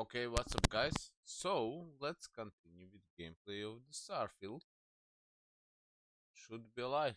Okay, what's up guys? So, let's continue with gameplay of the Starfield. Should be alive.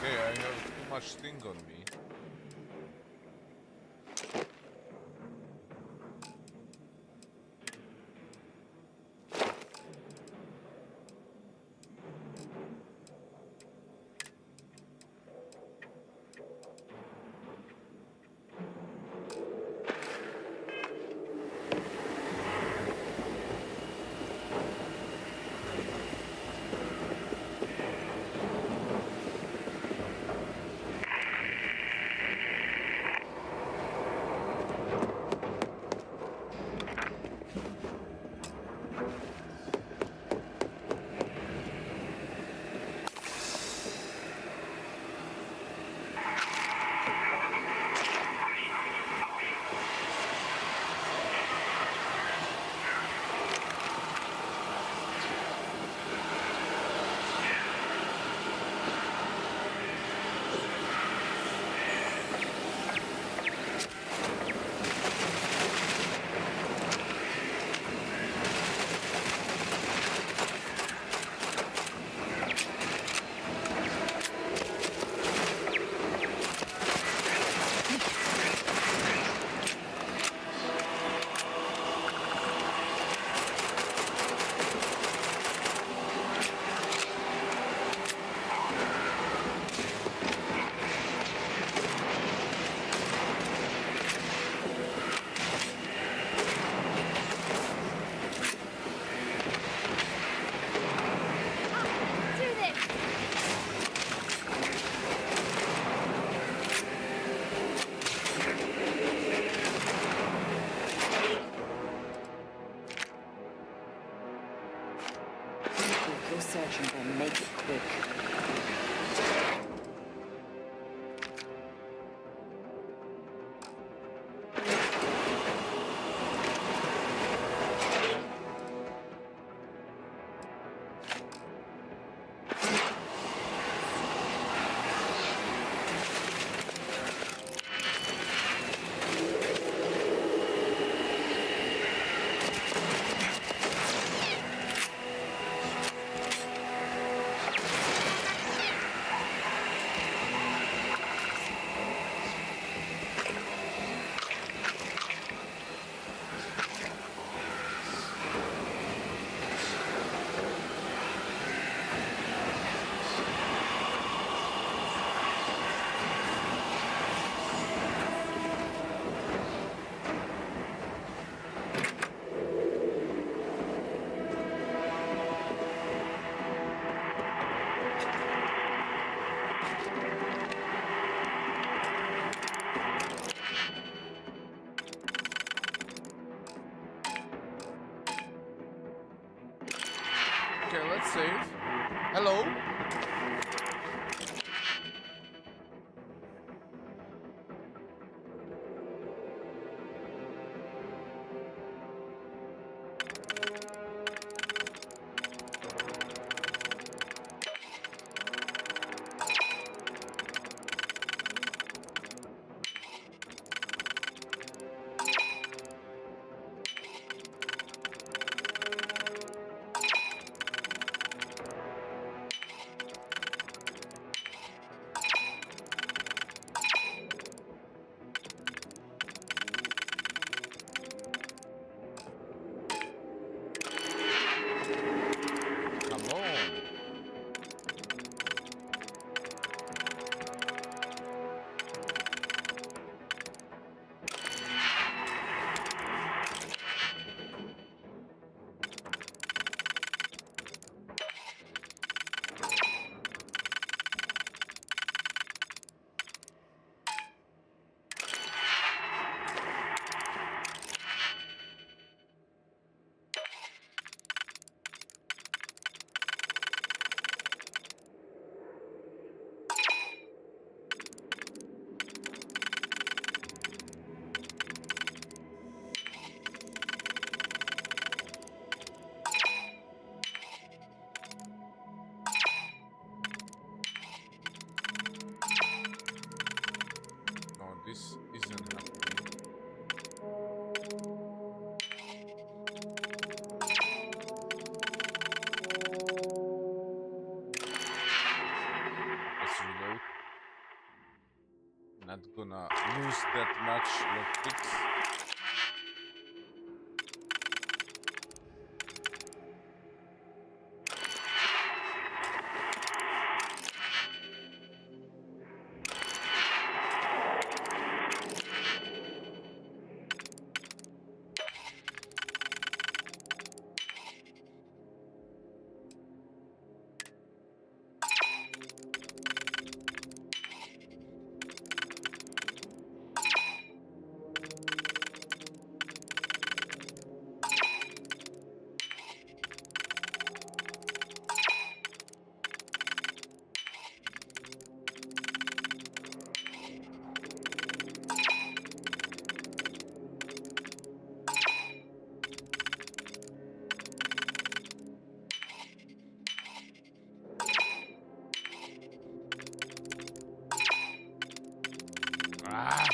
Okay, I have too much thing on me. save. Hello? Come on. No, this isn't happening. Let's reload. Not gonna lose that much lockpicks. Ah!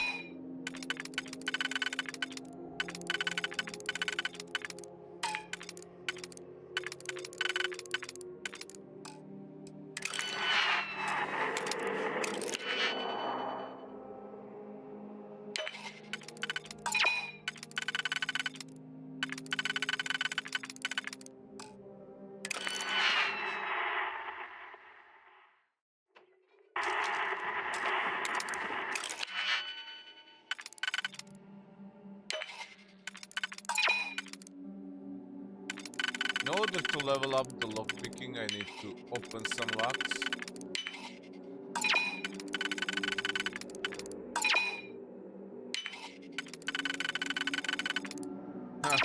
In order to level up the lockpicking, I need to open some locks. Huh.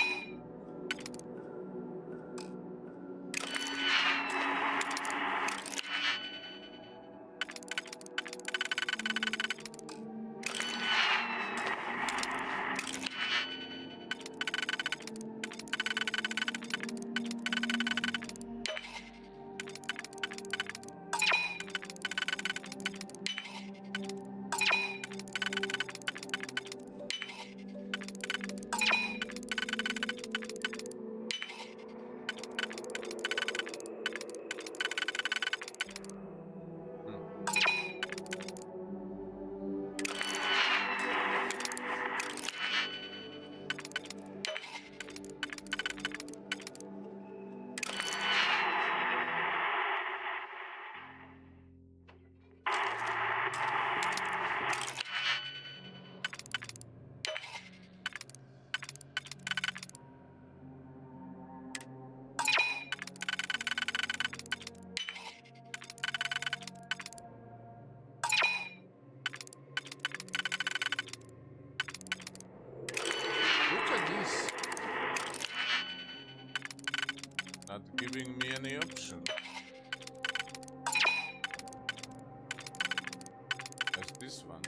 Look at this. Not giving me any option. this one?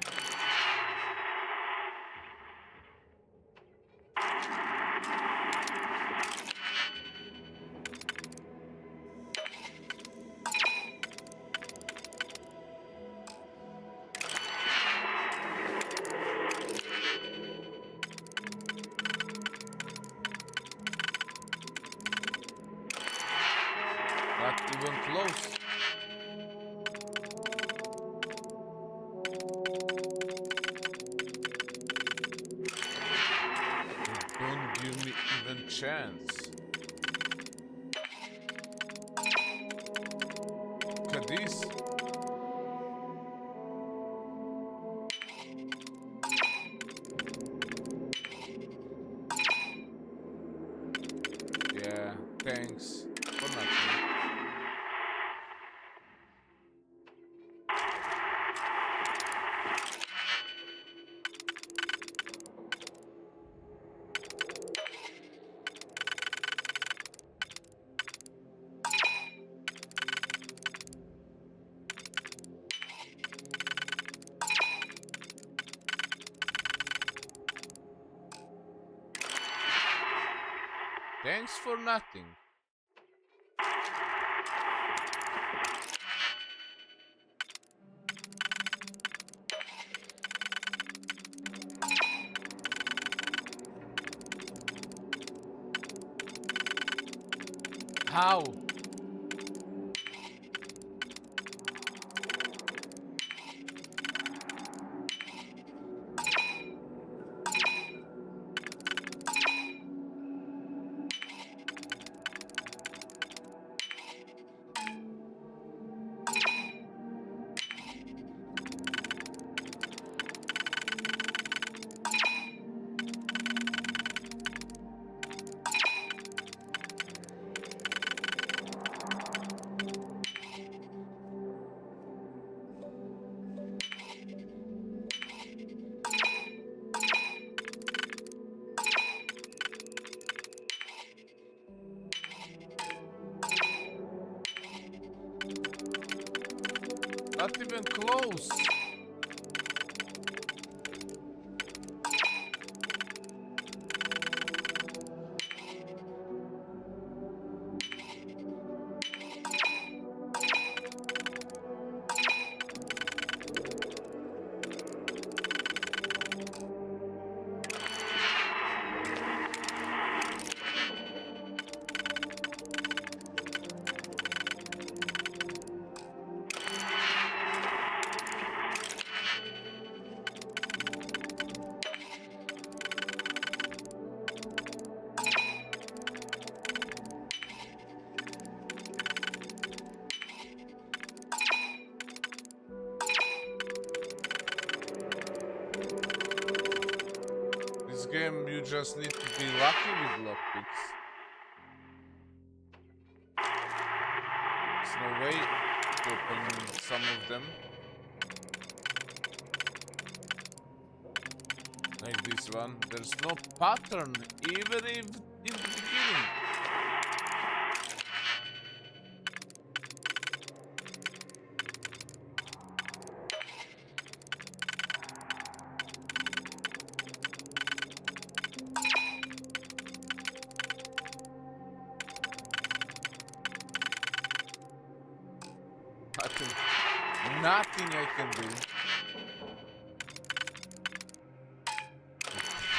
Not even close. Don't give me even chance. Look at this. Yeah, thanks for nothing. Thanks for nothing. How? Not even close. This game, you just need to be lucky with lockpicks. There's no way to open some of them. Like this one. There's no pattern, even if in the beginning. Nothing I can do.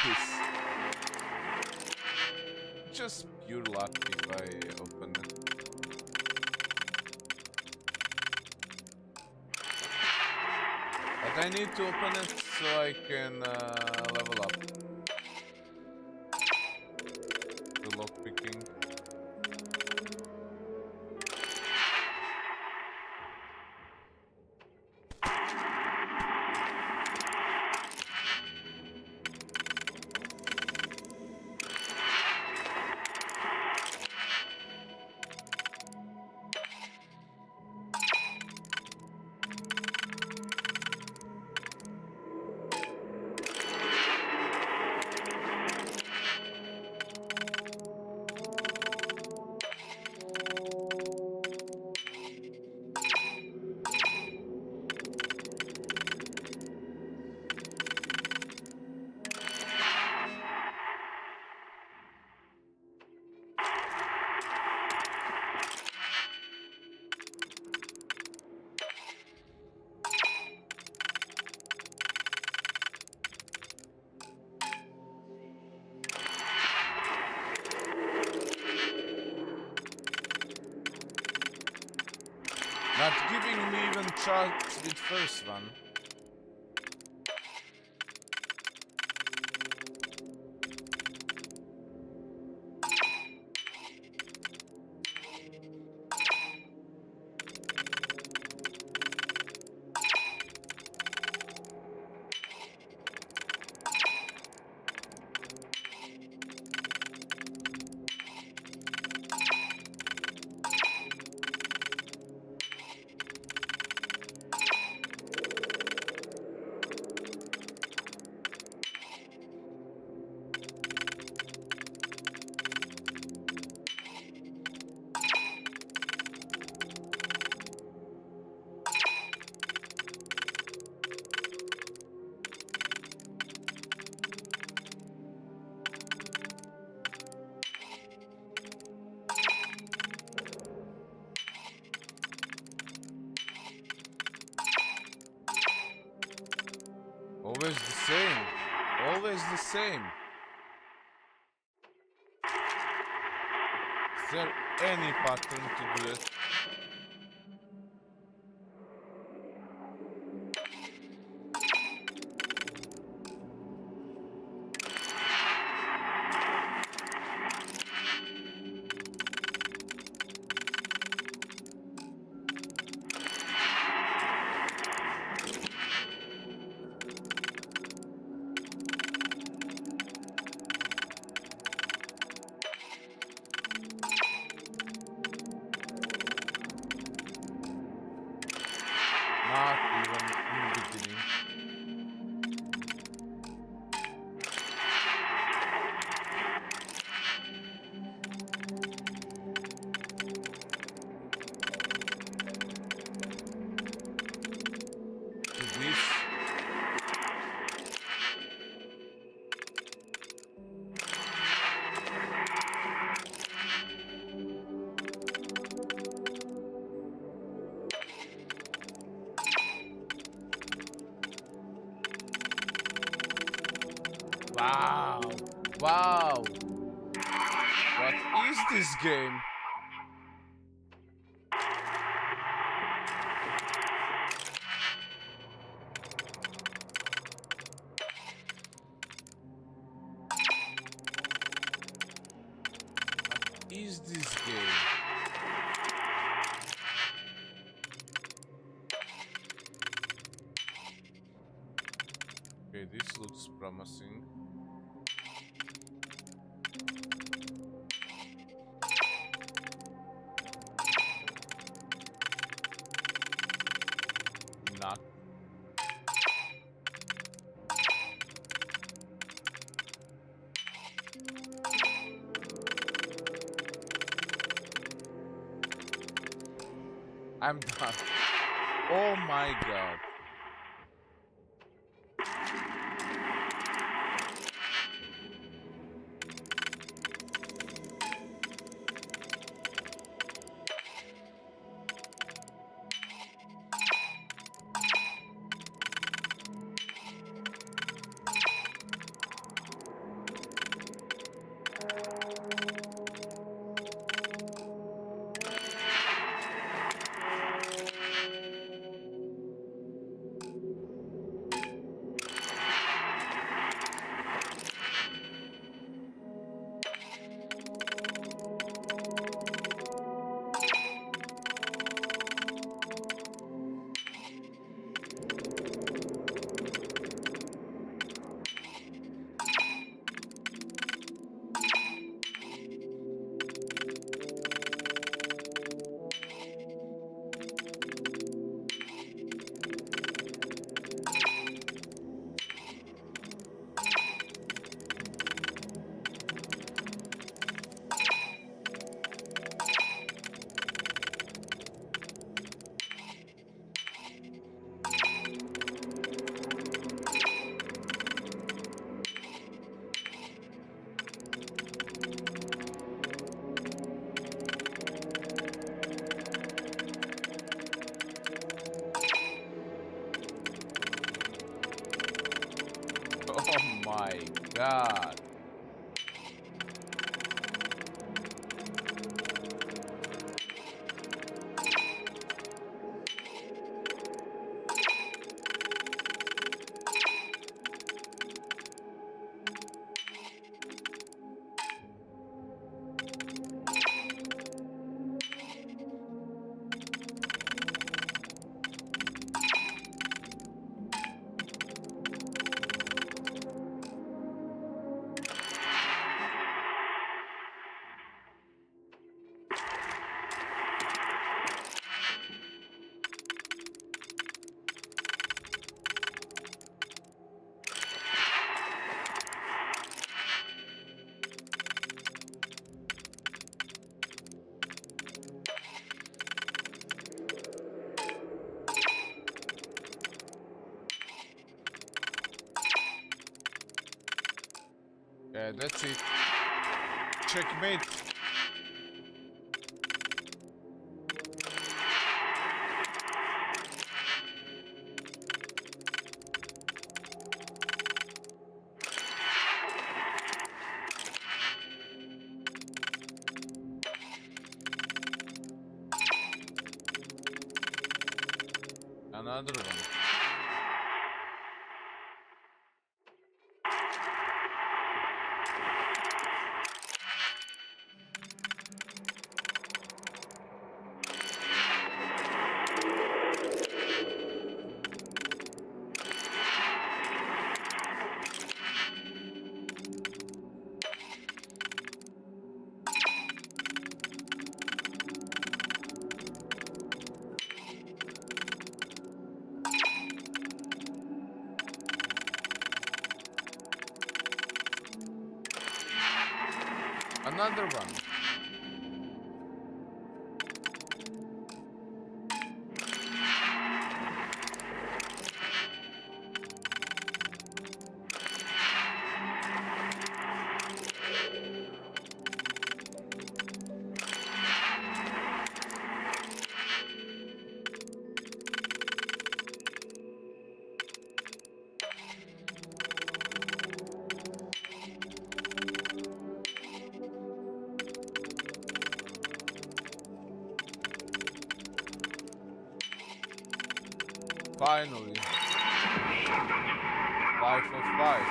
This. Just pure luck if I open it. But I need to open it so I can level up. The lockpicking. shot with first one. Always the same. Always the same. Is there any pattern to do it? Not even in the beginning. To this. Wow. Wow. What is this game? What is this game? Okay, this looks promising. Not. I'm done. Oh my god. Oh my god. Yeah, that's it. Checkmate. Another one. Another one. Finally. 5 of 5.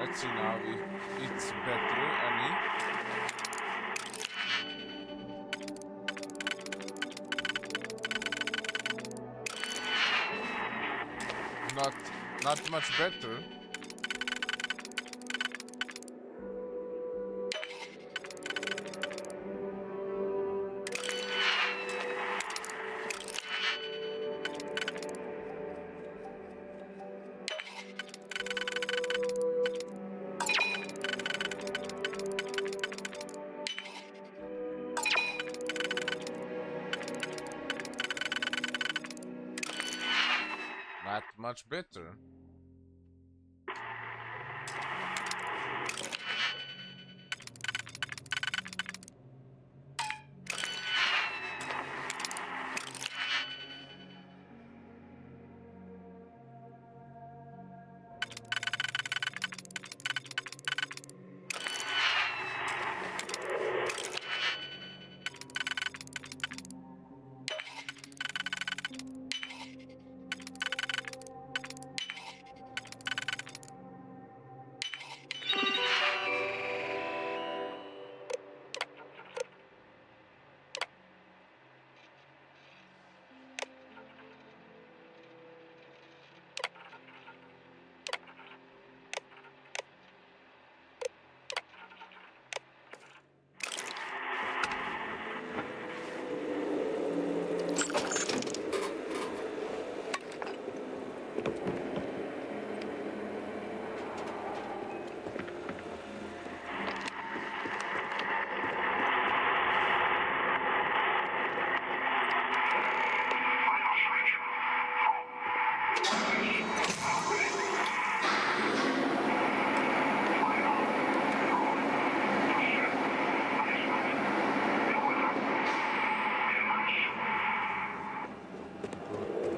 Let's see now if it's better, any. Not much better. Not much better.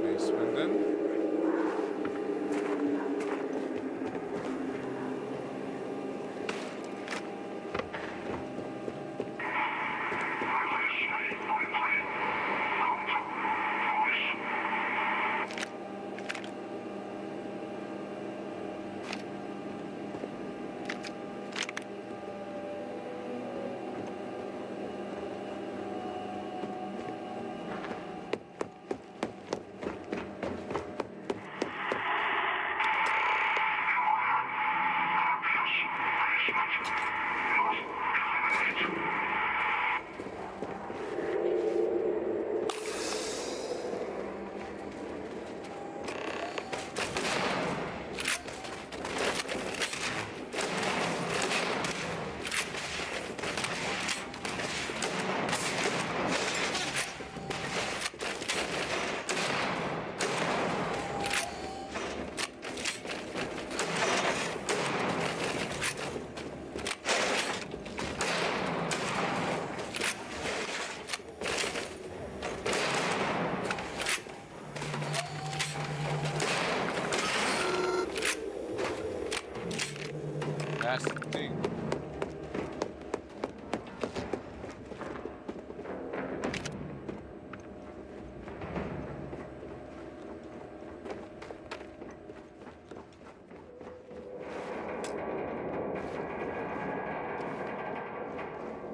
Basement then.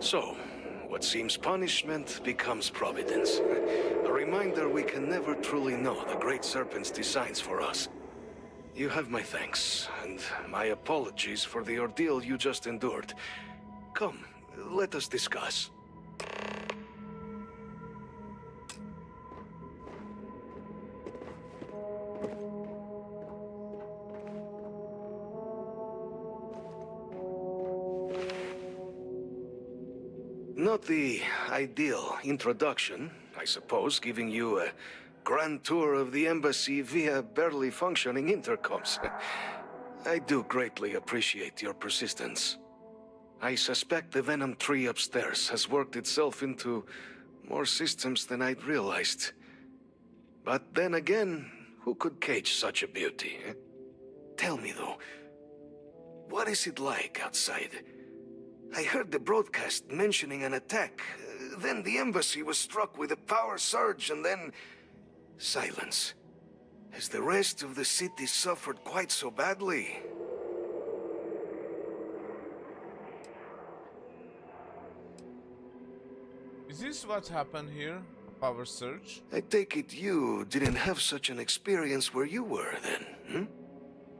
So, what seems punishment becomes providence. A reminder we can never truly know the Great Serpent's designs for us. You have my thanks, and my apologies for the ordeal you just endured. Come, let us discuss. Not the ideal introduction, I suppose, giving you a grand tour of the embassy via barely functioning intercoms. I do greatly appreciate your persistence. I suspect the Venom tree upstairs has worked itself into more systems than I'd realized. But then again, who could cage such a beauty? Tell me though, what is it like outside? I heard the broadcast mentioning an attack. Then the embassy was struck with a power surge and then... silence. Has the rest of the city suffered quite so badly? Is this what happened here? A power surge? I take it you didn't have such an experience where you were then, hmm?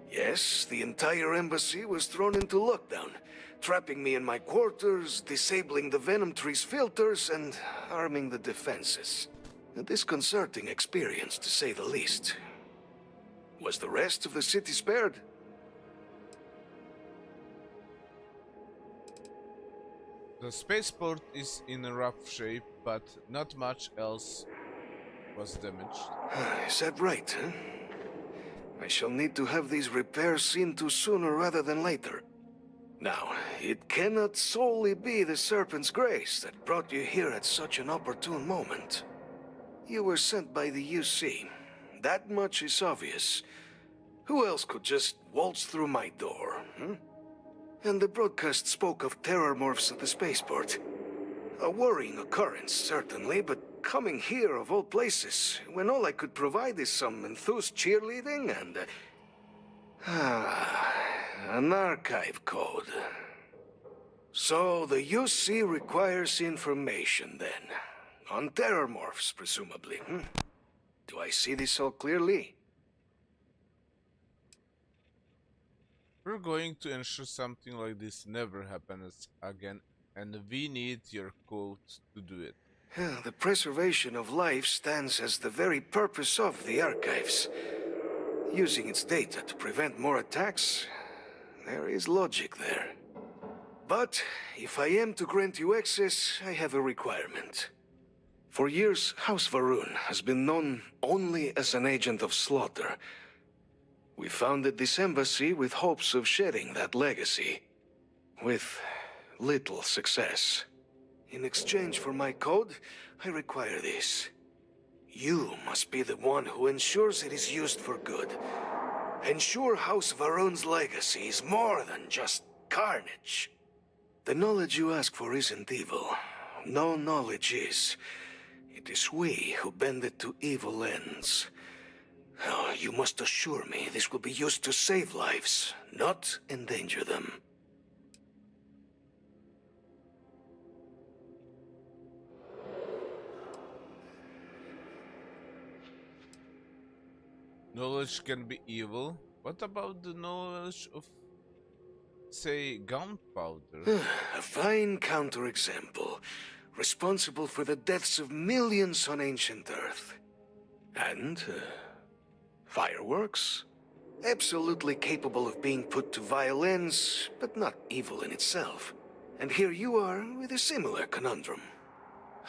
Yes, the entire embassy was thrown into lockdown, trapping me in my quarters, disabling the Venom tree's filters, and arming the defenses. A disconcerting experience, to say the least. Was the rest of the city spared? The spaceport is in a rough shape, but not much else was damaged. Is that right, huh? I shall need to have these repairs seen to sooner rather than later. Now, it cannot solely be the Serpent's grace that brought you here at such an opportune moment. You were sent by the UC. That much is obvious. Who else could just waltz through my door, hmm? And the broadcast spoke of terror morphs at the spaceport. A worrying occurrence, certainly, but coming here of all places, when all I could provide is some enthused cheerleading and... an archive code. So the UC requires information, then. On terror morphs, presumably, hmm? Do I see this all clearly? We're going to ensure something like this never happens again, and we need your code to do it. The preservation of life stands as the very purpose of the archives. Using its data to prevent more attacks, there is logic there. But if I am to grant you access, I have a requirement. For years, House Varun has been known only as an agent of slaughter. We founded this embassy with hopes of shedding that legacy. With little success. In exchange for my code, I require this. You must be the one who ensures it is used for good. Ensure House Varun's legacy is more than just carnage. The knowledge you ask for isn't evil. No knowledge is. It is we who bend it to evil ends. Oh, you must assure me this will be used to save lives, not endanger them. Knowledge can be evil. What about the knowledge of, say, gunpowder? A fine counterexample, responsible for the deaths of millions on ancient Earth. And, fireworks? Absolutely capable of being put to violence, but not evil in itself. And here you are with a similar conundrum.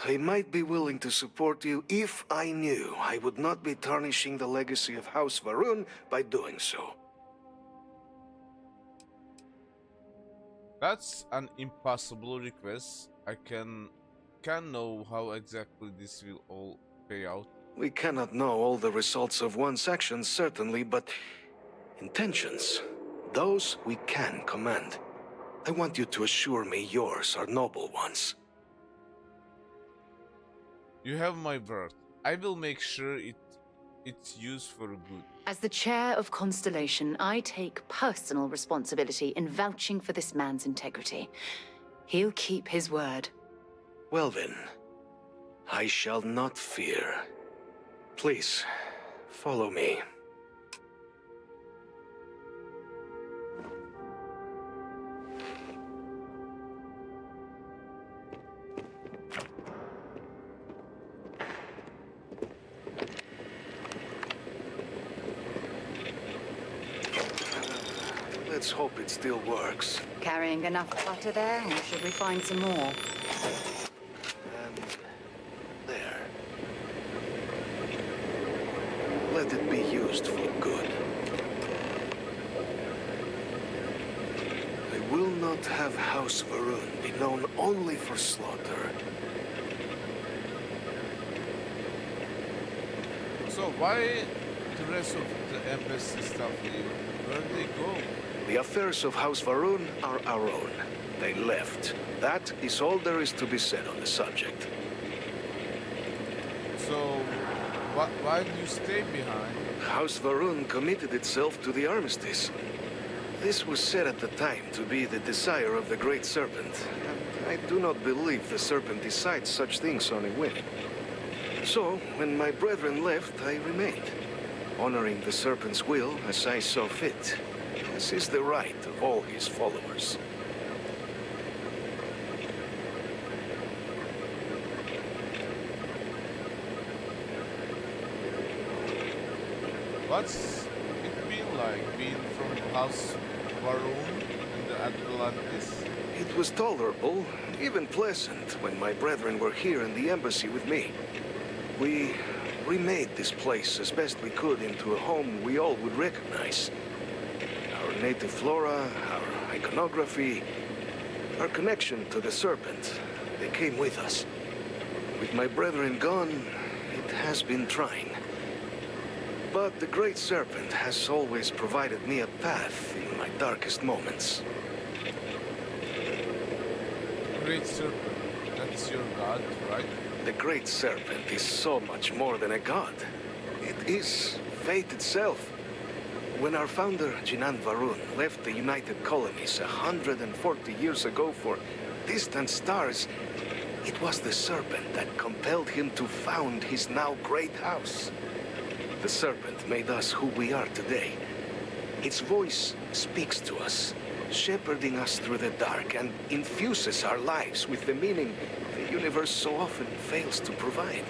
I might be willing to support you if I knew I would not be tarnishing the legacy of House Varun by doing so. That's an impossible request. I can know how exactly this will all pay out. We cannot know all the results of one's actions, certainly, but intentions, those we can command. I want you to assure me yours are noble ones. You have my word. I will make sure it's used for good. As the chair of Constellation, I take personal responsibility in vouching for this man's integrity. He'll keep his word. Well then, I shall not fear. Please, follow me. Let's hope it still works. Carrying enough butter there, or should we find some more? And there. Let it be used for good. I will not have House Varun be known only for slaughter. So why the rest of the embassy stuff leave? Where did they go? The affairs of House Varun are our own. They left. That is all there is to be said on the subject. So why do you stay behind? House Varun committed itself to the armistice. This was said at the time to be the desire of the Great Serpent, and I do not believe the Serpent decides such things on a whim. So, when my brethren left, I remained, honoring the Serpent's will as I saw fit. This is the right of all his followers. What's it been like being from House Varun in the Atlantis? It was tolerable, even pleasant, when my brethren were here in the embassy with me. We remade this place as best we could into a home we all would recognize. Our native flora, our iconography, our connection to the Serpent, they came with us. With my brethren gone, it has been trying. But the Great Serpent has always provided me a path in my darkest moments. Great Serpent, that's your god, right? The Great Serpent is so much more than a god. It is fate itself. When our founder, Jinan Varun, left the United Colonies 140 years ago for distant stars, it was the Serpent that compelled him to found his now great house. The Serpent made us who we are today. Its voice speaks to us, shepherding us through the dark, and infuses our lives with the meaning the universe so often fails to provide.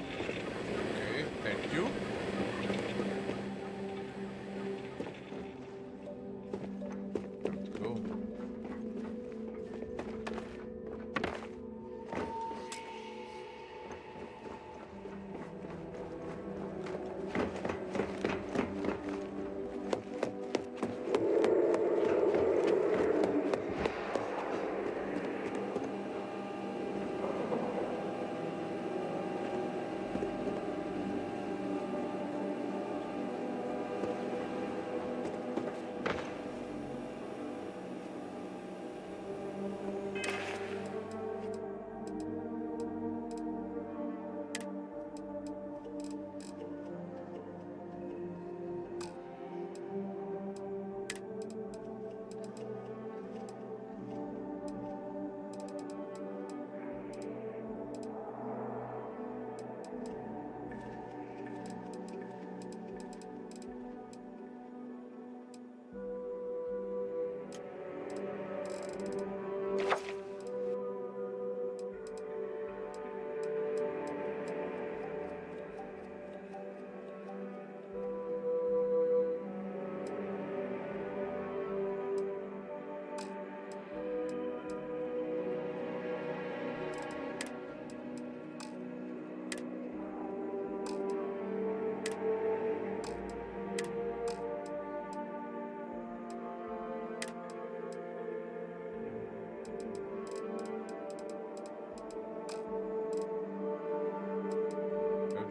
Okay, thank you. Go.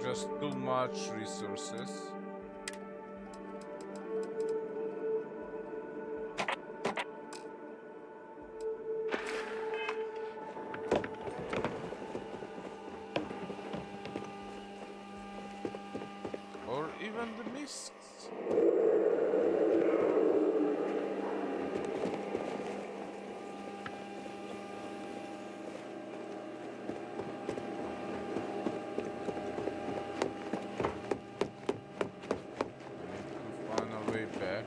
Just too much resources. and the mists. To find a way back.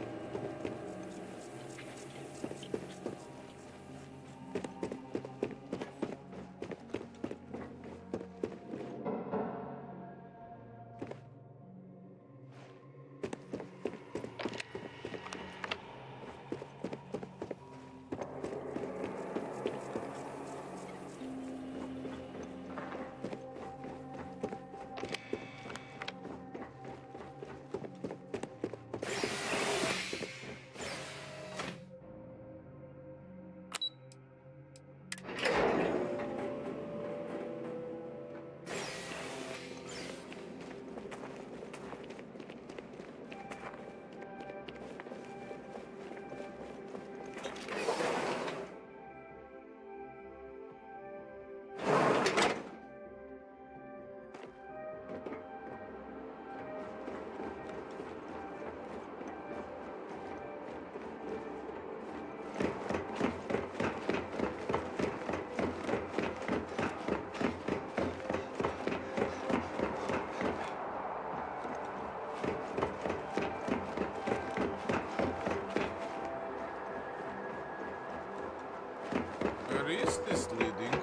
Where is this leading?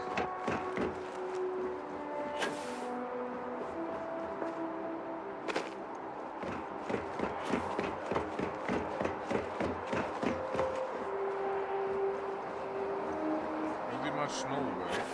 Pretty much nowhere.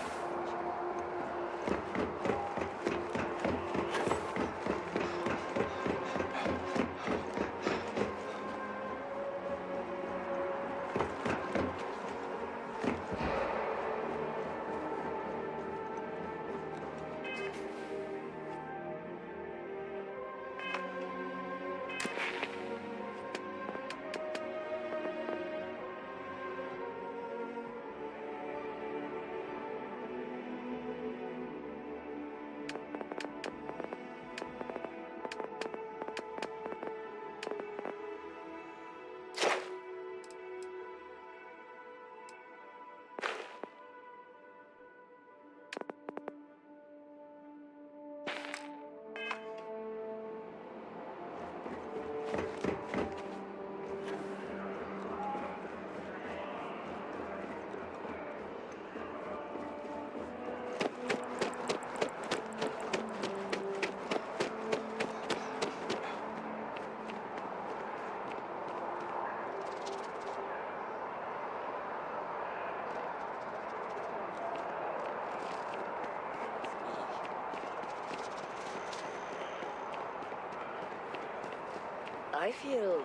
I feel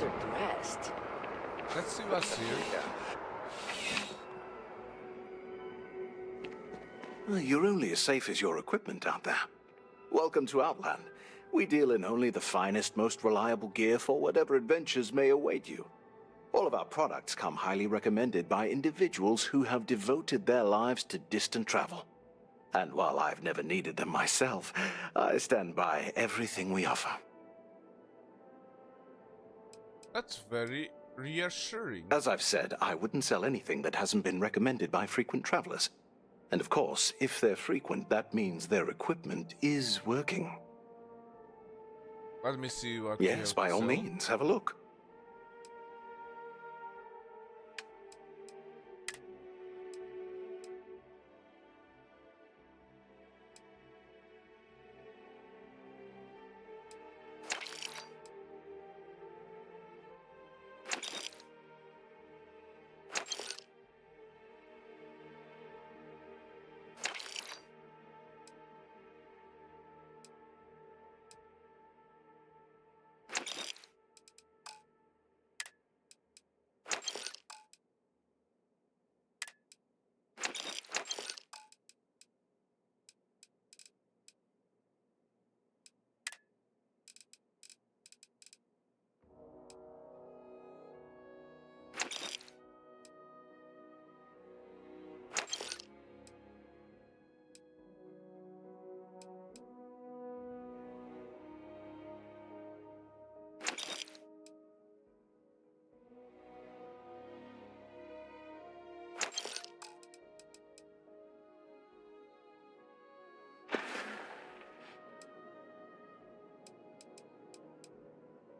depressed. Let's see what's here. You're only as safe as your equipment out there. Welcome to Outland. We deal in only the finest, most reliable gear for whatever adventures may await you. All of our products come highly recommended by individuals who have devoted their lives to distant travel. And while I've never needed them myself, I stand by everything we offer. That's very reassuring. As I've said, I wouldn't sell anything that hasn't been recommended by frequent travelers. And of course, if they're frequent, that means their equipment is working. Let me see what you Yes, have by to all sell. means, have a look.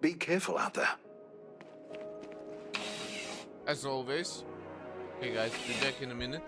Be careful out there. As always. Okay, guys, be back in a minute.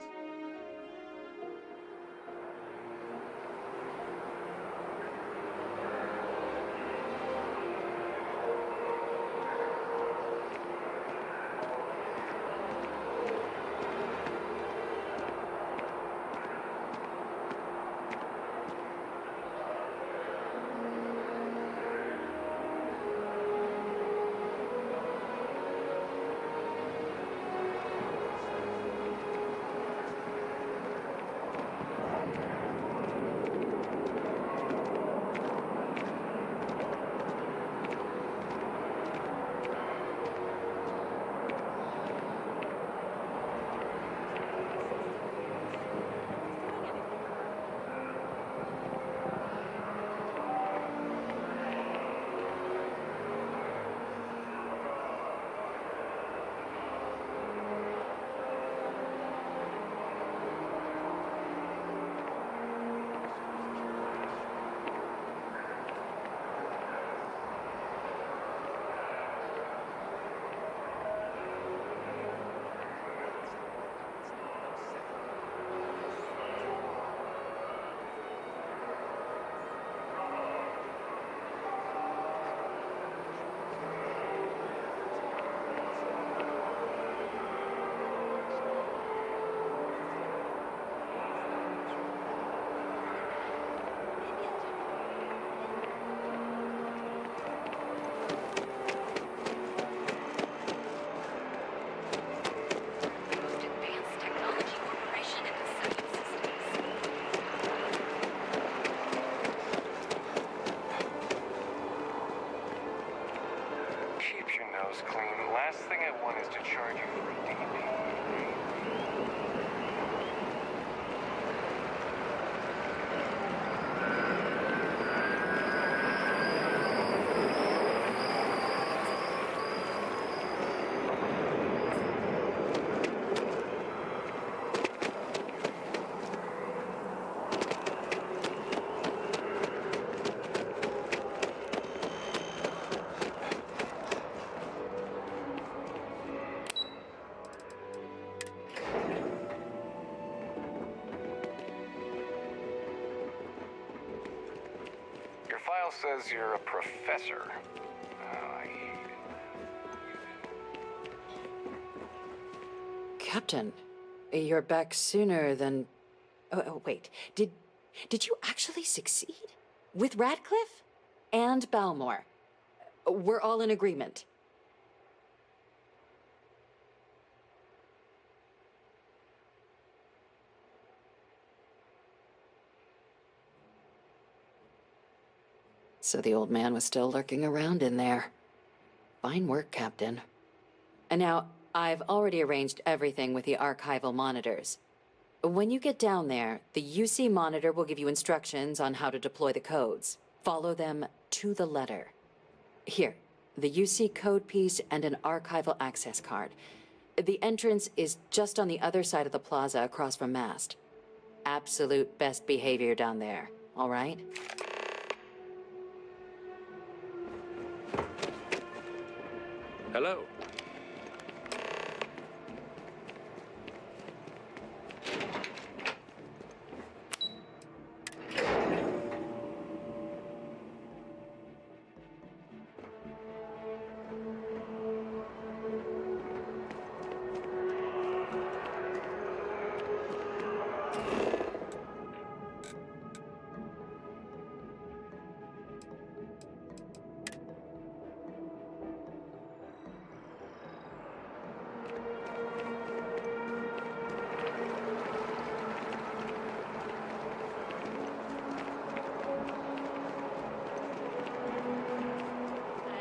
Clean. Last thing I want is to charge you for a DP. Your file says you're a professor. Oh, I hate it. Captain, you're back sooner than... Oh, wait. Did you actually succeed? With Radcliffe? And Balmore? We're all in agreement. So the old man was still lurking around in there. Fine work, Captain. And now, I've already arranged everything with the archival monitors. When you get down there, the UC monitor will give you instructions on how to deploy the codes. Follow them to the letter. Here, the UC code piece and an archival access card. The entrance is just on the other side of the plaza across from Mast. Absolute best behavior down there, all right? Hello.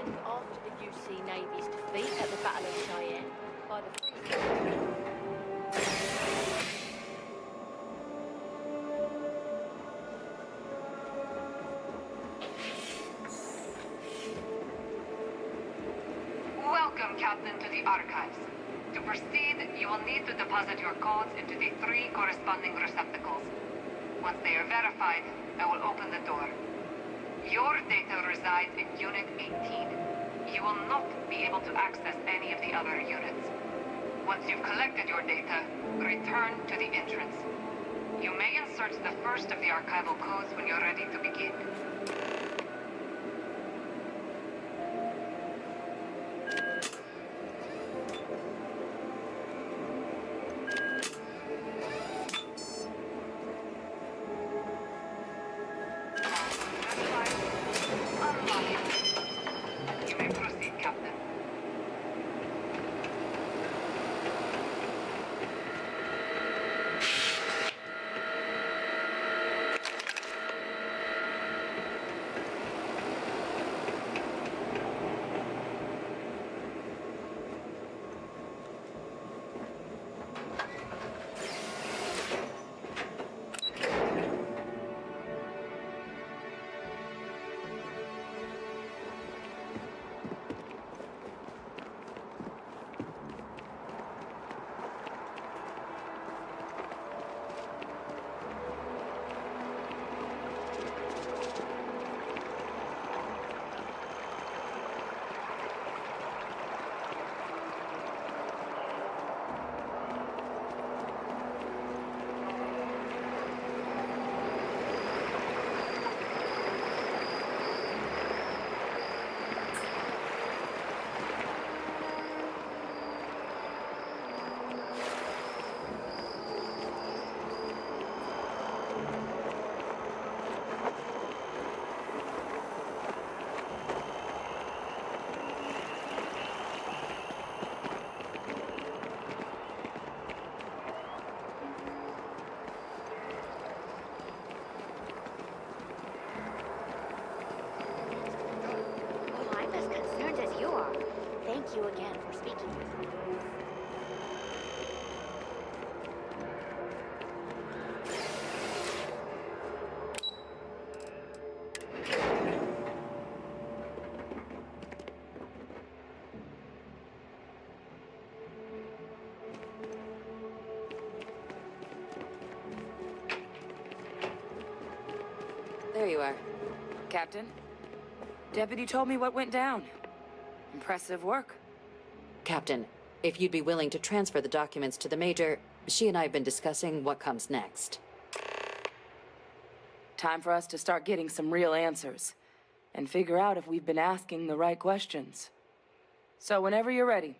And after the UC Navy's defeat at the Battle of Cheyenne by the Free. Welcome, Captain, to the Archives. To proceed, you will need to deposit your codes into the 3 corresponding receptacles. Once they are verified, I will open the door. Your data resides in Unit 18. You will not be able to access any of the other units. Once you've collected your data, return to the entrance. You may insert the first of the archival codes when you're ready to begin. You may proceed, Captain. Oh, I'm as concerned as you are. Thank you again for speaking with me. There you are. Captain, Deputy told me what went down. Impressive work. Captain, if you'd be willing to transfer the documents to the Major, she and I have been discussing what comes next. Time for us to start getting some real answers and figure out if we've been asking the right questions. So whenever you're ready.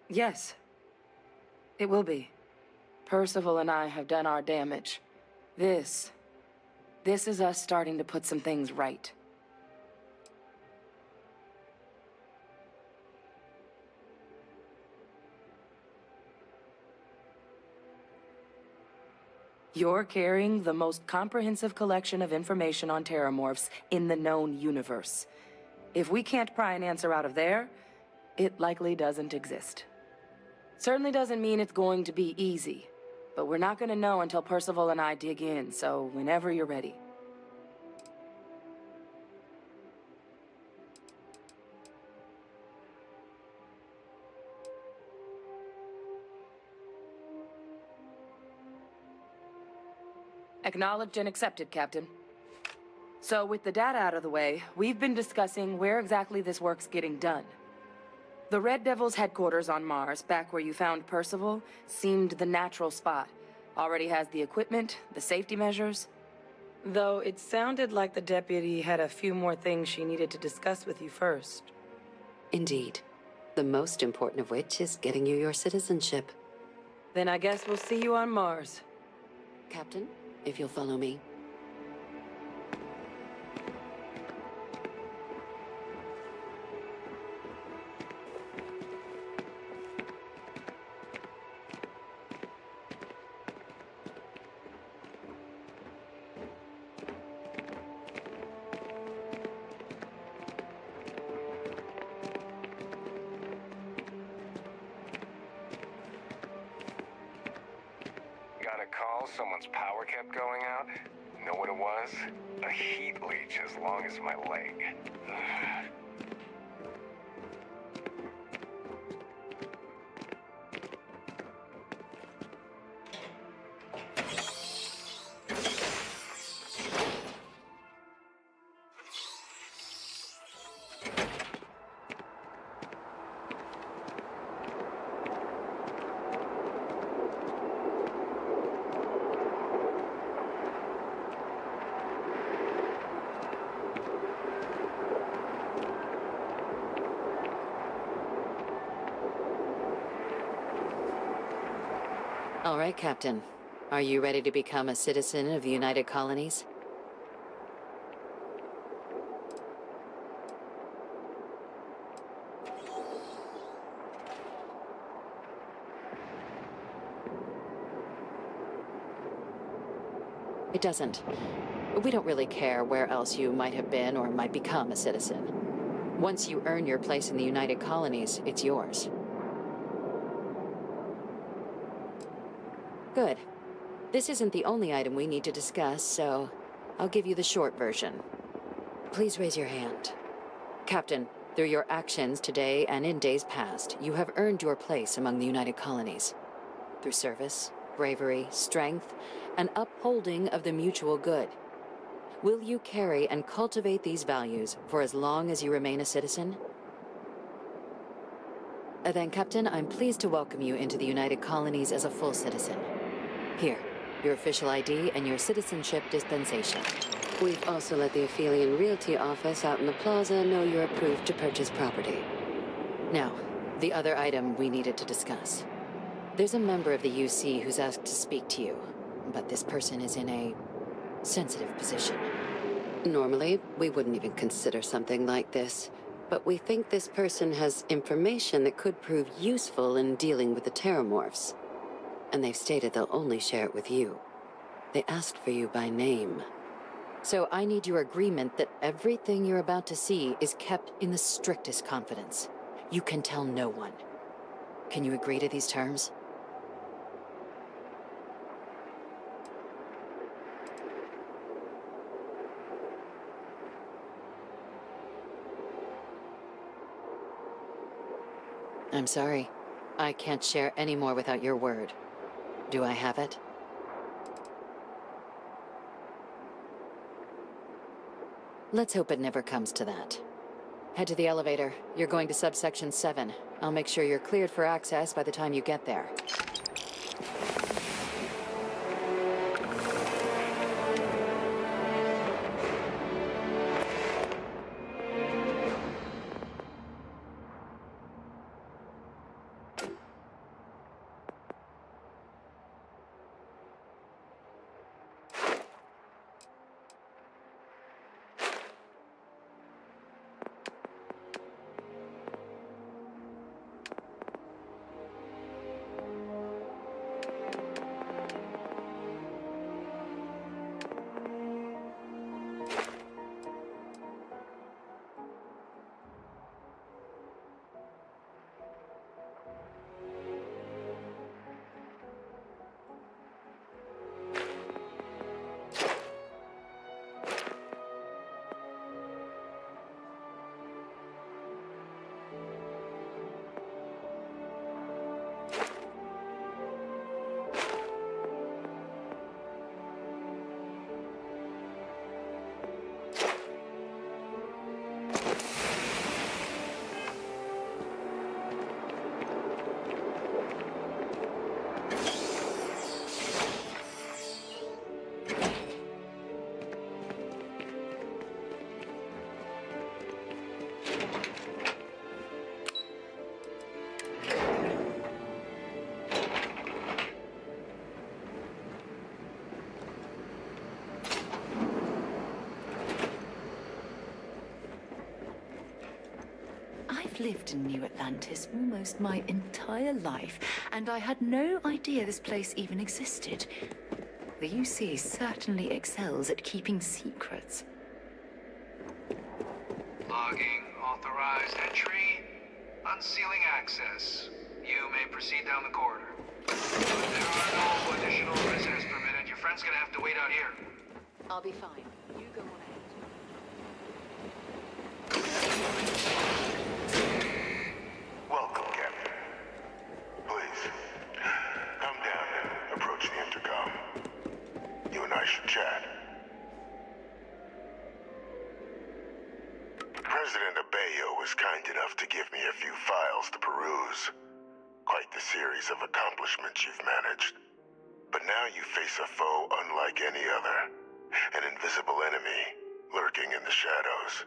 Yes. It will be. Percival and I have done our damage. This is us starting to put some things right. You're carrying the most comprehensive collection of information on terramorphs in the known universe. If we can't pry an answer out of there, it likely doesn't exist. Certainly doesn't mean it's going to be easy, but we're not gonna know until Percival and I dig in, so whenever you're ready. Acknowledged and accepted, Captain. So with the data out of the way, we've been discussing where exactly this work's getting done. The Red Devil's headquarters on Mars, back where you found Percival, seemed the natural spot. Already has the equipment, the safety measures. Though it sounded like the deputy had a few more things she needed to discuss with you first. Indeed. The most important of which is getting you your citizenship. Then I guess we'll see you on Mars. Captain, if you'll follow me. Got a call? Someone's power kept going out? Know what it was? A heat leech as long as my leg. All right, Captain. Are you ready to become a citizen of the United Colonies? It doesn't. We don't really care where else you might have been or might become a citizen. Once you earn your place in the United Colonies, it's yours. Good. This isn't the only item we need to discuss, so I'll give you the short version. Please raise your hand. Captain, through your actions today and in days past, you have earned your place among the United Colonies. Through service, bravery, strength, and upholding of the mutual good. Will you carry and cultivate these values for as long as you remain a citizen? Then, Captain, I'm pleased to welcome you into the United Colonies as a full citizen. Here, your official ID and your citizenship dispensation. We've also let the Aphelion Realty office out in the plaza know you're approved to purchase property. Now, the other item we needed to discuss. There's a member of the UC who's asked to speak to you, but this person is in a sensitive position. Normally, we wouldn't even consider something like this, but we think this person has information that could prove useful in dealing with the Terramorphs. And they've stated they'll only share it with you. They asked for you by name. So I need your agreement that everything you're about to see is kept in the strictest confidence. You can tell no one. Can you agree to these terms? I'm sorry. I can't share any more without your word. Do I have it? Let's hope it never comes to that. Head to the elevator. You're going to subsection 7. I'll make sure you're cleared for access by the time you get there. I've lived in New Atlantis almost my entire life, and I had no idea this place even existed. The UC certainly excels at keeping secrets. Logging, authorized entry, unsealing access. You may proceed down the corridor. There are no additional visitors permitted. Your friend's gonna have to wait out here. I'll be fine. You go on ahead. Welcome, Captain. Please, come down and approach the intercom. You and I should chat. President Abeyo was kind enough to give me a few files to peruse. Quite the series of accomplishments you've managed. But now you face a foe unlike any other. An invisible enemy, lurking in the shadows.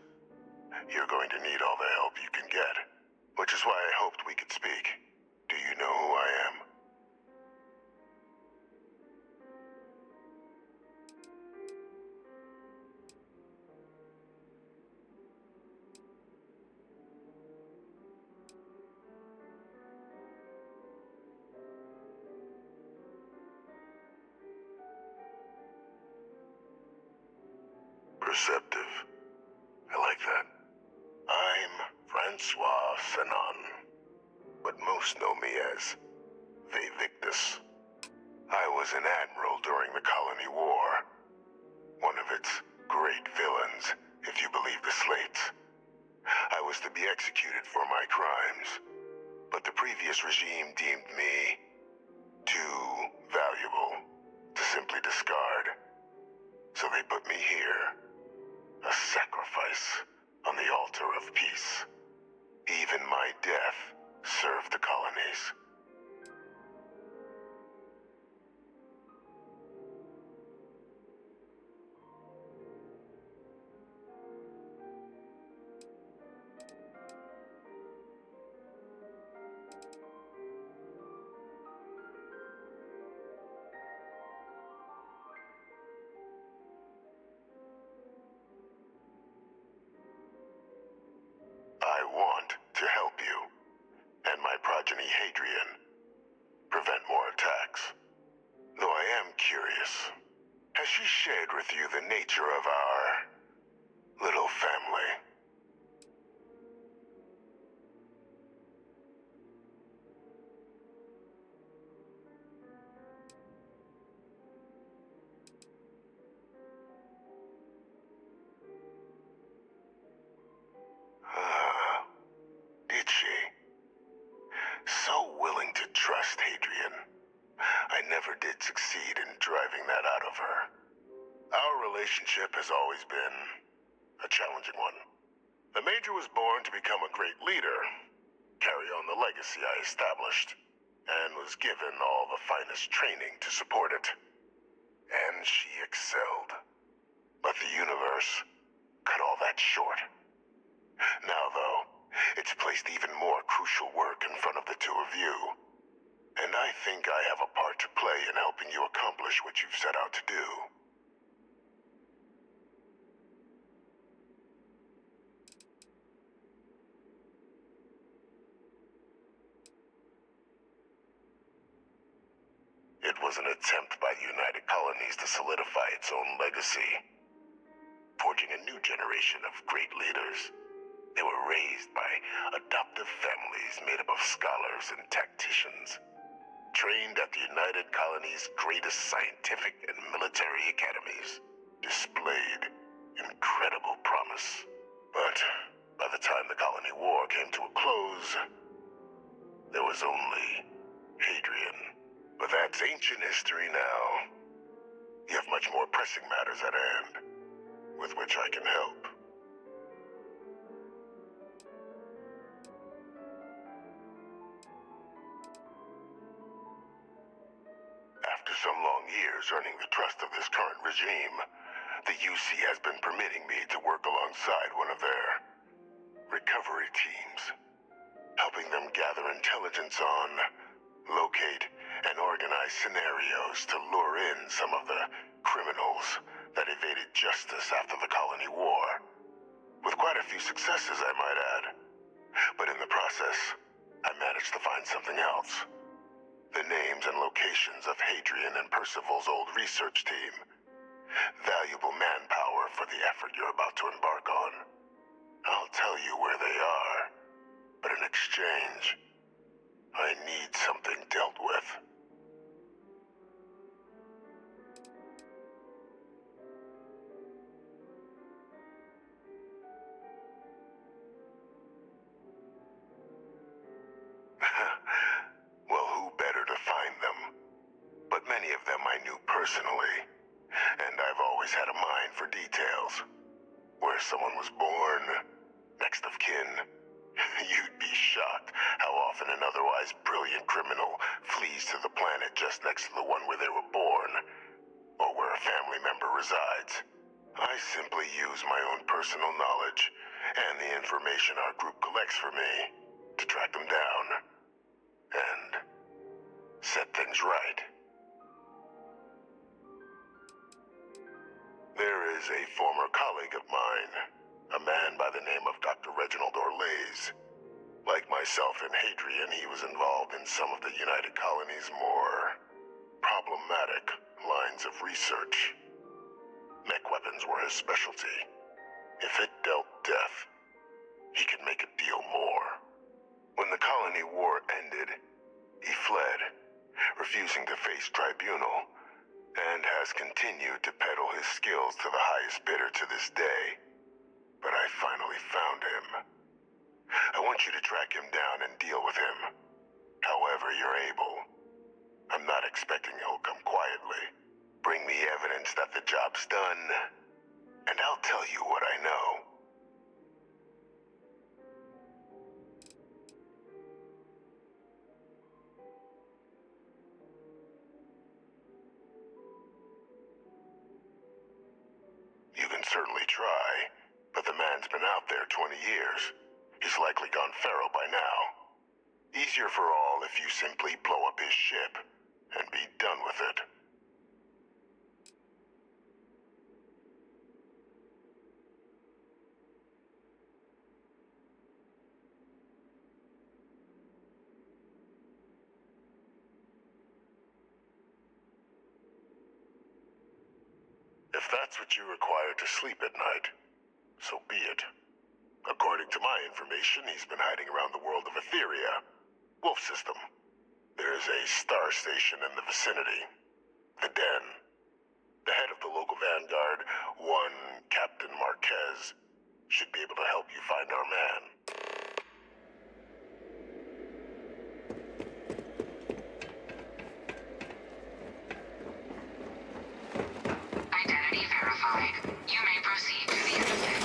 You're going to need all the help you can get. Which is why I hoped we could speak. Do you know who I am? Perceptive. I like that. I'm Francois Sanon, but most know me as Victus. I was an admiral during the Colony War. One of its great villains, if you believe the slates. I was to be executed for my crimes, but the previous regime deemed me too valuable to simply discard. So they put me here, a sacrifice on the altar of peace. Even my death served the colonies. I want to help you, and my progeny Hadrian, prevent more attacks. Though I am curious, has she shared with you the nature of our little family? Did she? So willing to trust Hadrian. I never did succeed in driving that out of her. Our relationship has always been a challenging one. The Major was born to become a great leader, carry on the legacy I established, and was given all the finest training to support it. And she excelled. But the universe cut all that short. Now, though, it's placed even more crucial work in front of the two of you. And I think I have a part to play in helping you accomplish what you've set out to do. It was an attempt by the United Colonies to solidify its own legacy, forging a new generation of great leaders. They were raised by adoptive families made up of scholars and tacticians, trained at the United Colonies' greatest scientific and military academies, displayed incredible promise. But by the time the Colony War came to a close, there was only Hadrian. But that's ancient history now. You have much more pressing matters at hand, with which I can help. After some long years earning the trust of this current regime, the UC has been permitting me to work alongside one of their recovery teams, helping them gather intelligence on, locate, and organize scenarios to lure in some of the criminals that evaded justice after the Colony War. With quite a few successes, I might add. But in the process, I managed to find something else. The names and locations of Hadrian and Percival's old research team. Valuable manpower for the effort you're about to embark on. I'll tell you where they are, but in exchange, I need something dealt with. I knew personally, and I've always had a mind for details. Where someone was born, next of kin. You'd be shocked how often an otherwise brilliant criminal flees to the planet just next to the one where they were born, or where a family member resides. I simply use my own personal knowledge and the information our group collects for me to track them down and set things right. There is a former colleague of mine, a man by the name of Dr. Reginald Orlaise. Like myself and Hadrian, he was involved in some of the United Colony's more problematic lines of research. Mech weapons were his specialty. If it dealt death, he could make a deal more. When the colony war ended, he fled, refusing to face tribunal, and has continued to peddle his skills to the highest bidder to this day. But I finally found him. I want you to track him down and deal with him, however you're able. I'm not expecting he'll come quietly. Bring me evidence that the job's done, and I'll tell you what I know. You can certainly try, but the man's been out there 20 years. He's likely gone feral by now. Easier for all if you simply blow up his ship and be done with it. If that's what you require to sleep at night, so be it. According to my information, he's been hiding around the world of Etheria, Wolf System. There's a star station in the vicinity, the Den. The head of the local vanguard, one Captain Marquez, should be able to help you find our man. Identity verified. You may proceed to the exit.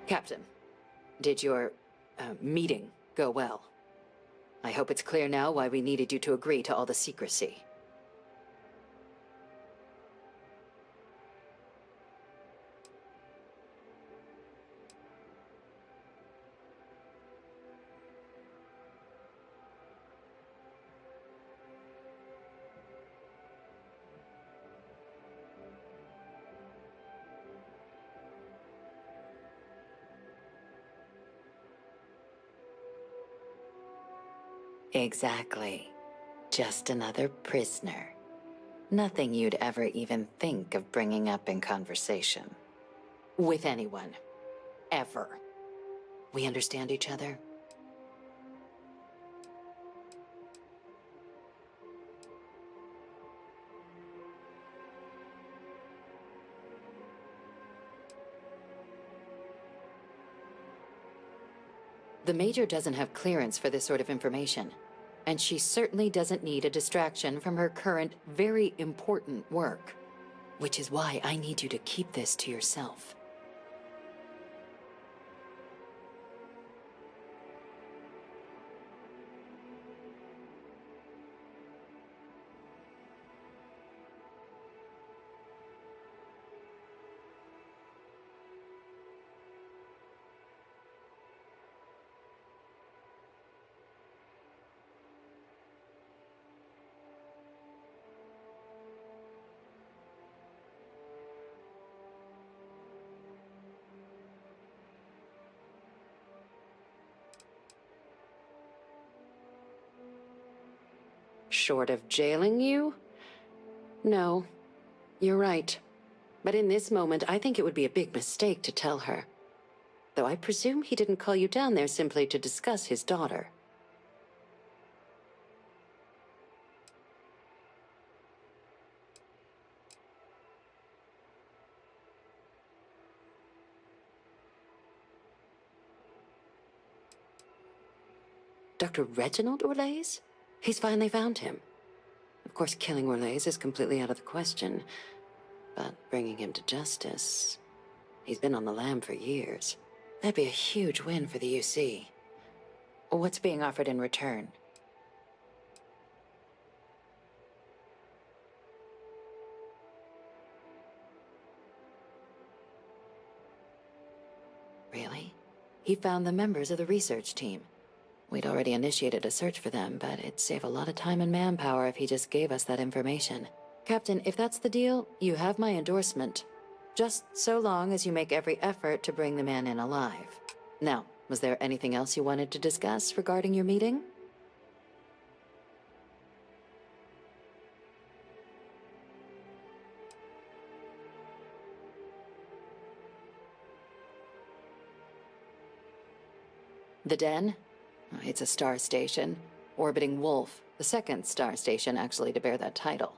Captain, did your meeting go well? I hope it's clear now why we needed you to agree to all the secrecy. Exactly. Just another prisoner. Nothing you'd ever even think of bringing up in conversation. With anyone. Ever. We understand each other? The Major doesn't have clearance for this sort of information, and she certainly doesn't need a distraction from her current, very important work. Which is why I need you to keep this to yourself. short of jailing you? No, you're right. But in this moment, I think it would be a big mistake to tell her. Though I presume he didn't call you down there simply to discuss his daughter. Dr. Reginald Orlaise? He's finally found him. Of course, killing Orlaise is completely out of the question. But bringing him to justice... He's been on the lam for years. That'd be a huge win for the UC. What's being offered in return? Really? He found the members of the research team. We'd already initiated a search for them, but it'd save a lot of time and manpower if he just gave us that information. Captain, if that's the deal, you have my endorsement. Just so long as you make every effort to bring the man in alive. Now, was there anything else you wanted to discuss regarding your meeting? The Den? It's a star station. Orbiting Wolf, the second star station actually to bear that title.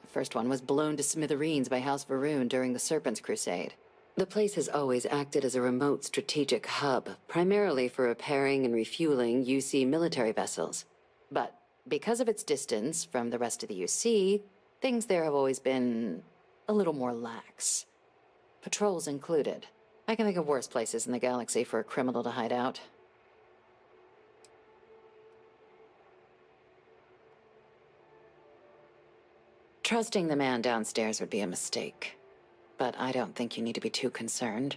The first one was blown to smithereens by House Varun during the Serpent's Crusade. The place has always acted as a remote strategic hub, primarily for repairing and refueling UC military vessels. But because of its distance from the rest of the UC, things there have always been a little more lax. Patrols included. I can think of worse places in the galaxy for a criminal to hide out. Trusting the man downstairs would be a mistake. But I don't think you need to be too concerned.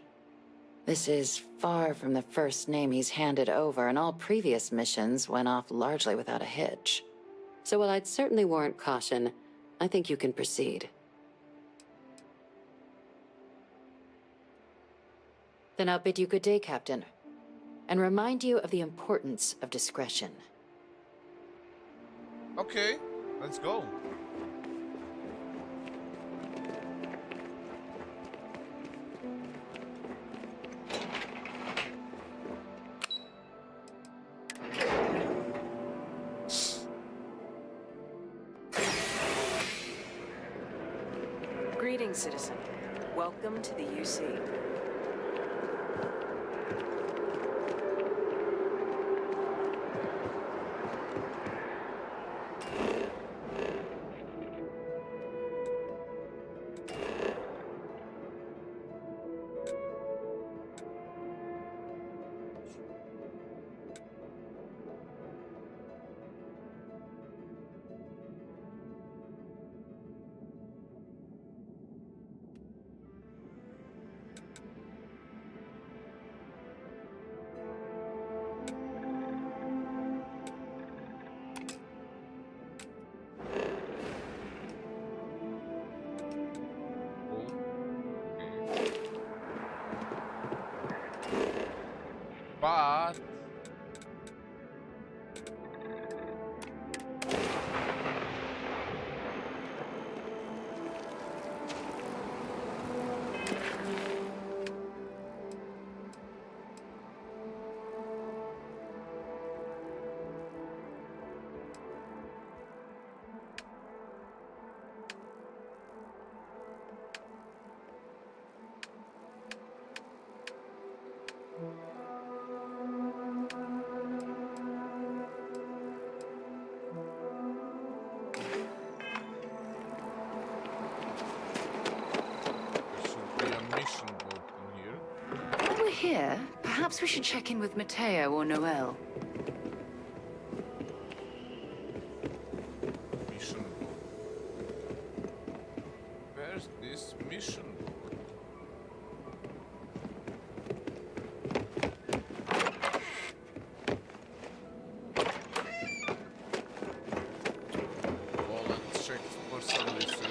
This is far from the first name he's handed over, and all previous missions went off largely without a hitch. So while I'd certainly warrant caution, I think you can proceed. Then I'll bid you good day, Captain, and remind you of the importance of discretion. Okay, let's go. Greetings, citizen. Welcome to the UC. But there should be a mission open here. While we're here, perhaps we should check in with Mateo or Noel. Mission book. Where's this mission book? Well, let's check for some research.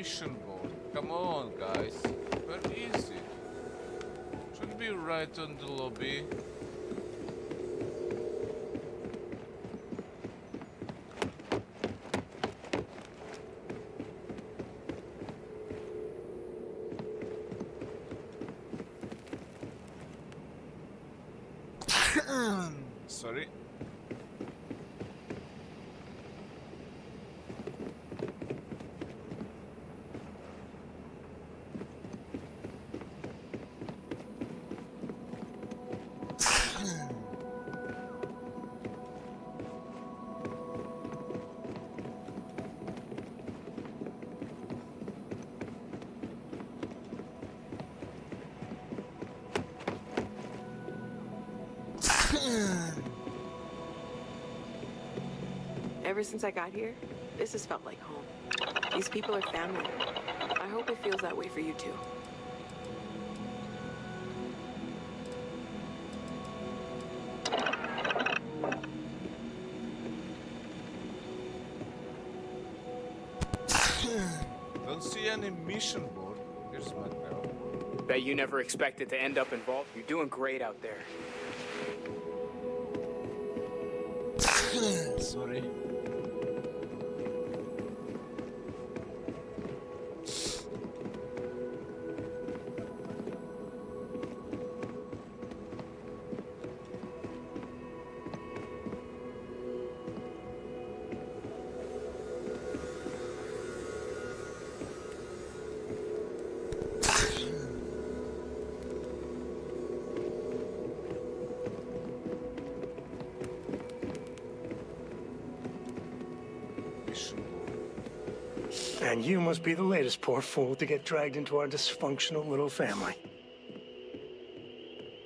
mission board. Come on, guys. Where is it? Should be right on the lobby. Sorry. Ever since I got here, this has felt like home. These people are family. I hope it feels that way for you too. Don't see any mission board. Here's my bell. Bet you never expected to end up involved. You're doing great out there. Sorry. And you must be the latest poor fool to get dragged into our dysfunctional little family.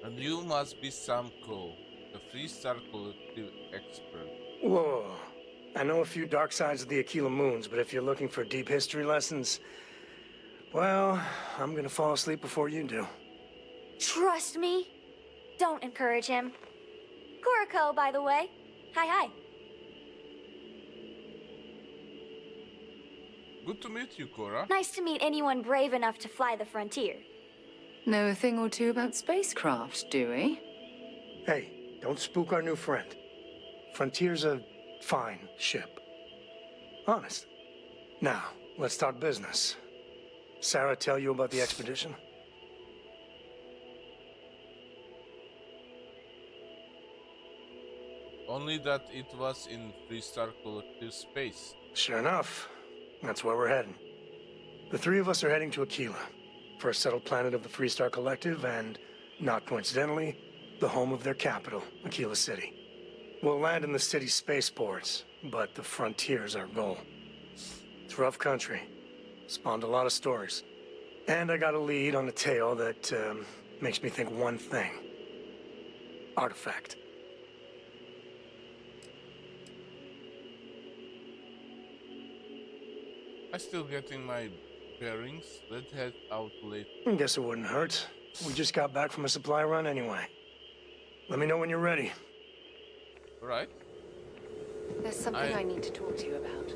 And you must be Sam Cole, the Freestar Collective expert. Whoa. I know a few dark sides of the Aquila Moons, but if you're looking for deep history lessons, well, I'm gonna fall asleep before you do. Trust me. Don't encourage him. Kuriko, by the way. Hi. Good to meet you, Cora. Nice to meet anyone brave enough to fly the frontier. Know a thing or two about spacecraft, do we? Hey, don't spook our new friend. Frontier's a fine ship. Honest. Now, let's talk business. Sarah tell you about the expedition? Only that it was in Freestar Collective space. Sure enough. That's where we're heading. The three of us are heading to Aquila, first settled planet of the Freestar Collective, and, not coincidentally, the home of their capital, Aquila City. We'll land in the city's spaceports, but the frontier's our goal. It's rough country. Spawned a lot of stories. And I got a lead on a tale that makes me think one thing. Artifact. I'm still getting my bearings. Let's head out late. Guess it wouldn't hurt. We just got back from a supply run anyway. Let me know when you're ready. Right? There's something I need to talk to you about.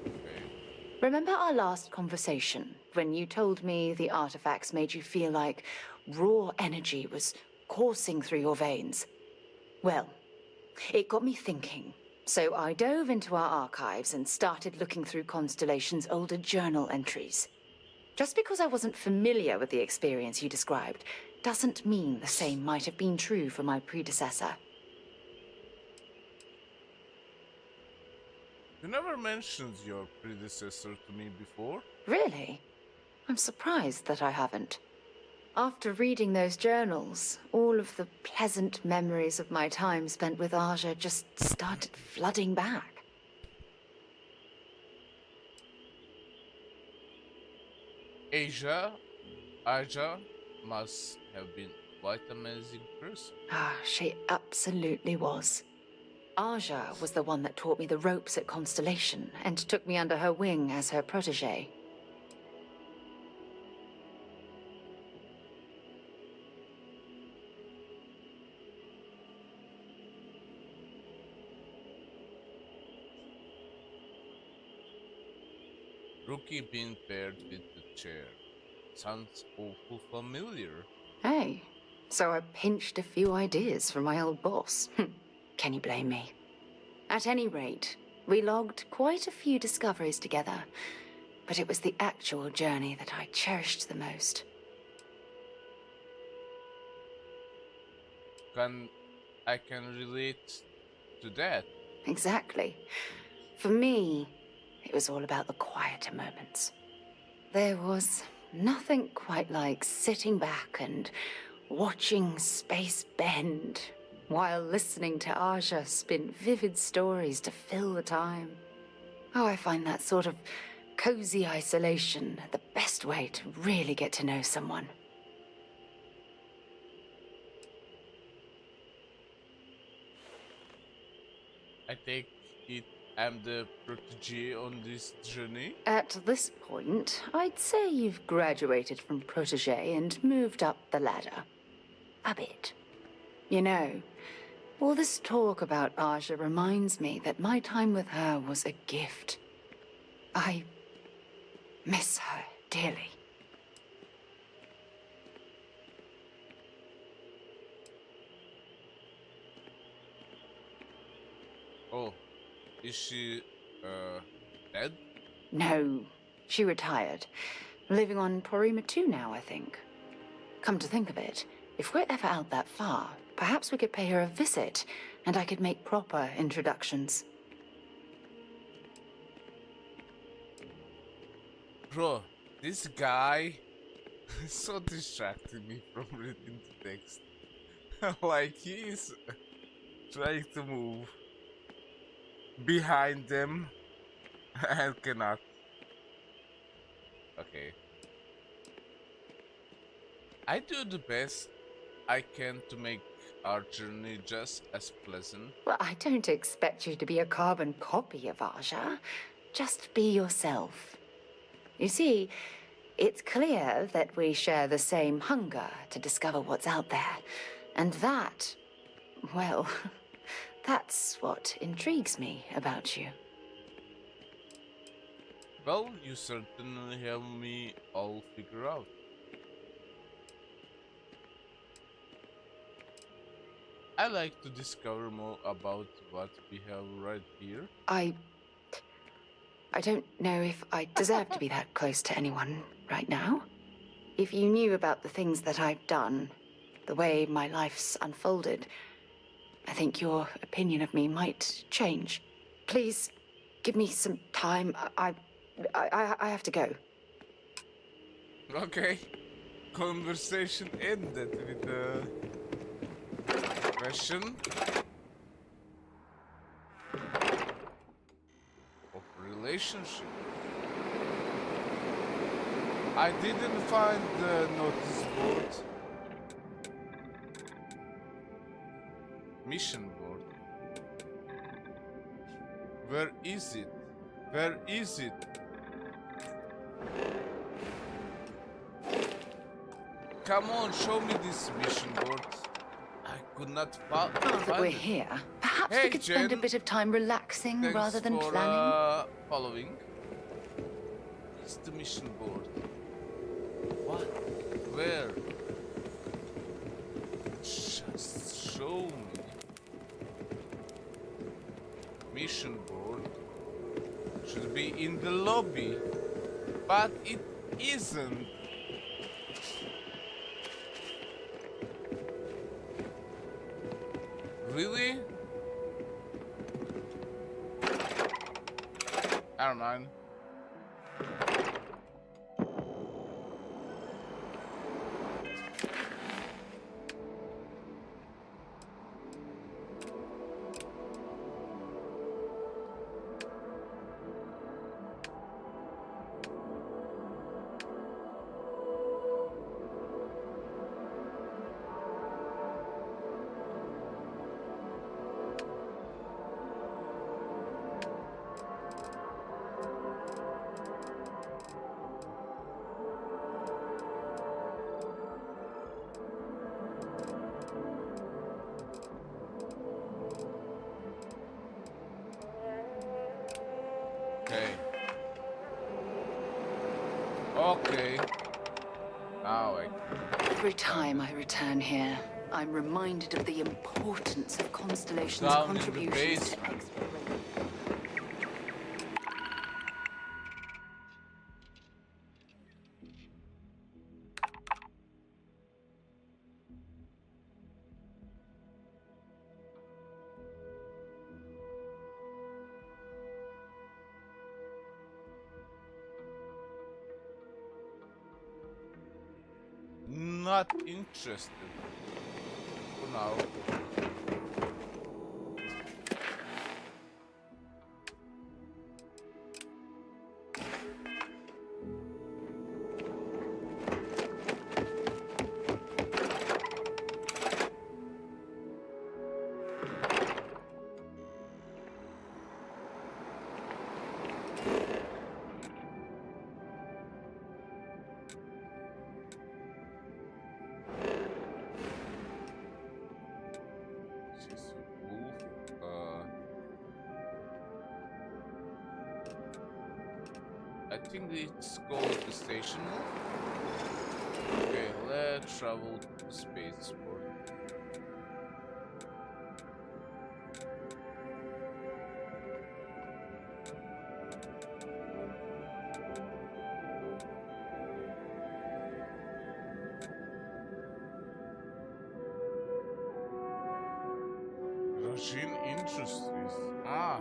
Okay. Remember our last conversation, when you told me the artifacts made you feel like raw energy was coursing through your veins? Well, it got me thinking. So I dove into our archives and started looking through Constellation's older journal entries. Just because I wasn't familiar with the experience you described, doesn't mean the same might have been true for my predecessor. You never mentioned your predecessor to me before. Really? I'm surprised that I haven't. After reading those journals, all of the pleasant memories of my time spent with Aja just started flooding back. Aja must have been quite an amazing person. Ah, she absolutely was. Aja was the one that taught me the ropes at Constellation and took me under her wing as her protege. Rookie being paired with the chair. Sounds awful familiar. Hey, so I pinched a few ideas from my old boss. Can you blame me? At any rate, we logged quite a few discoveries together, but it was the actual journey that I cherished the most. Can I can relate to that. Exactly. For me, it was all about the quieter moments. There was nothing quite like sitting back and watching space bend while listening to Aja spin vivid stories to fill the time. Oh, I find that sort of cozy isolation the best way to really get to know someone. I take it I'm the protege on this journey. At this point, I'd say you've graduated from protege and moved up the ladder. A bit. You know, all this talk about Aja reminds me that my time with her was a gift. I miss her dearly. Oh, is she dead? No, she retired. Living on Porima 2 now, I think. Come to think of it, if we're ever out that far, perhaps we could pay her a visit, and I could make proper introductions. Bro, this guy is so distracting me from reading the text. Like he's trying to move behind them and cannot. Okay. I do the best I can to make our journey just as pleasant. Well, I don't expect you to be a carbon copy of Aja. Just be yourself. You see, it's clear that we share the same hunger to discover what's out there. And that, well, that's what intrigues me about you. Well, you certainly have me all figured out. I like to discover more about what we have right here. I don't know if I deserve to be that close to anyone right now. If you knew about the things that I've done, the way my life's unfolded, I think your opinion of me might change. Please, give me some time. I have to go. Okay. Conversation ended with a question of relationship. I didn't find the notice board. Mission board. Where is it? Where is it? Come on, show me this mission board. I could not Now that find we're it. here, perhaps Hey, we could spend a Jen. bit of time relaxing Thanks rather than for planning. following. It's the mission board. What? Where? Just show me. Mission board should be in the lobby, but it isn't. Really? I don't mind. Okay. Now I... Every time I return here, I'm reminded of the importance of Constellation's Down in the contributions to basement. exploration. Not interested. For now. I think it's called the station move. Okay, let's travel to the spaceport. Russian Industries. Ah.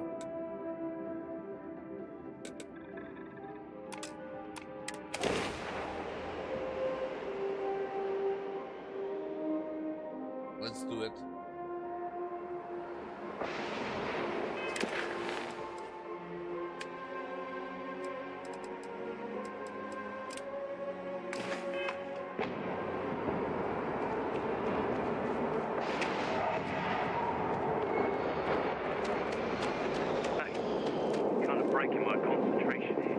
Let's do it. Hey, kind of breaking my concentration here.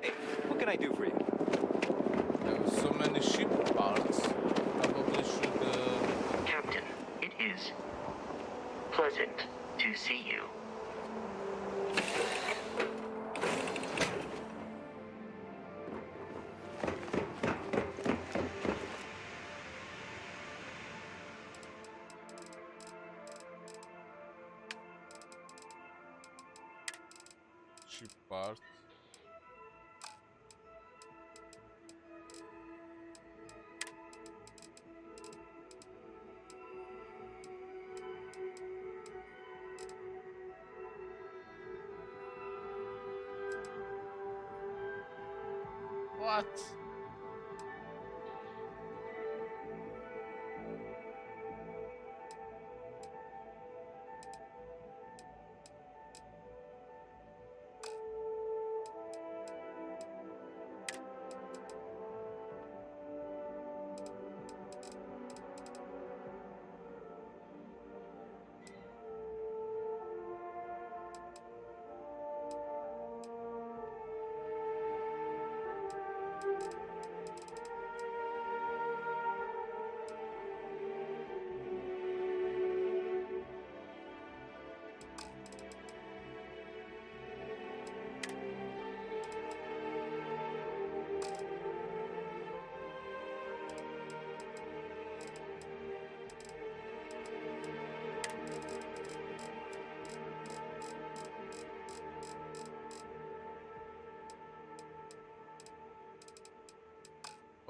Hey, what can I do for you? There are so many ship parts. Probably should. Captain, it is pleasant to see you. Ship parts. What?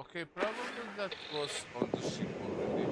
Okay, probably that was on the ship already.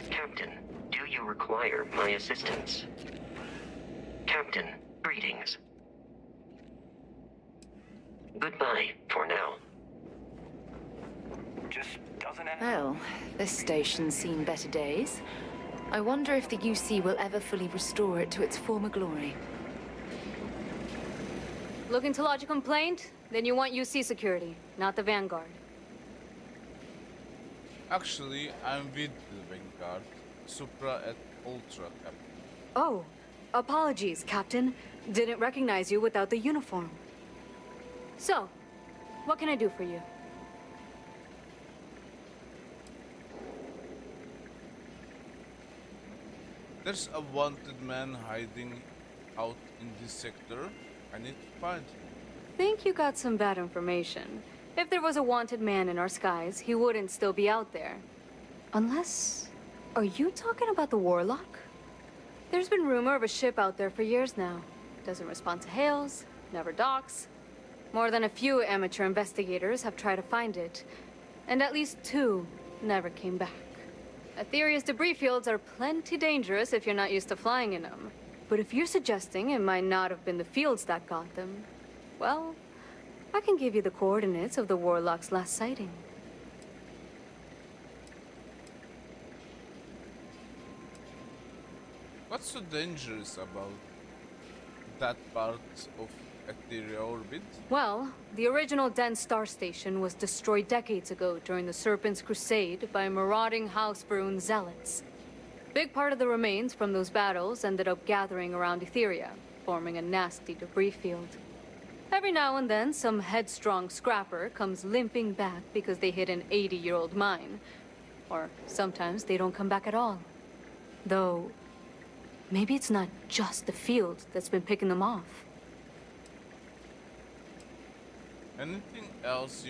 Captain, do you require my assistance? Captain, greetings. Goodbye for now. Just doesn't end. Well, this station's seen better days. I wonder if the UC will ever fully restore it to its former glory. Looking to lodge a complaint? Then you want UC security, not the Vanguard. Actually, I'm with the Vanguard, Supra et Ultra, Captain. Oh, apologies, Captain. Didn't recognize you without the uniform. So, what can I do for you? There's a wanted man hiding out in this sector. I need to find him. Think you got some bad information. If there was a wanted man in our skies, he wouldn't still be out there. Unless... Are you talking about the Warlock? There's been rumor of a ship out there for years now. Doesn't respond to hails, never docks. More than a few amateur investigators have tried to find it, and at least 2 never came back. Aetherius debris fields are plenty dangerous if you're not used to flying in them. But if you're suggesting it might not have been the fields that got them, well, I can give you the coordinates of the Warlock's last sighting. What's so dangerous about that part of Aetheria orbit? Well, the original dense star station was destroyed decades ago during the Serpent's Crusade by marauding House Varun zealots. Big part of the remains from those battles ended up gathering around Aetheria, forming a nasty debris field. Every now and then, some headstrong scrapper comes limping back because they hit an 80-year-old mine. Or sometimes they don't come back at all. Though, maybe it's not just the field that's been picking them off. Anything else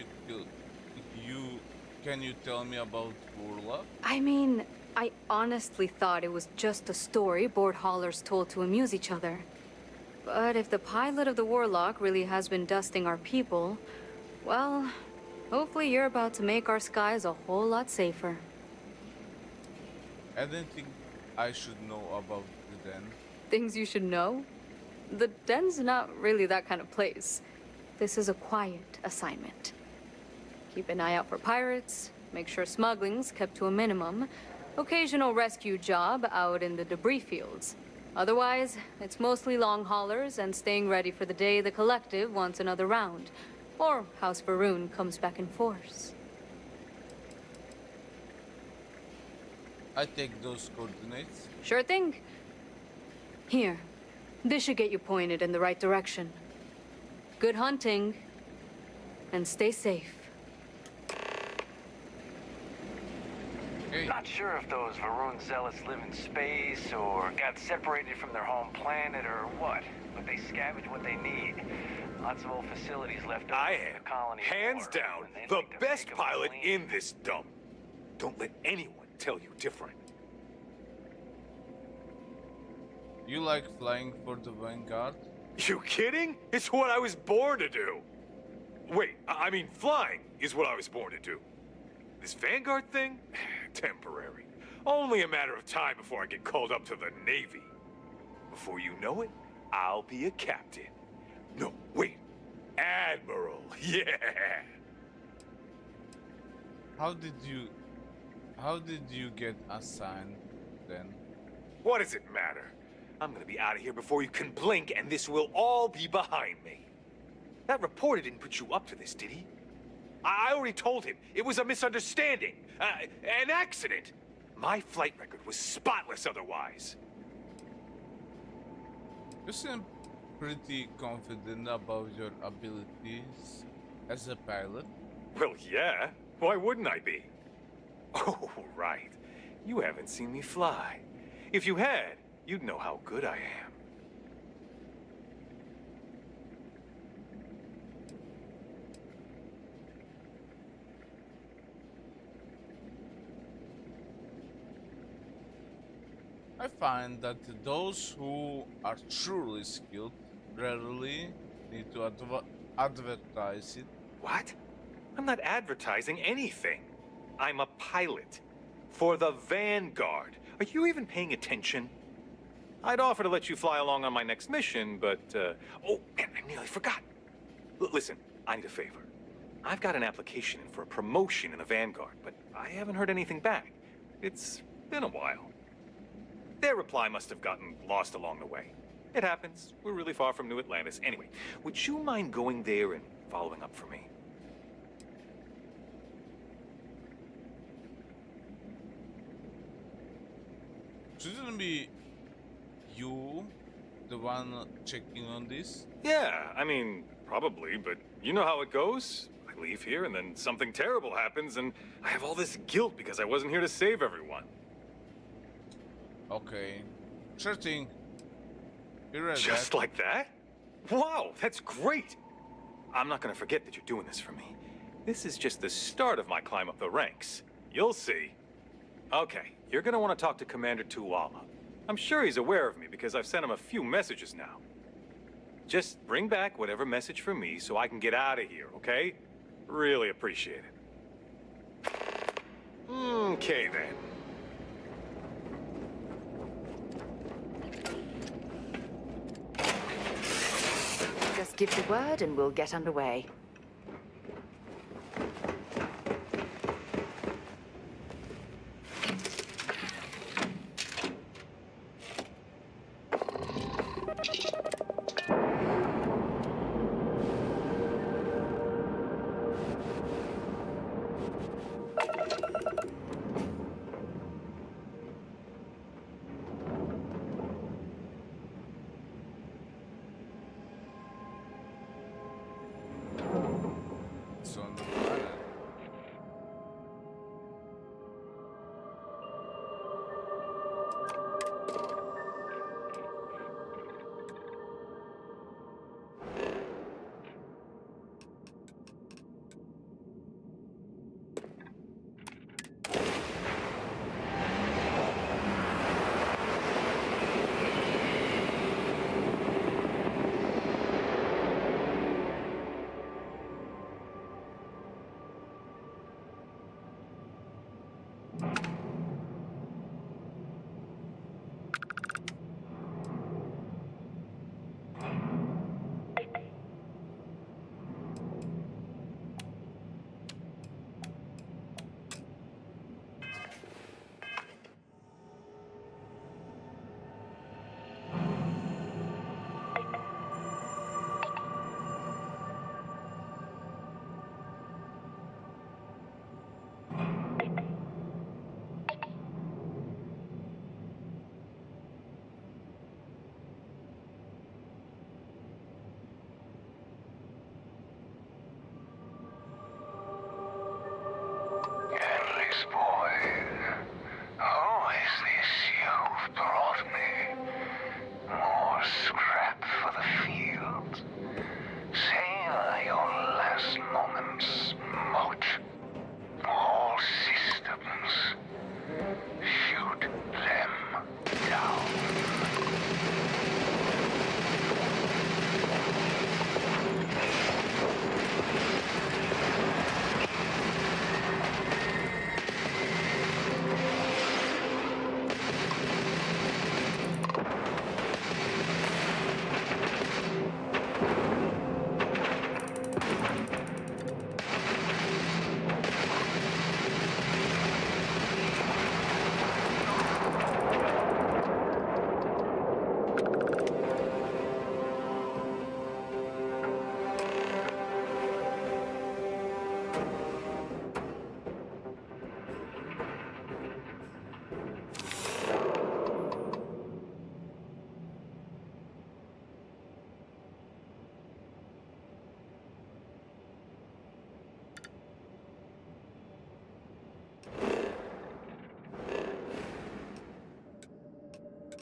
can you tell me about Urla? I mean, I honestly thought it was just a story board haulers told to amuse each other. But if the pilot of the Warlock really has been dusting our people, well, hopefully you're about to make our skies a whole lot safer. Anything I should know about the den? Things you should know? The den's not really that kind of place. This is a quiet assignment. Keep an eye out for pirates, make sure smuggling's kept to a minimum, occasional rescue job out in the debris fields. Otherwise, it's mostly long haulers and staying ready for the day the Collective wants another round, or House Varun comes back in force. I take those coordinates. Sure thing. Here, this should get you pointed in the right direction. Good hunting, and stay safe. Not sure if those Varun zealots live in space or got separated from their home planet or what, but they scavenge what they need. Lots of old facilities left over. I from am, the colony hands war, down, and they'd the like to best make 'em pilot clean. in this dump. Don't let anyone tell you different. You like flying for the Vanguard? You kidding? It's what I was born to do. Wait, I mean flying is what I was born to do. This Vanguard thing? Temporary. Only a matter of time before I get called up to the Navy. Before you know it, I'll be a captain. No, wait. Admiral. Yeah. How did you get assigned then? What does it matter? I'm gonna be out of here before you can blink, and this will all be behind me. That reporter didn't put you up to this, did he? I already told him. It was a misunderstanding. An accident. My flight record was spotless otherwise. You seem pretty confident about your abilities as a pilot. Well, yeah. Why wouldn't I be? Oh, right. You haven't seen me fly. If you had, you'd know how good I am. I find that those who are truly skilled rarely need to advertise it. What? I'm not advertising anything. I'm a pilot. For the Vanguard. Are you even paying attention? I'd offer to let you fly along on my next mission, but, oh, man, I nearly forgot. Listen, I need a favor. I've got an application in for a promotion in the Vanguard, but I haven't heard anything back. It's been a while. Their reply must have gotten lost along the way. It happens. We're really far from New Atlantis. Anyway, would you mind going there and following up for me? Shouldn't be you the one checking on this? Yeah, I mean, probably, but you know how it goes. I leave here and then something terrible happens and I have all this guilt because I wasn't here to save everyone. Okay. Sure thing. You read Just that? like that? Wow, that's great! I'm not gonna forget that you're doing this for me. This is just the start of my climb up the ranks. You'll see. Okay, you're gonna want to talk to Commander Tuwala. I'm sure he's aware of me because I've sent him a few messages now. Just bring back whatever message for me so I can get out of here, okay? Really appreciate it. Okay, then. Just give the word and we'll get underway.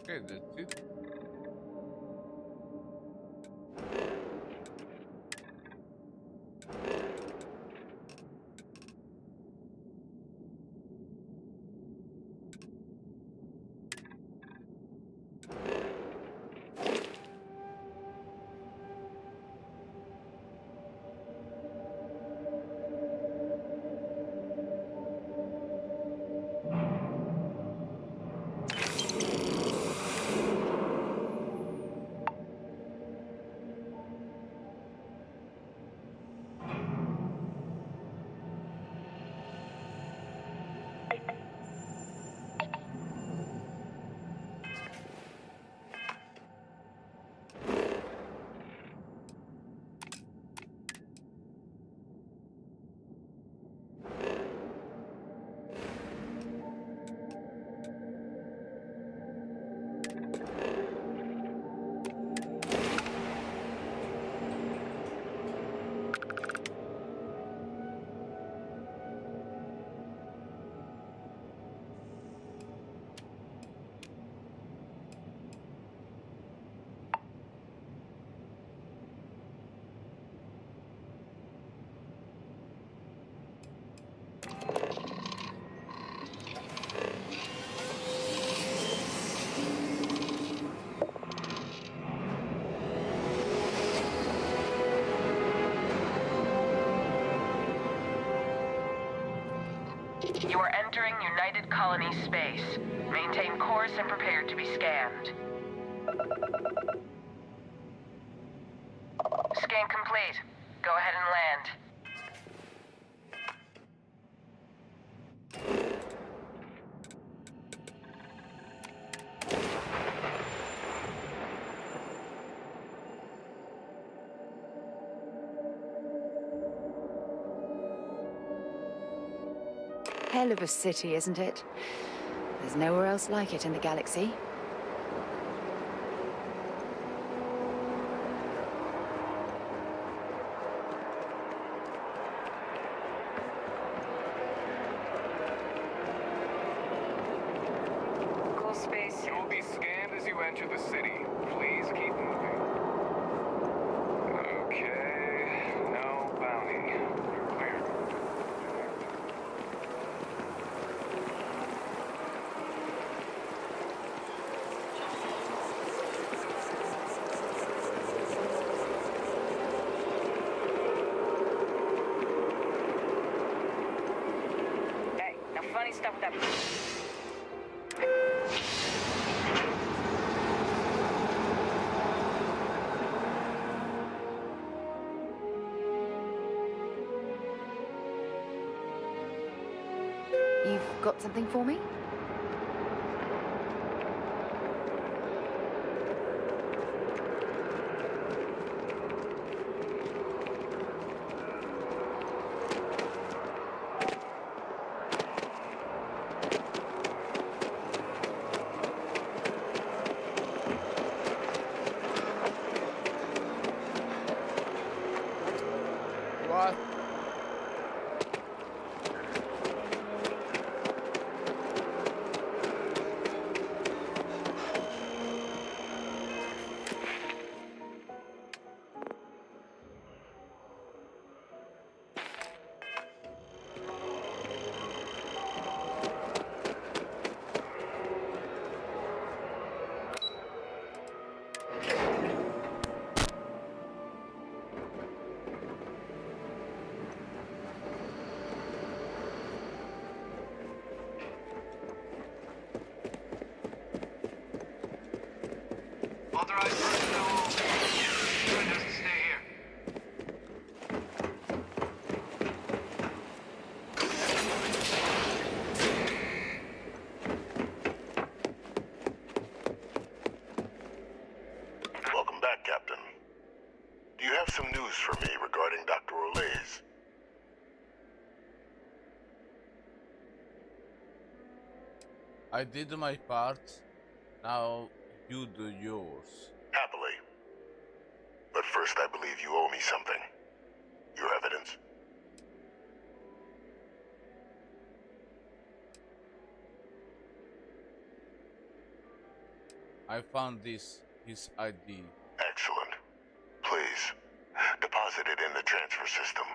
Okay, that's it. You are entering United Colony space. Maintain course and prepare to be scanned. Scan complete. Go ahead and land. Hell of a city, isn't it? There's nowhere else like it in the galaxy. Cool space. You will be scanned as you enter the city. Please keep moving. Okay. No bounty. You're clear. Hey, now funny stuff with that. You've got something for me? What? Authorized personnel. Join us to stay here. Welcome back, Captain. Do you have some news for me regarding Dr. Olays? I did my part. Now you do yours. Happily. But first, I believe you owe me something. Your evidence. I found this, his ID. Excellent. Please, deposit it in the transfer system.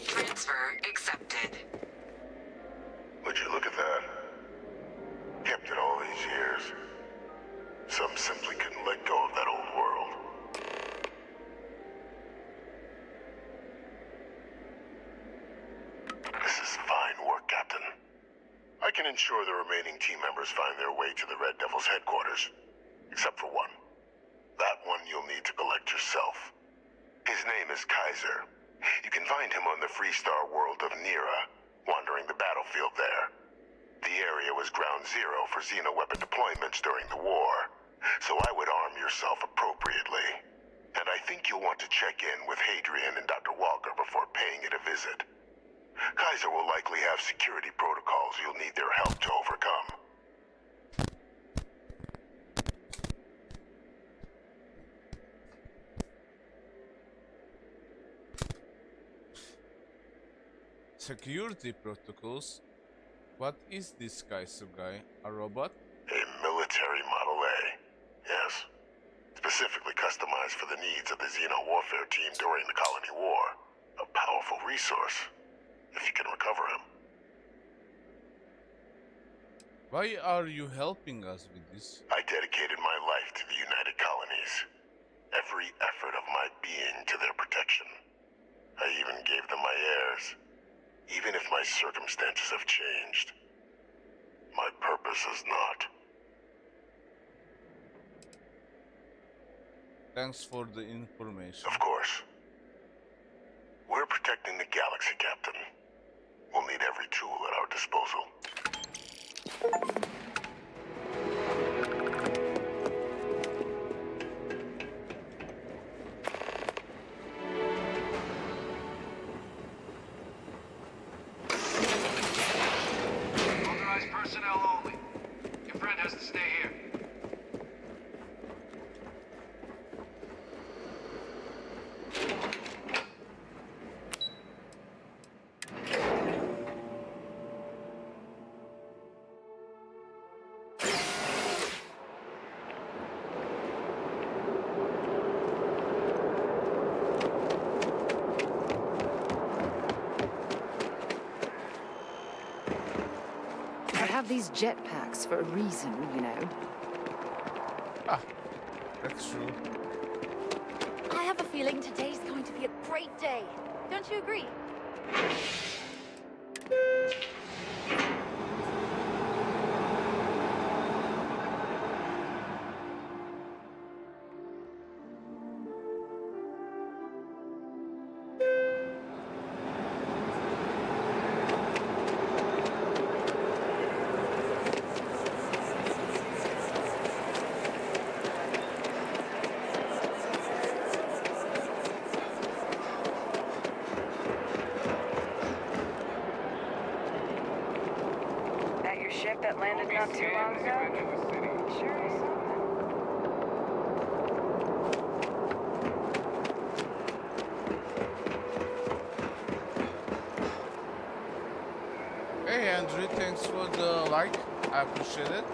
Transfer accepted. Would you look at that? Kept it all these years. Some simply couldn't let go of that old world. This is fine work, Captain. I can ensure the remaining team members find their way to the Red Devil's headquarters. Except for one. That one you'll need to collect yourself. His name is Kaiser. You can find him on the Freestar world of Nira, wandering the battlefield there. The area was ground zero for xeno-weapon deployments during the war, so I would arm yourself appropriately. And I think you'll want to check in with Hadrian and Dr. Walker before paying it a visit. Kaiser will likely have security protocols you'll need their help to overcome. Security protocols? What is this Kaiser guy? A robot? A military Model A, yes. Specifically customized for the needs of the Xeno warfare team during the Colony War. A powerful resource, if you can recover him. Why are you helping us with this? I dedicated my life to the United Colonies. Every effort of my being to their protection. I even gave them my heirs. Even if my circumstances have changed, my purpose has not. Thanks for the information. Of course. We're protecting the galaxy, Captain. We'll need every tool at our disposal. Authorized personnel only. Your friend has to stay here. I have these jetpacks for a reason, you know. Ah, that's true. I have a feeling today's going to be a great day. Don't you agree? That your ship that landed not too long ago? Sure is something. Hey Andrew, thanks for the like. I appreciate it.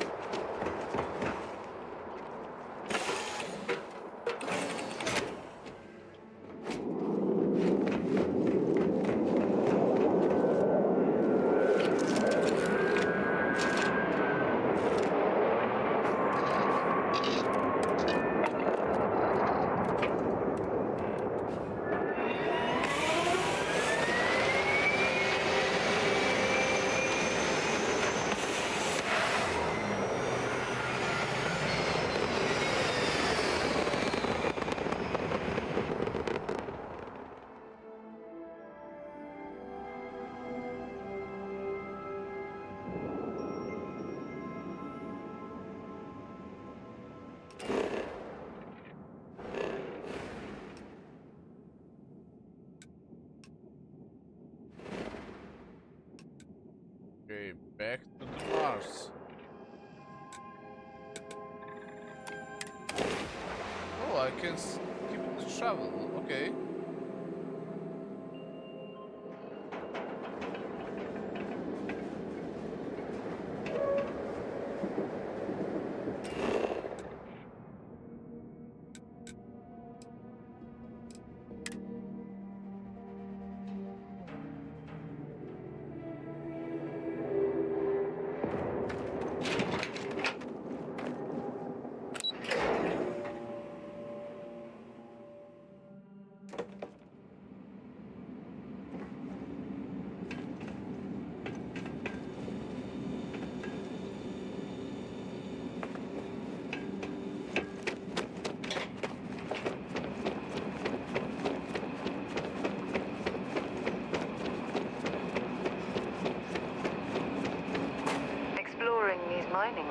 Okay, back to the Mars. Oh, I can skip the travel. Okay.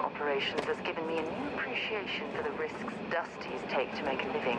operations has given me a new appreciation for the risks Dusties take to make a living.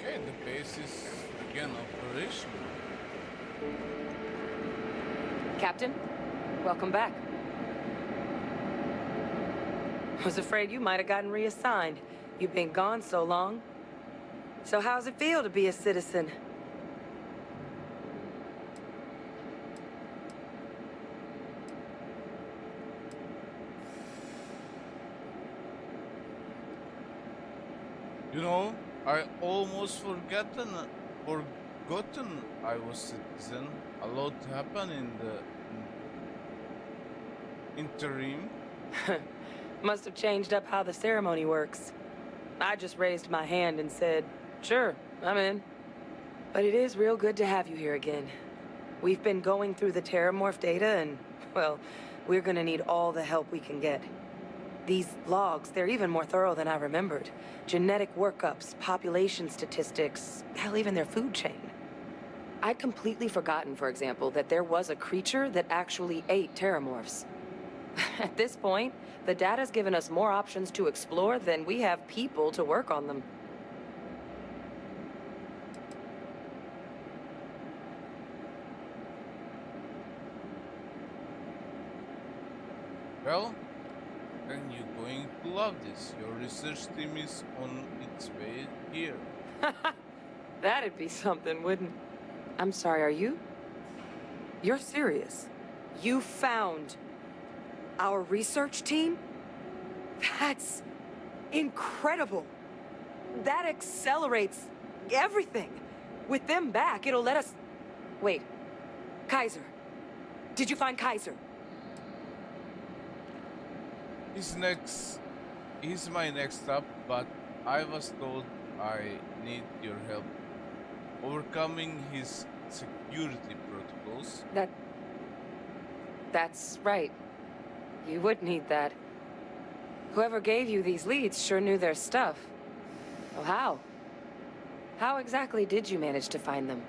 Okay, the base is again operational. Captain, welcome back. Was afraid you might have gotten reassigned. You've been gone so long. So how's it feel to be a citizen? You know, I almost forgotten I was citizen. A lot happened in the interim. Must have changed up how the ceremony works. I just raised my hand and said, sure, I'm in. But it is real good to have you here again. We've been going through the Terramorph data and, well, we're gonna need all the help we can get. These logs, they're even more thorough than I remembered. Genetic workups, population statistics, hell, even their food chain. I'd completely forgotten, for example, that there was a creature that actually ate Terramorphs. At this point, the data's given us more options to explore than we have people to work on them. Well, then you're going to love this. Your research team is on its way here. That'd be something, wouldn't... I'm sorry, are you? You're serious? You found our research team? That's incredible. That accelerates everything. With them back, it'll let us... Wait. Kaiser. Did you find Kaiser? He's my next stop, but I was told I need your help overcoming his security protocols. That's right. You would need that. Whoever gave you these leads sure knew their stuff. Well, how? How exactly did you manage to find them?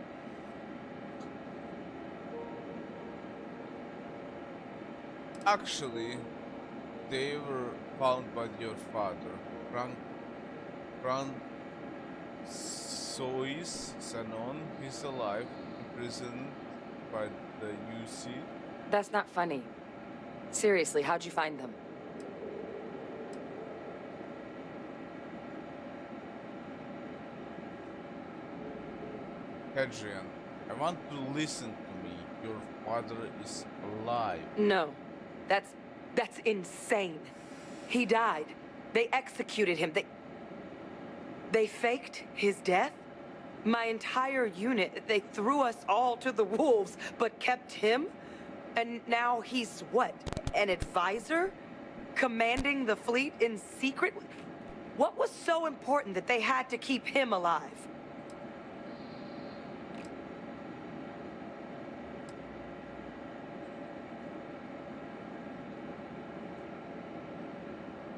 Actually, they were found by your father, Francois Sanon. He's alive, imprisoned by the UC. That's not funny. Seriously, how'd you find them? Hadrian, I want to listen to me. Your father is alive. No. That's insane. He died. They executed him. They faked his death? My entire unit, they threw us all to the wolves, but kept him? And now he's what? An advisor? Commanding the fleet in secret? What was so important that they had to keep him alive?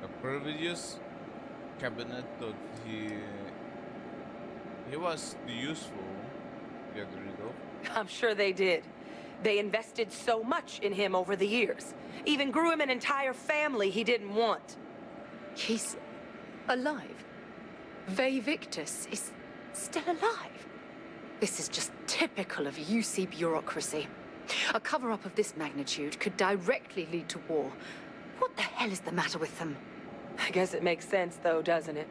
The previous cabinet thought he was useful to get rid of. I'm sure they did. They invested so much in him over the years. Even grew him an entire family he didn't want. He's alive. Ve Victus is still alive. This is just typical of UC bureaucracy. A cover-up of this magnitude could directly lead to war. What the hell is the matter with them? I guess it makes sense, though, doesn't it?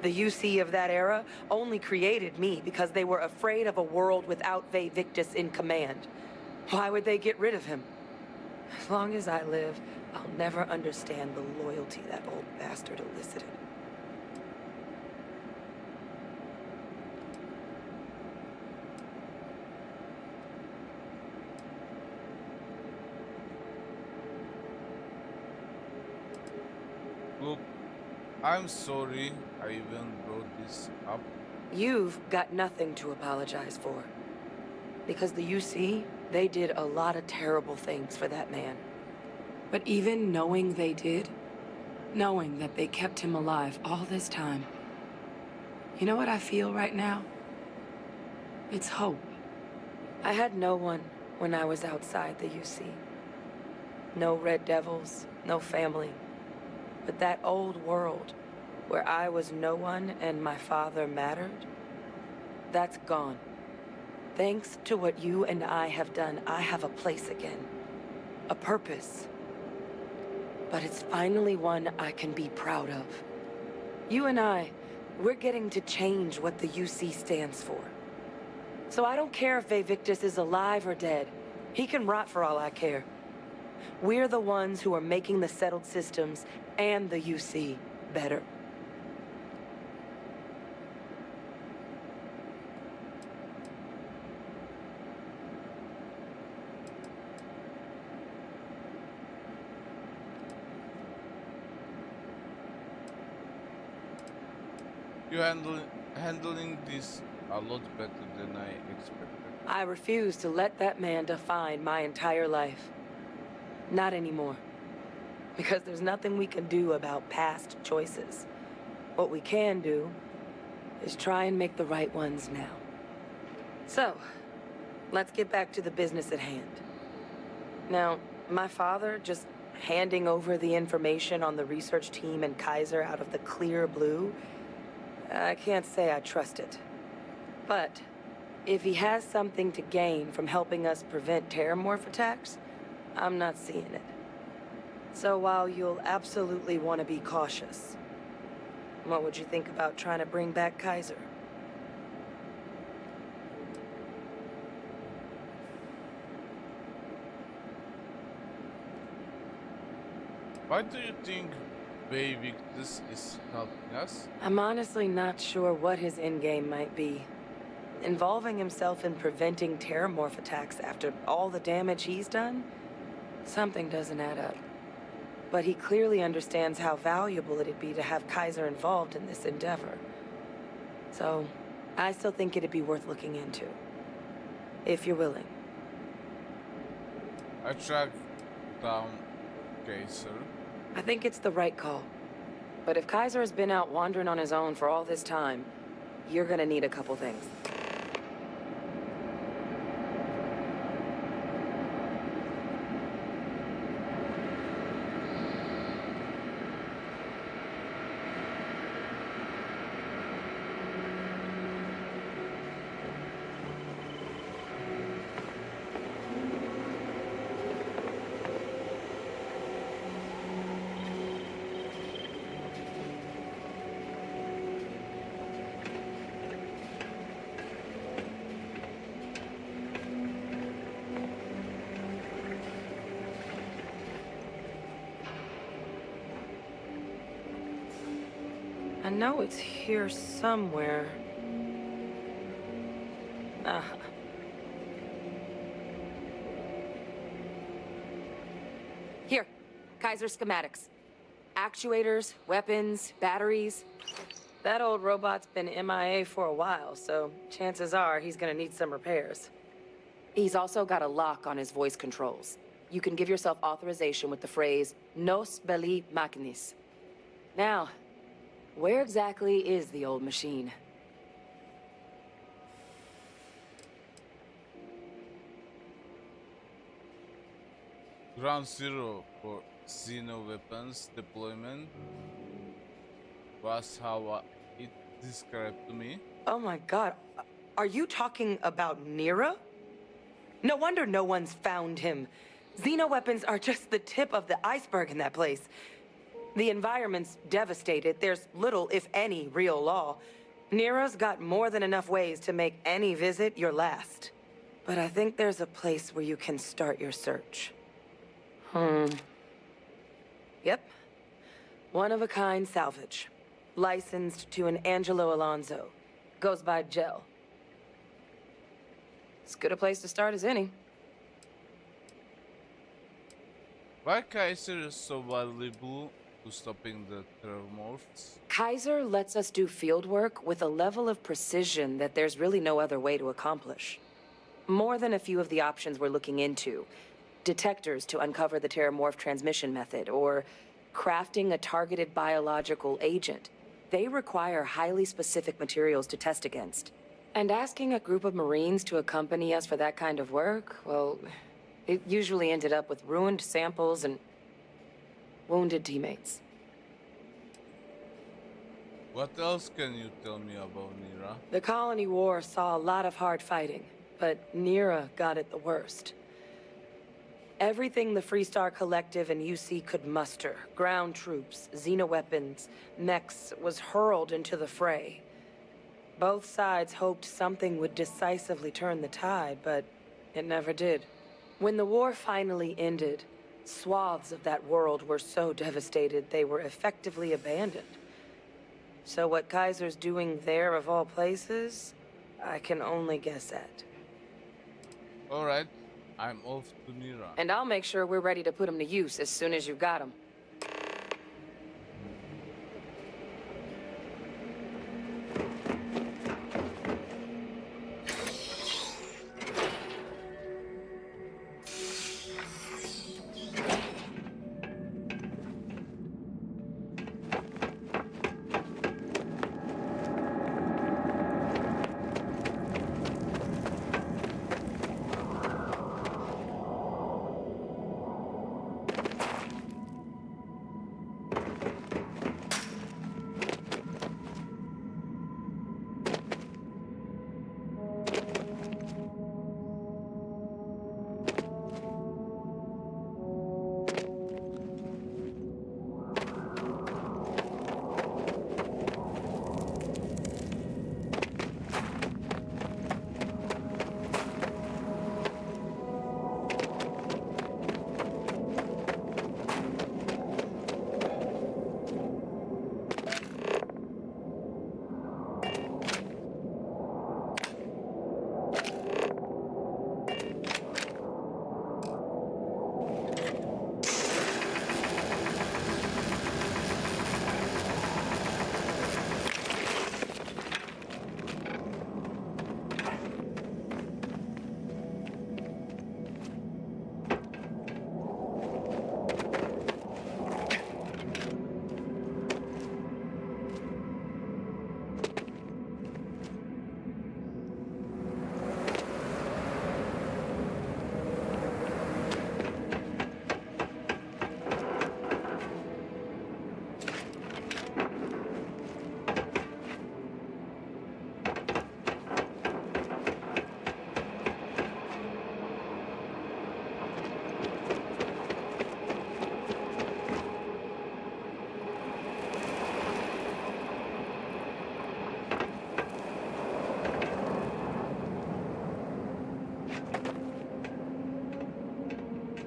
The UC of that era only created me because they were afraid of a world without Ve Victus in command. Why would they get rid of him? As long as I live, I'll never understand the loyalty that old bastard elicited. Look, I'm sorry I even brought this up. You've got nothing to apologize for. Because the UC, they did a lot of terrible things for that man. But even knowing they did, knowing that they kept him alive all this time, you know what I feel right now? It's hope. I had no one when I was outside the UC. No Red Devils, no family. But that old world, where I was no one and my father mattered, that's gone. Thanks to what you and I have done, I have a place again. A purpose. But it's finally one I can be proud of. You and I, we're getting to change what the UC stands for. So I don't care if Ve Victus is alive or dead. He can rot for all I care. We're the ones who are making the settled systems and the UC better. You're handling this a lot better than I expected. I refuse to let that man define my entire life. Not anymore. Because there's nothing we can do about past choices. What we can do is try and make the right ones now. So, let's get back to the business at hand. Now, my father just handing over the information on the research team and Kaiser out of the clear blue, I can't say I trust it. But if he has something to gain from helping us prevent terramorph attacks, I'm not seeing it. So while you'll absolutely want to be cautious, what would you think about trying to bring back Kaiser? Why do you think Ve Victus is helping us? I'm honestly not sure what his endgame might be. Involving himself in preventing terramorph attacks after all the damage he's done? Something doesn't add up. But he clearly understands how valuable it'd be to have Kaiser involved in this endeavor. So, I still think it'd be worth looking into. If you're willing. I tracked down Kaiser. I think it's the right call. But if Kaiser has been out wandering on his own for all this time, you're gonna need a couple things. I know it's here somewhere. Ah. Here, Kaiser schematics. Actuators, weapons, batteries. That old robot's been MIA for a while, so chances are he's gonna need some repairs. He's also got a lock on his voice controls. You can give yourself authorization with the phrase, Nos belli machinis. Now, where exactly is the old machine? Ground zero for Xeno weapons deployment was how it described to me. Oh my god. Are you talking about Nira? No wonder no one's found him. Xenoweapons are just the tip of the iceberg in that place. The environment's devastated. There's little, if any, real law. Nira's got more than enough ways to make any visit your last. But I think there's a place where you can start your search. Yep. One-of-a-kind salvage. Licensed to an Angelo Alonso. Goes by Gel. As good a place to start as any. Why Kaiser is so valuable to stopping the thermorphs? Kaiser lets us do field work with a level of precision that there's really no other way to accomplish. More than a few of the options we're looking into. Detectors to uncover the terramorph transmission method, or crafting a targeted biological agent. They require highly specific materials to test against. And asking a group of Marines to accompany us for that kind of work, well, it usually ended up with ruined samples and wounded teammates. What else can you tell me about Nira? The Colony War saw a lot of hard fighting, but Nira got it the worst. Everything the Freestar Collective and UC could muster, ground troops, xenoweapons, mechs, was hurled into the fray. Both sides hoped something would decisively turn the tide, but it never did. When the war finally ended, swaths of that world were so devastated they were effectively abandoned. So what Kaiser's doing there of all places, I can only guess at. Alright, I'm off to Nira. And I'll make sure we're ready to put them to use as soon as you've got them.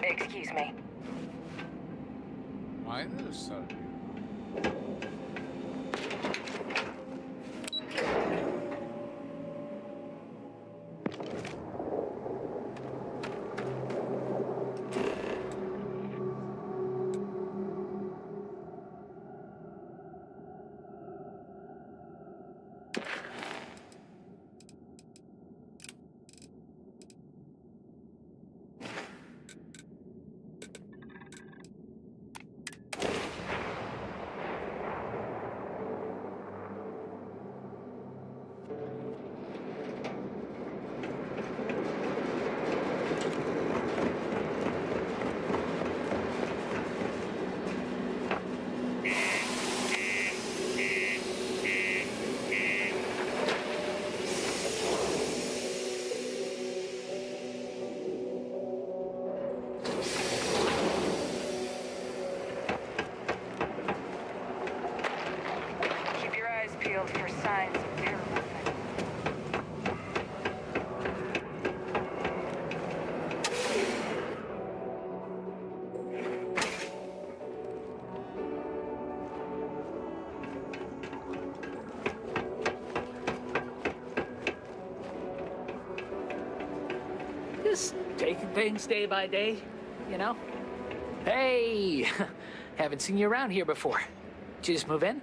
Excuse me. Miners are here. Just taking things day by day, you know? Hey, haven't seen you around here before. Did you just move in?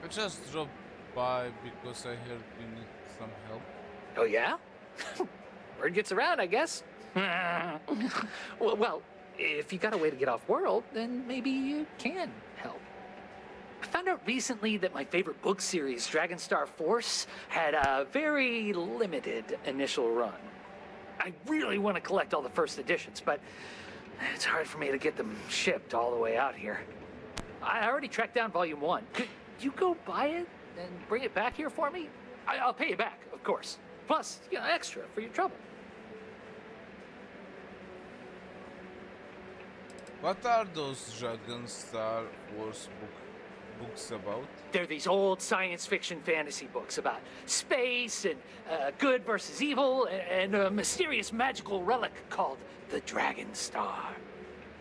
I just dropped by because I heard you need some help. Oh, yeah? Word gets around, I guess. Well, if you got a way to get off world, then maybe you can help. I found out recently that my favorite book series, Dragonstar Force, had a very limited initial run. I really want to collect all the first editions, but it's hard for me to get them shipped all the way out here. I already tracked down Volume 1. Could you go buy it and bring it back here for me? I'll pay you back, of course. Plus, extra for your trouble. What are those Dragonstar Wars books about? They're these old science fiction fantasy books about space and good versus evil and a mysterious magical relic called the Dragon Star.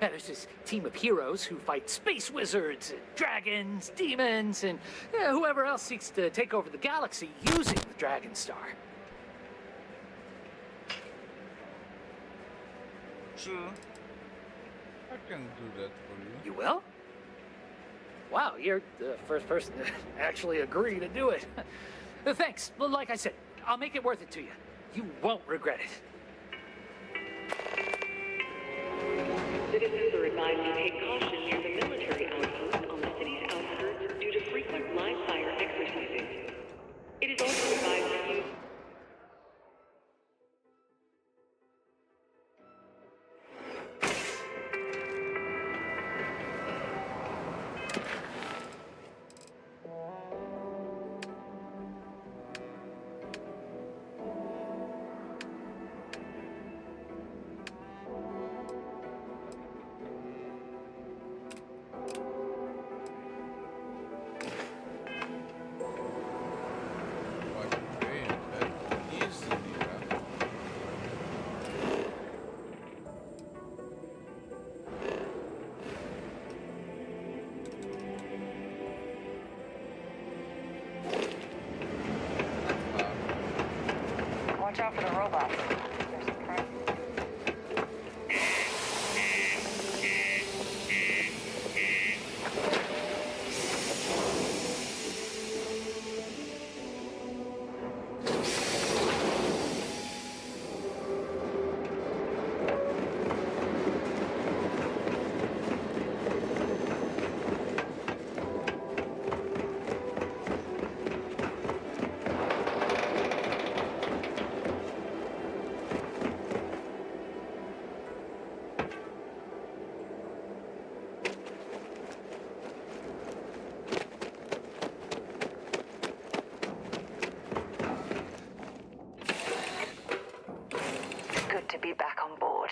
And there's this team of heroes who fight space wizards and dragons, demons, and whoever else seeks to take over the galaxy using the Dragon Star. Sure. I can do that for you. You will? Wow, you're the first person to actually agree to do it. Thanks. Well, like I said, I'll make it worth it to you. You won't regret it. Citizens are advised to take caution near the military outpost on the city's outskirts due to frequent live-fire exercising. It is also advised to use... Watch out for the robots. There's a crime. Good to be back on board.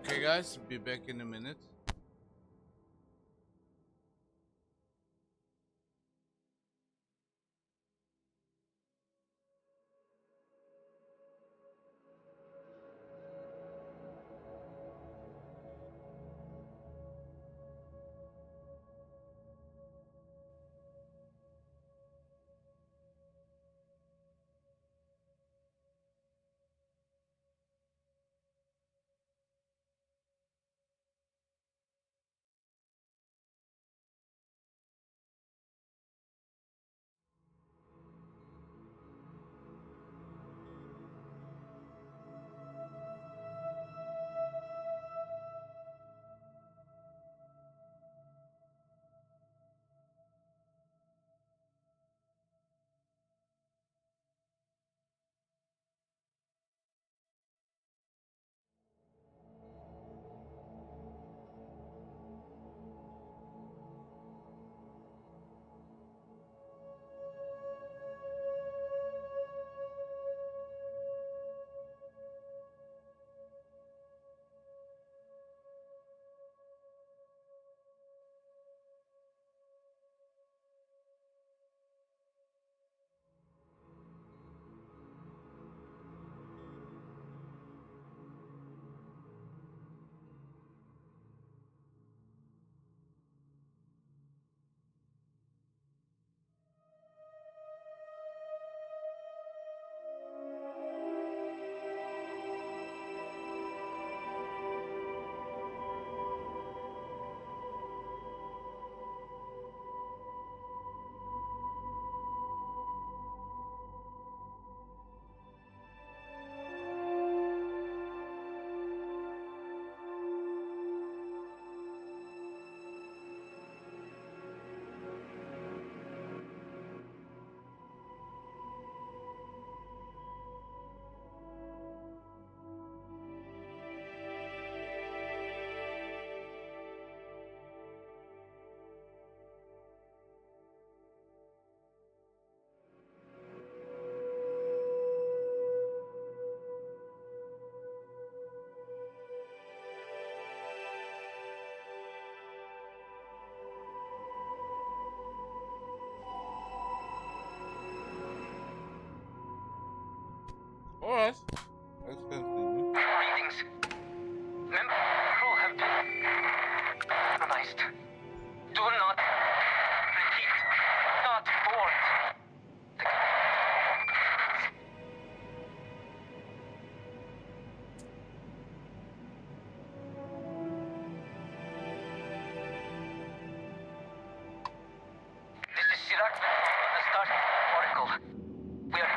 Okay guys, be back in a minute. Alright. Let's continue. Greetings. Member crew have been compromised. Do not repeat. Not board. This is Sirach from the Starfield Oracle. We are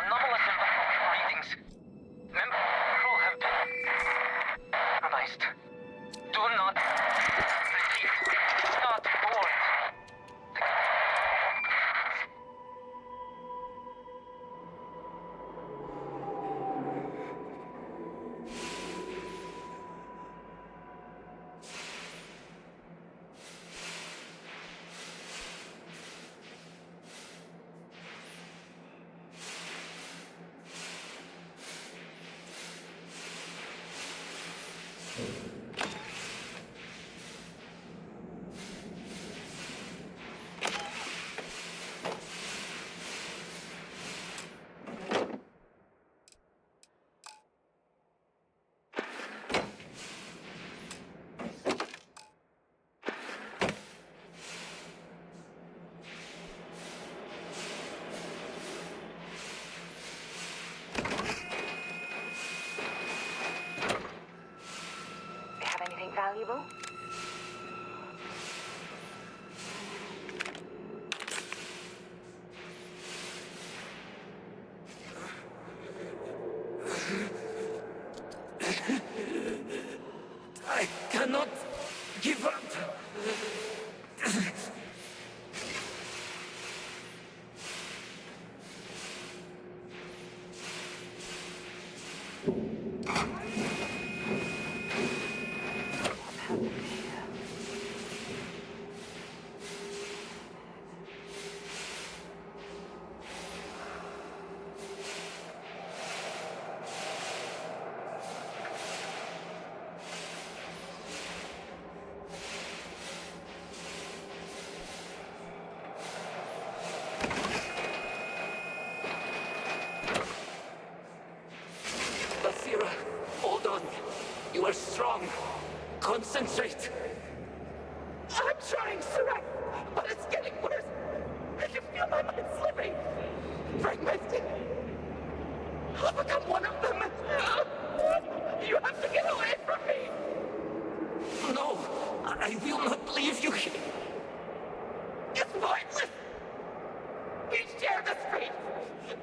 anomalous environmental readings. Member crew have been compromised. Do not repeat. Not board. Have anything valuable? I cannot give up. Basira, hold on. You are strong. Concentrate. I'm trying, Sirach, but it's getting worse. I can feel my mind slipping. Fragmented. I'll become one of them. You have to get away from me. No, I will not leave you here. It's pointless. We share this fate.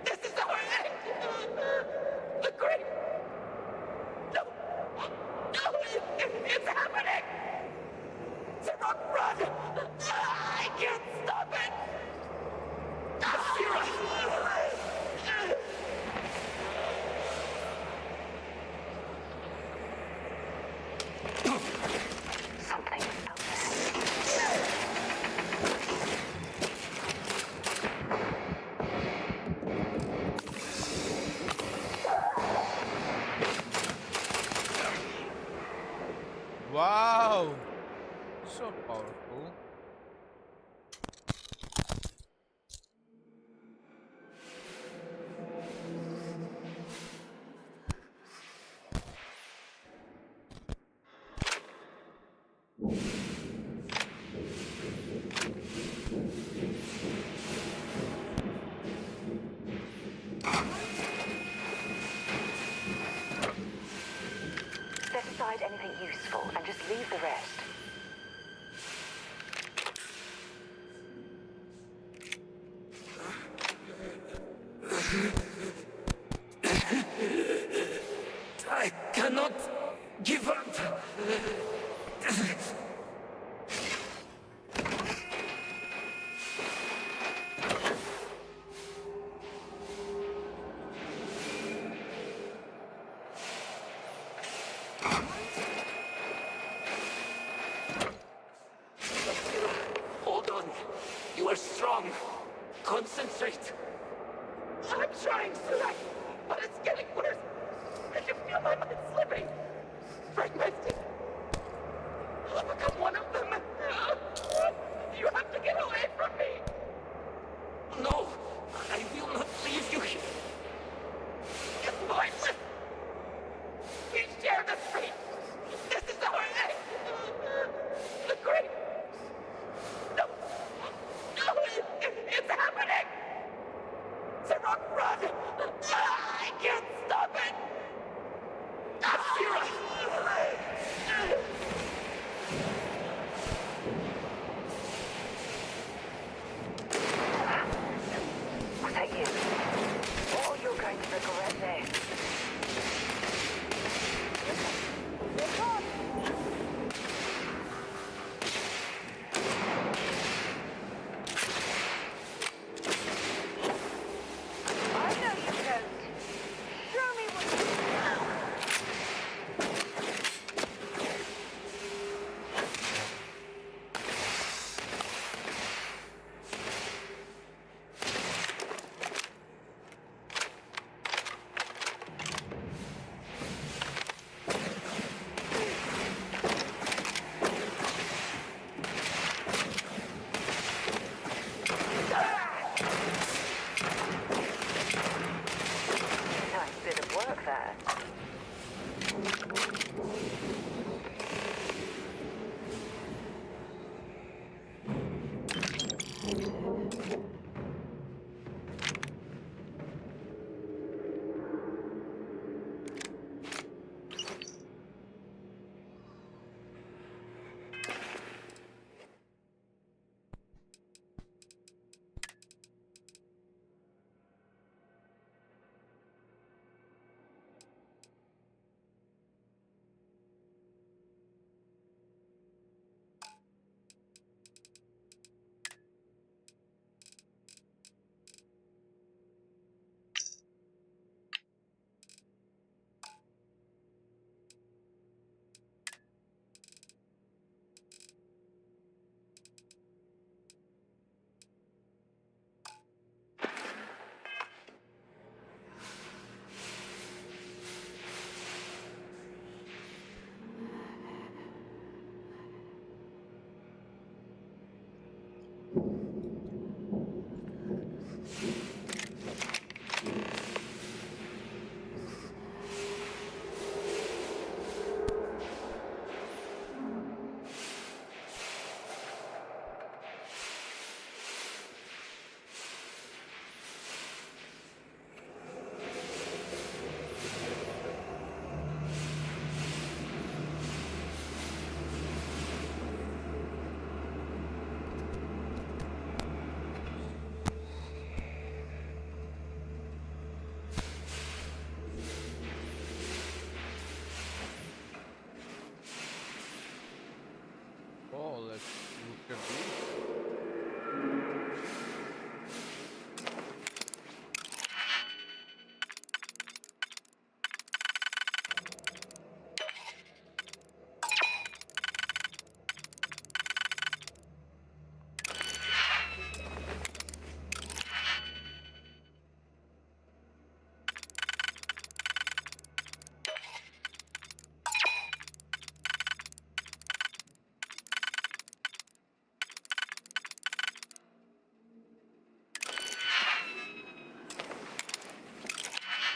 This is our end. The great. No. No, it's happening. Sirach, run. I can't stop it. Basira. Something else. Wow! So powerful. Set aside anything useful and just leave the rest. I cannot give up. Hold on. You are strong. Concentrate. I'm trying, Sirach, but it's getting worse. I can feel my mind slipping. Fragmented. I'll become one of them. You have to get away from me. No, I will not leave you here. It's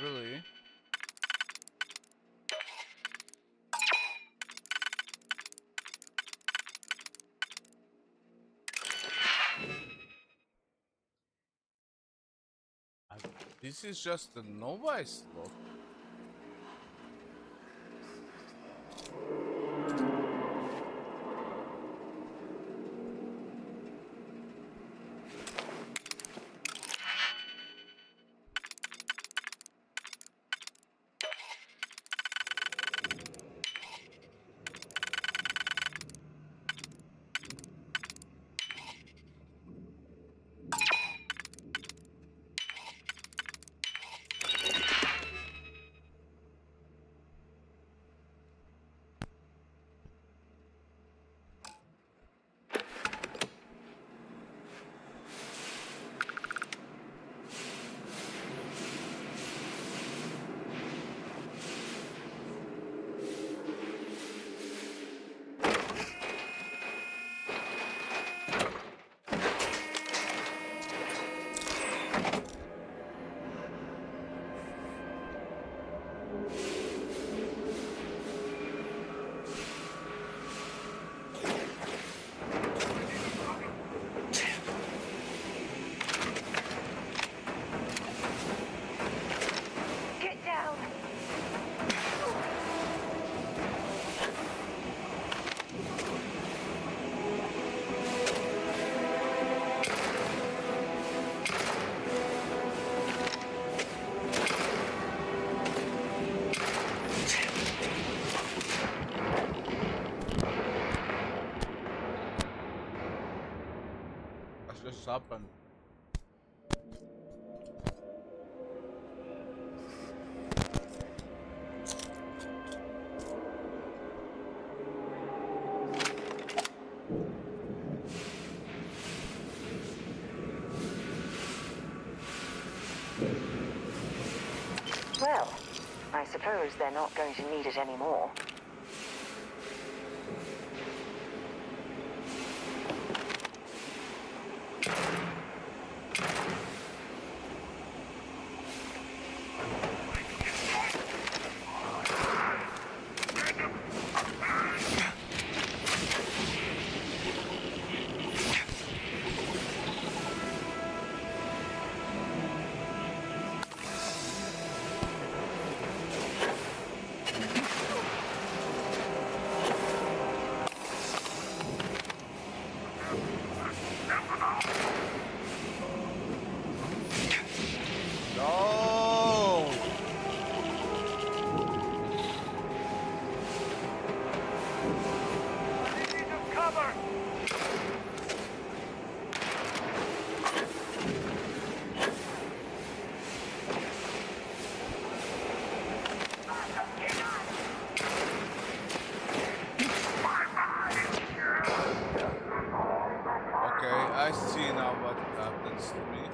Really? This is just a novice slot. Get down! What just happened? Well, I suppose they're not going to need it anymore. No! Cover! Okay, I see now what happens to me.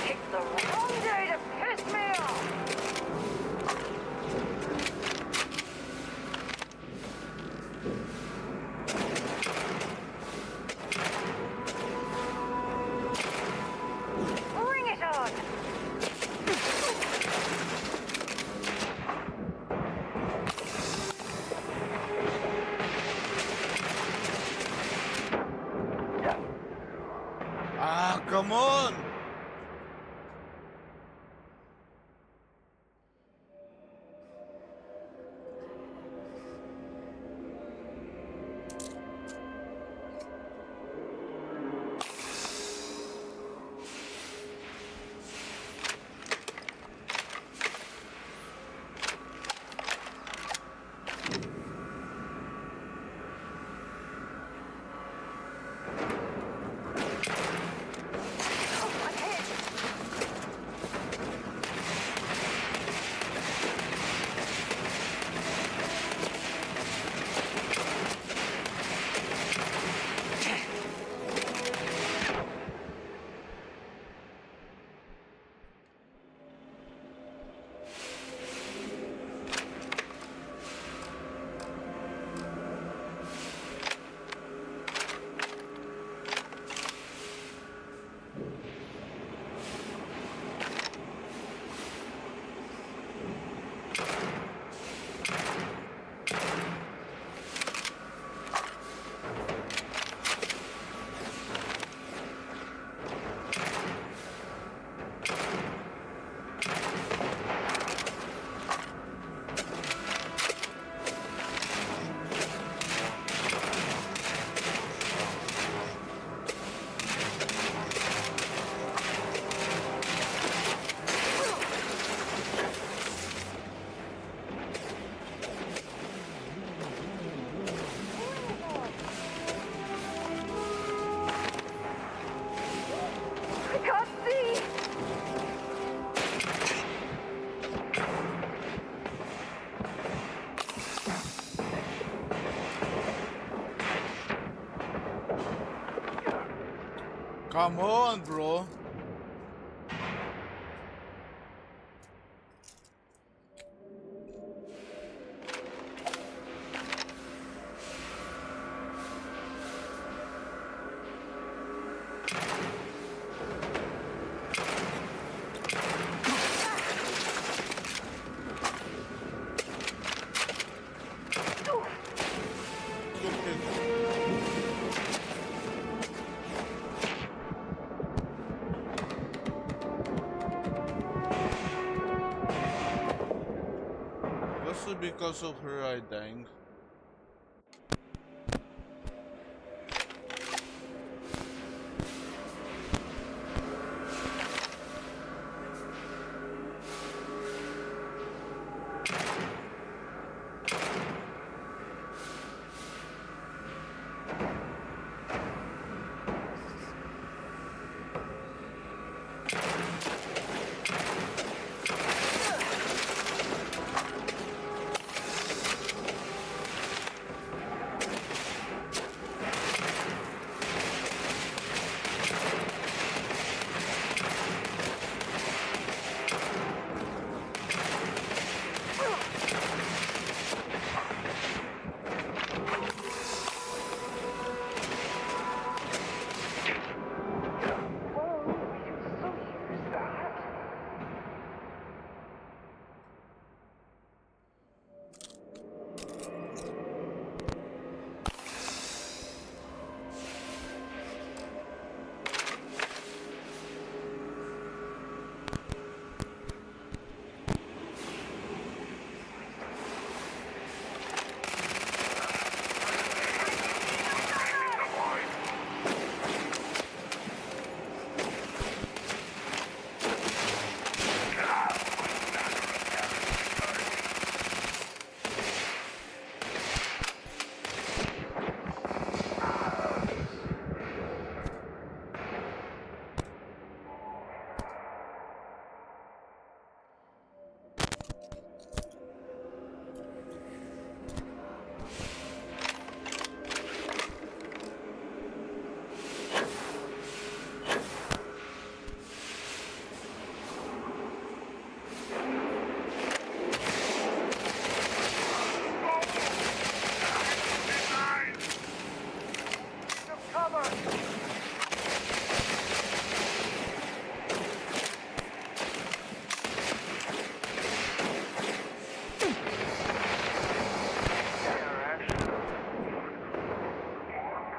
Picked the wrong day to piss me off! Bring it on! Ah, come on! I can't see! Come on, bro. Also because of her I dying.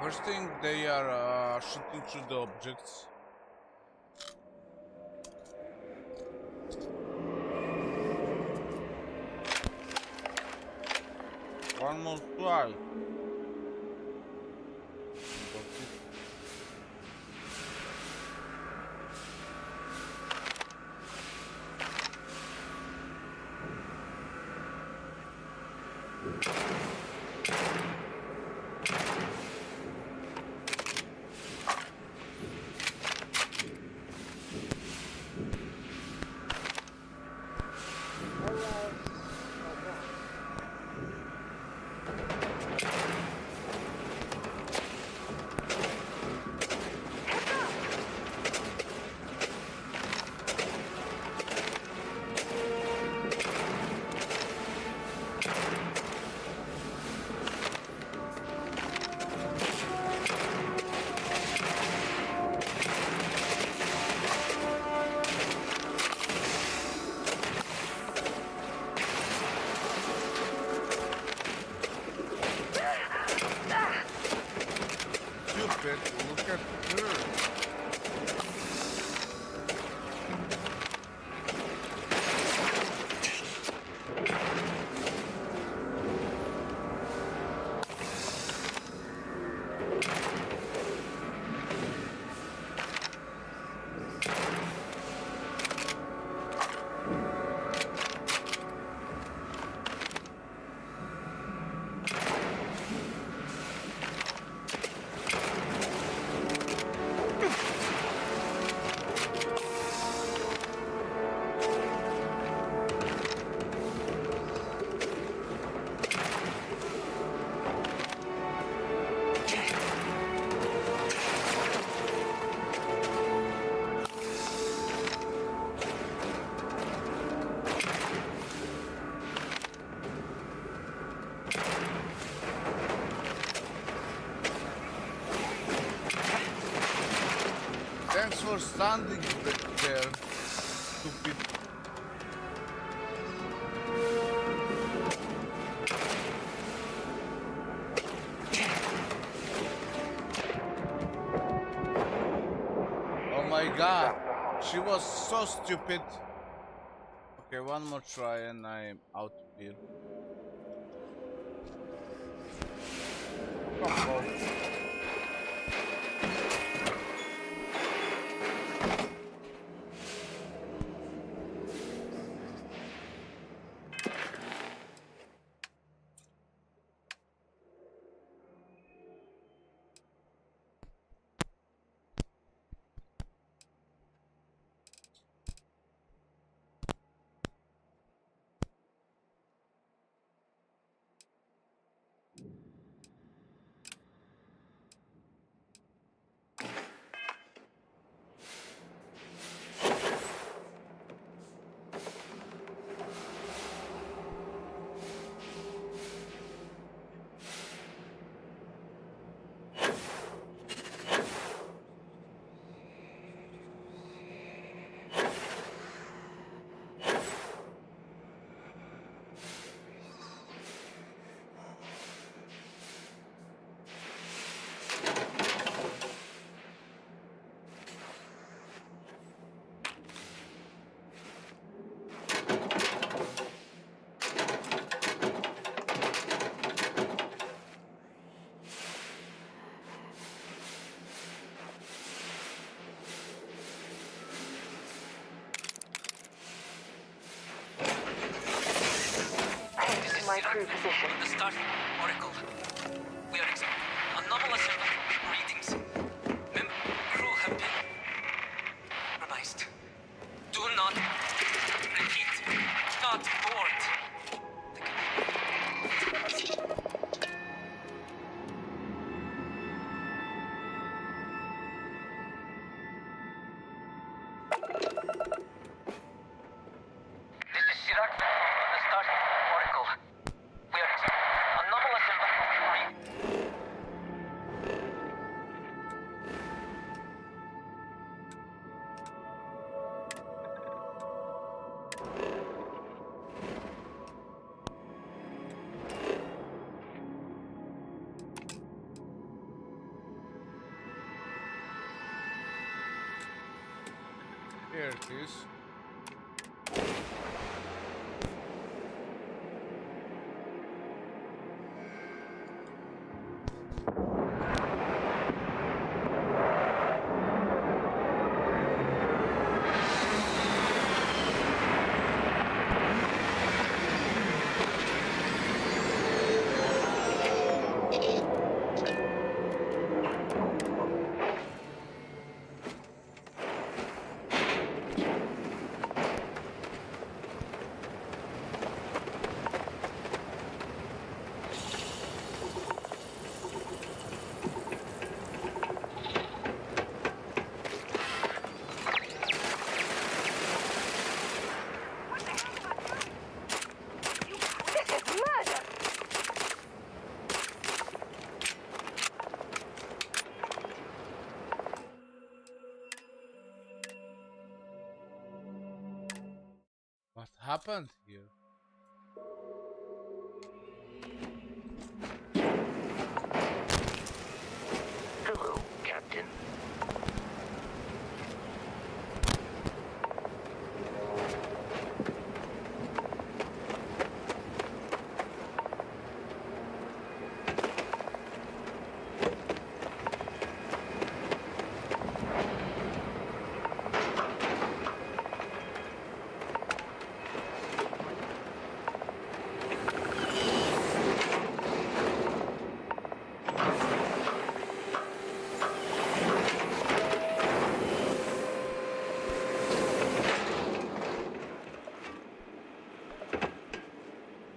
First thing, they are shooting through the objects. One more try. Look at her. Thanks for standing back there, stupid. Oh my god, she was so stupid. Okay, one more try and I'm out of here. My crew position. The Starfield Oracle. We are expecting anomalous readings. Member crew have been compromised. Do not repeat. Not board. This is Sirac of the Starfield Oracle. We are expecting anomalous Here it is. What happened here? Hello, Captain.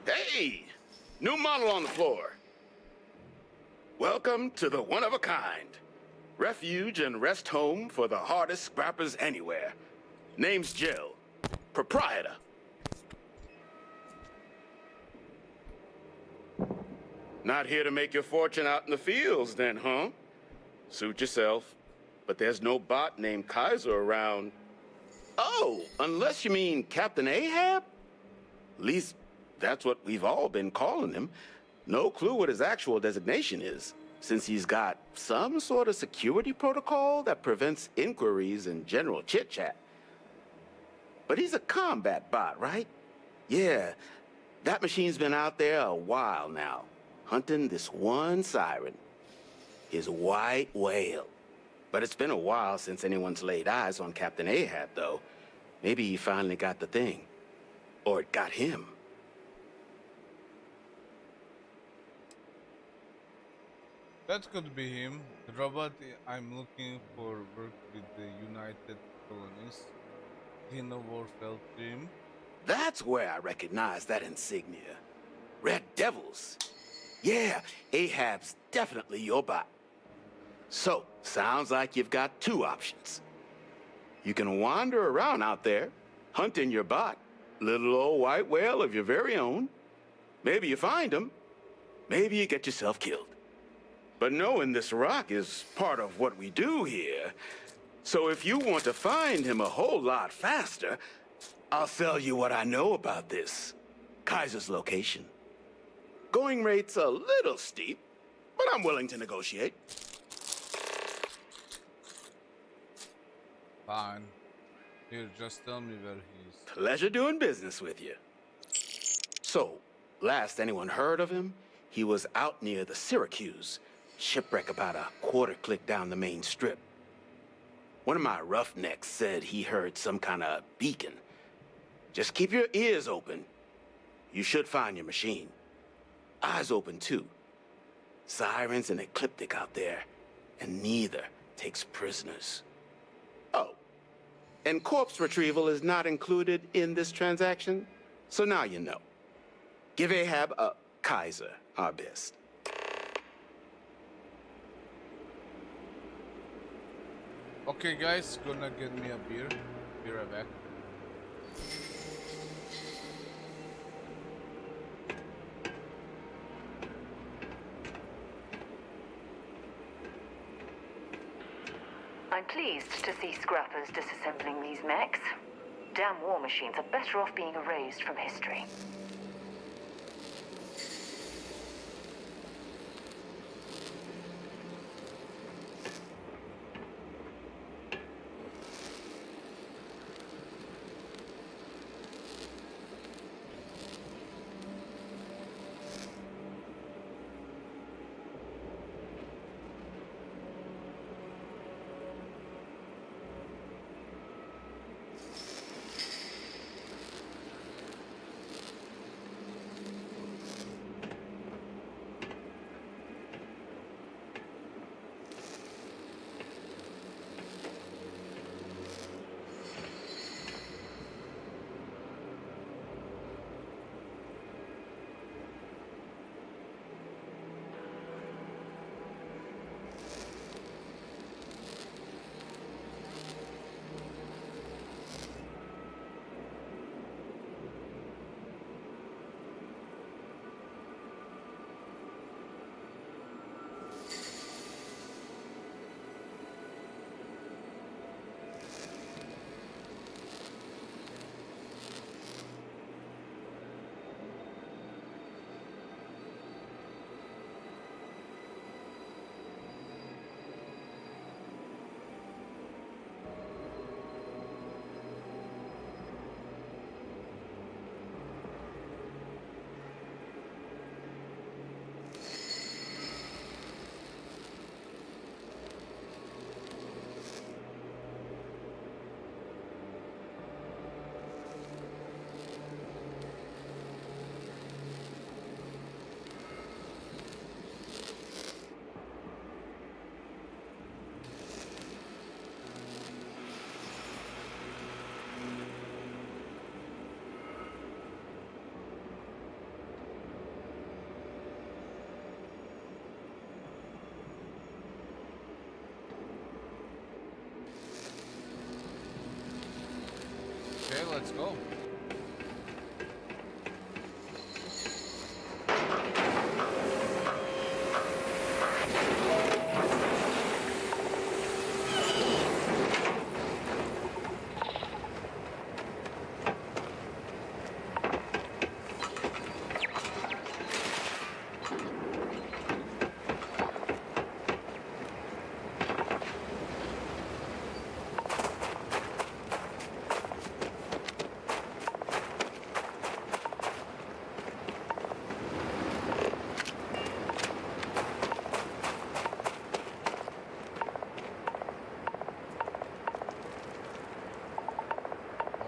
Hey! New model on the floor. Welcome to the one-of-a-kind. Refuge and rest home for the hardest scrappers anywhere. Name's Jill. Proprietor. Not here to make your fortune out in the fields then, huh? Suit yourself. But there's no bot named Kaiser around. Oh, unless you mean Captain Ahab? At least that's what we've all been calling him. No clue what his actual designation is, since he's got some sort of security protocol that prevents inquiries and general chit-chat. But he's a combat bot, right? Yeah, that machine's been out there a while now, hunting this one siren, his white whale. But it's been a while since anyone's laid eyes on Captain Ahab, though. Maybe he finally got the thing. Or it got him. That could be him. The robot I'm looking for worked with the United Colonists. Dino Warfeld team. That's where I recognize that insignia. Red Devils. Yeah, Ahab's definitely your bot. So, sounds like you've got two options. You can wander around out there, hunting your bot, little old white whale of your very own. Maybe you find him. Maybe you get yourself killed. But knowing this rock is part of what we do here. So if you want to find him a whole lot faster, I'll sell you what I know about this. Kaiser's location. Going rate's a little steep, but I'm willing to negotiate. Fine. Here, just tell me where he is. Pleasure doing business with you. So, last anyone heard of him, he was out near the Syracuse. Shipwreck about a quarter click down the main strip. One of my roughnecks said he heard some kind of beacon. Just keep your ears open. You should find your machine. Eyes open, too. Sirens and Ecliptic out there, and neither takes prisoners. Oh, and corpse retrieval is not included in this transaction, so now you know. Give Ahab a Kaiser our best. Okay guys, gonna get me a beer. Be right back. I'm pleased to see scrappers disassembling these mechs. Damn war machines are better off being erased from history. let's go.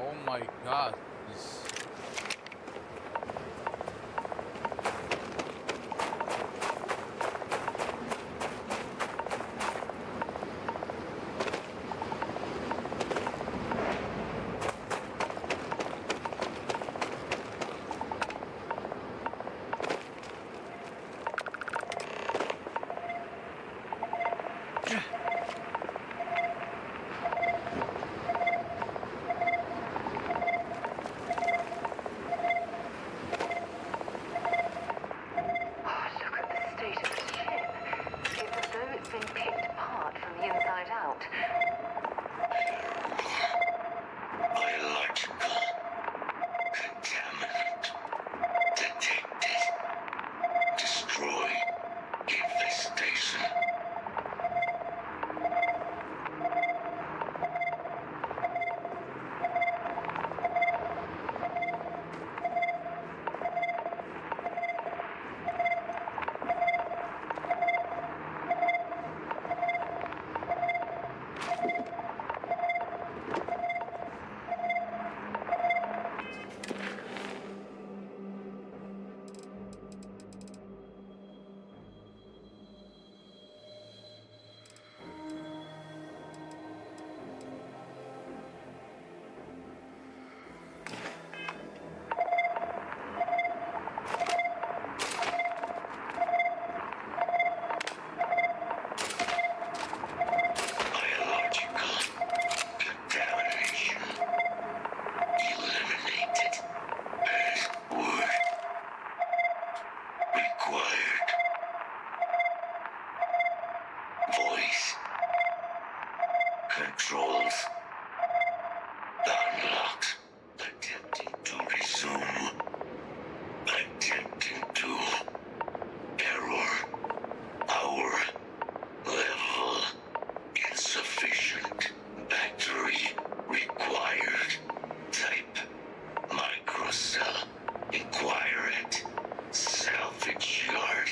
Oh my god, this. Look at the state of the ship. It's as though it's been picked apart from the inside out. Biological contaminant detected. Destroy infestation. Voice controls unlocked. Attempting to resume. Attempting to error. Power level insufficient. Battery required. Type microcell. Inquire at salvage yard.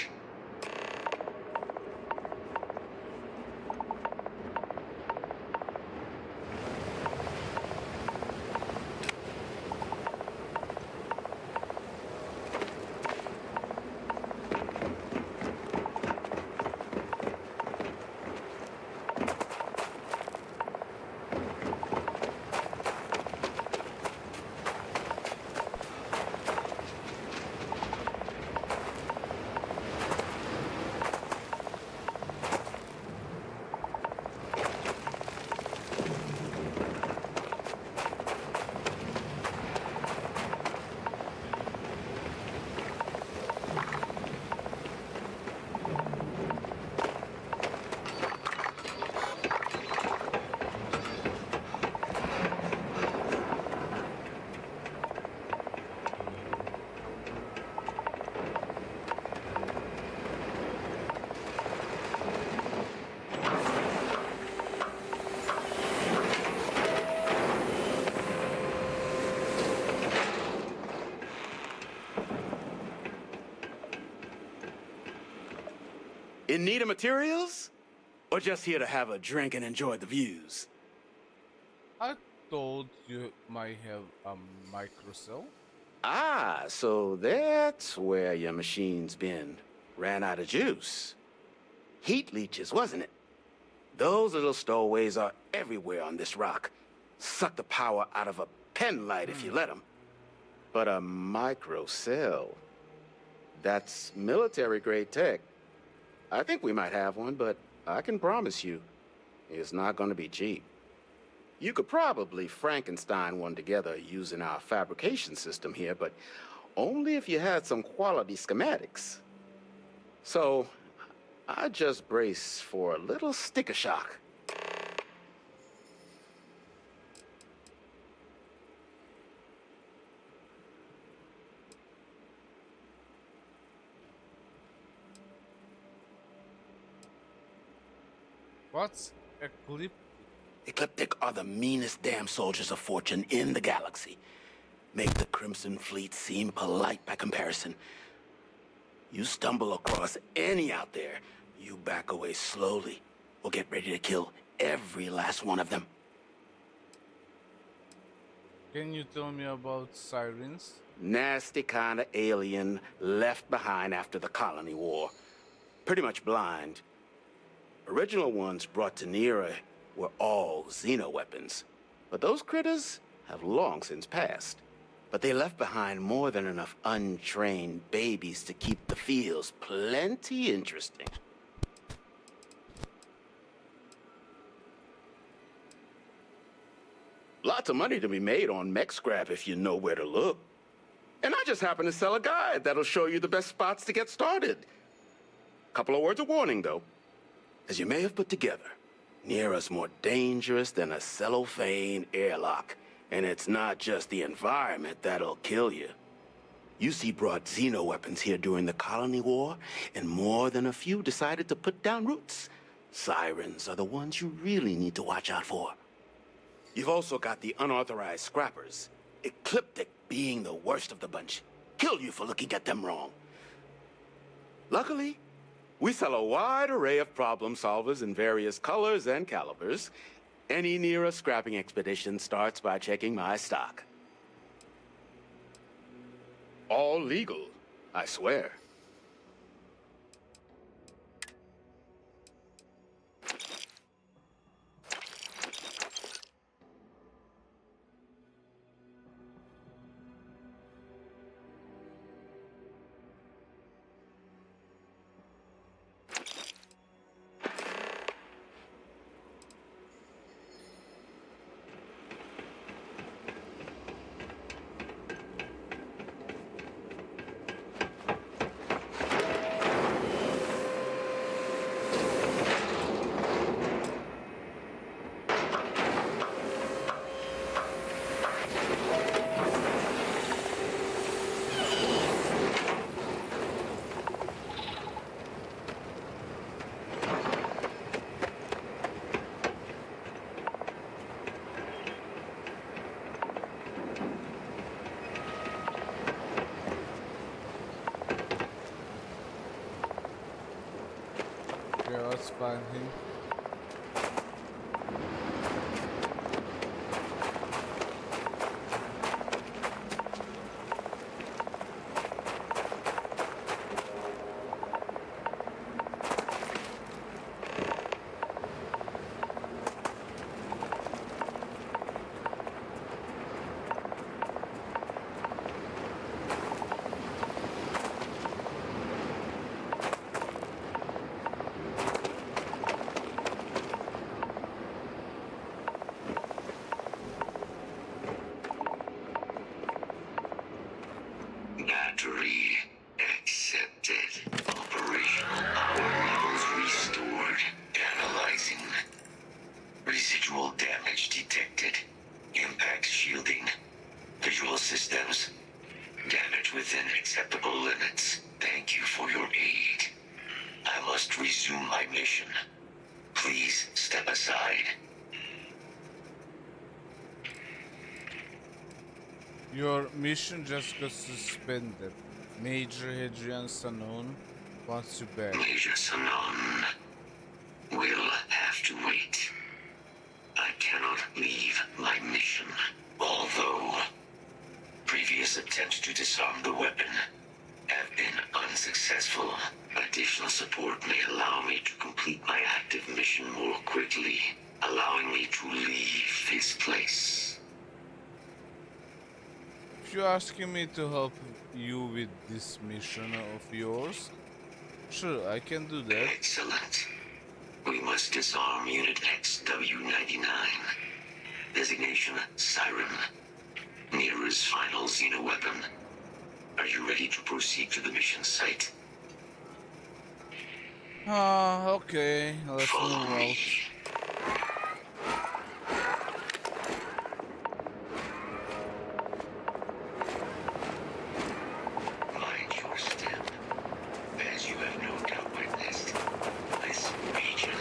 In need of materials? Or just here to have a drink and enjoy the views? I thought you might have a microcell. Ah, so that's where your machine's been. Ran out of juice. Heat leeches, wasn't it? Those little stowaways are everywhere on this rock. Suck the power out of a pen light if you let them. But a microcell, that's military-grade tech. I think we might have one, but I can promise you, it's not going to be cheap. You could probably Frankenstein one together using our fabrication system here, but only if you had some quality schematics. So, I just brace for a little sticker shock. What's eclipse? Ecliptic are the meanest damn soldiers of fortune in the galaxy. Make the Crimson Fleet seem polite by comparison. You stumble across any out there, you back away slowly, or get ready to kill every last one of them. Can you tell me about sirens? Nasty kind of alien left behind after the colony war. Pretty much blind. Original ones brought to Nera were all xeno-weapons. But those critters have long since passed. But they left behind more than enough untrained babies to keep the fields plenty interesting. Lots of money to be made on mech scrap if you know where to look. And I just happen to sell a guide that'll show you the best spots to get started. Couple of words of warning, though. As you may have put together, Nera's more dangerous than a cellophane airlock. And it's not just the environment that'll kill you. UC brought xeno-weapons here during the colony war, and more than a few decided to put down roots. Sirens are the ones you really need to watch out for. You've also got the unauthorized scrappers, Ecliptic being the worst of the bunch. Kill you for looking at them wrong. Luckily, we sell a wide array of problem solvers in various colors and calibers. Any Nera scrapping expedition starts by checking my stock. All legal, I swear. Yeah, let's find him. Battery accepted. Operational power levels restored. Analyzing. Residual damage detected. Impact shielding. Visual systems. Damage within acceptable limits. Thank you for your aid. I must resume my mission. Please step aside. Your mission just got suspended. Major Hadrian Sanon wants you back. Major Sanon will have to wait. I cannot leave my mission. Although previous attempts to disarm the weapon have been unsuccessful, additional support may allow me to complete my active mission more quickly, allowing me to leave this place. If you're asking me to help you with this mission of yours, sure, I can do that. Excellent. We must disarm Unit XW-99. Designation Siren. Nearest final Xeno weapon. Are you ready to proceed to the mission site? Okay, let's move out. Mind your step. As you have no doubt witnessed, this region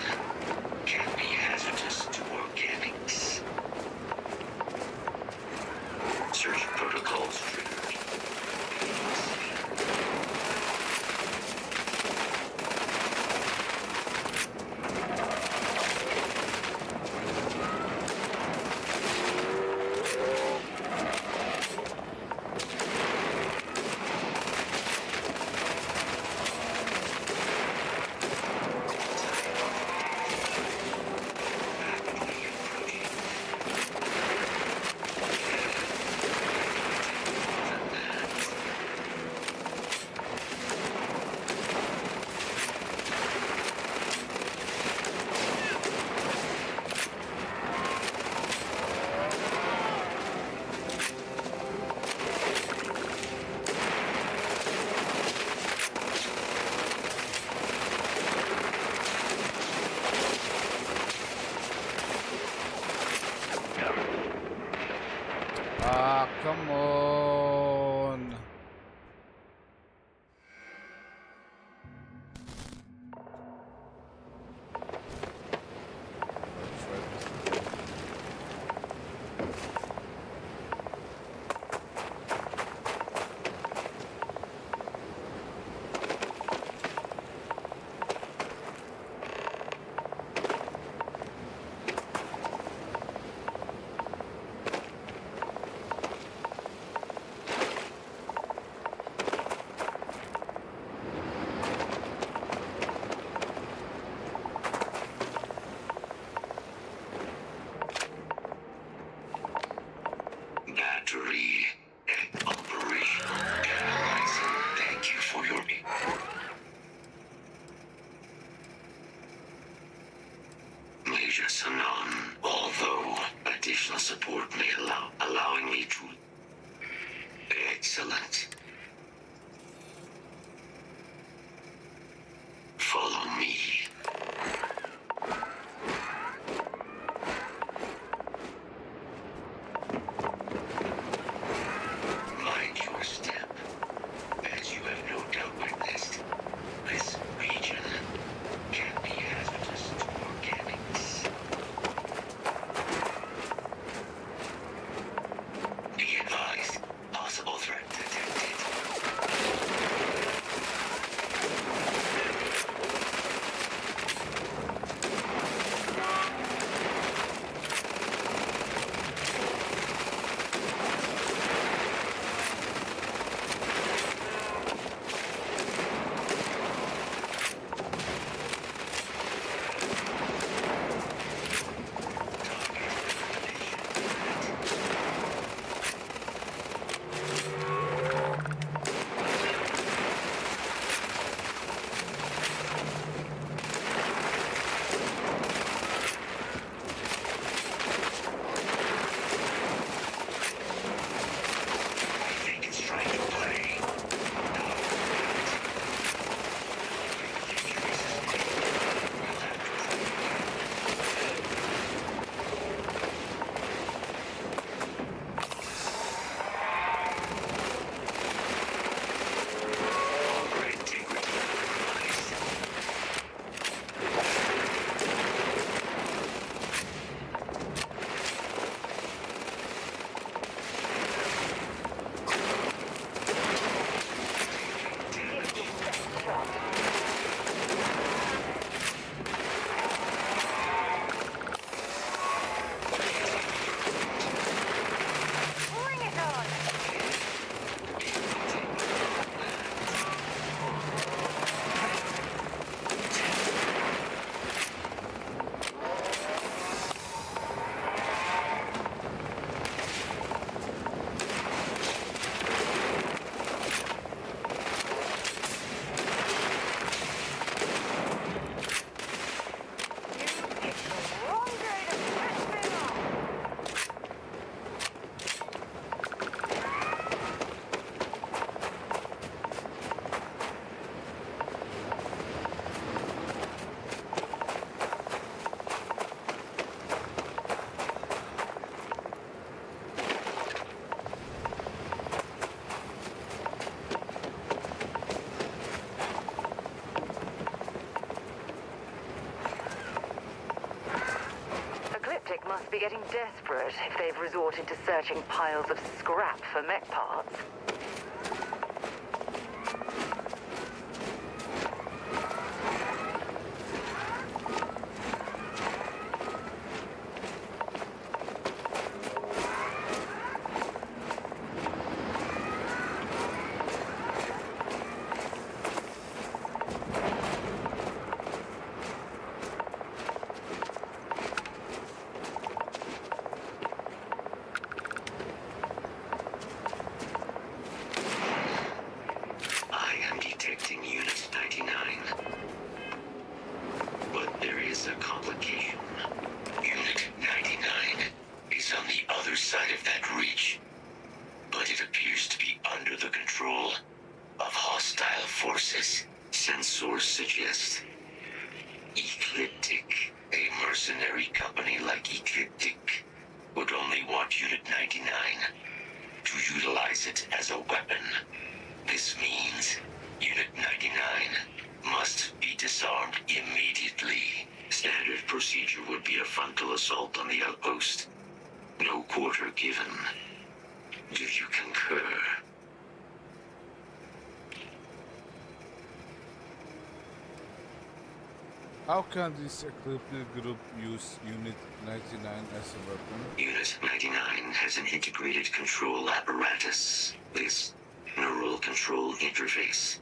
can be hazardous to organics. Search protocols triggered. Ah, come on. Battery operational. Analyzing. Thank you for your... Major Sanan, although additional support may allowing me to... Excellent. Follow me. Mind your step. As you have no doubt witnessed, this region can be hazardous to organics. Be advised, possible threat detected. must be getting desperate if they've resorted to searching piles of scrap for mech parts. How can this ecliptic group use Unit 99 as a weapon? Unit 99 has an integrated control apparatus. This neural control interface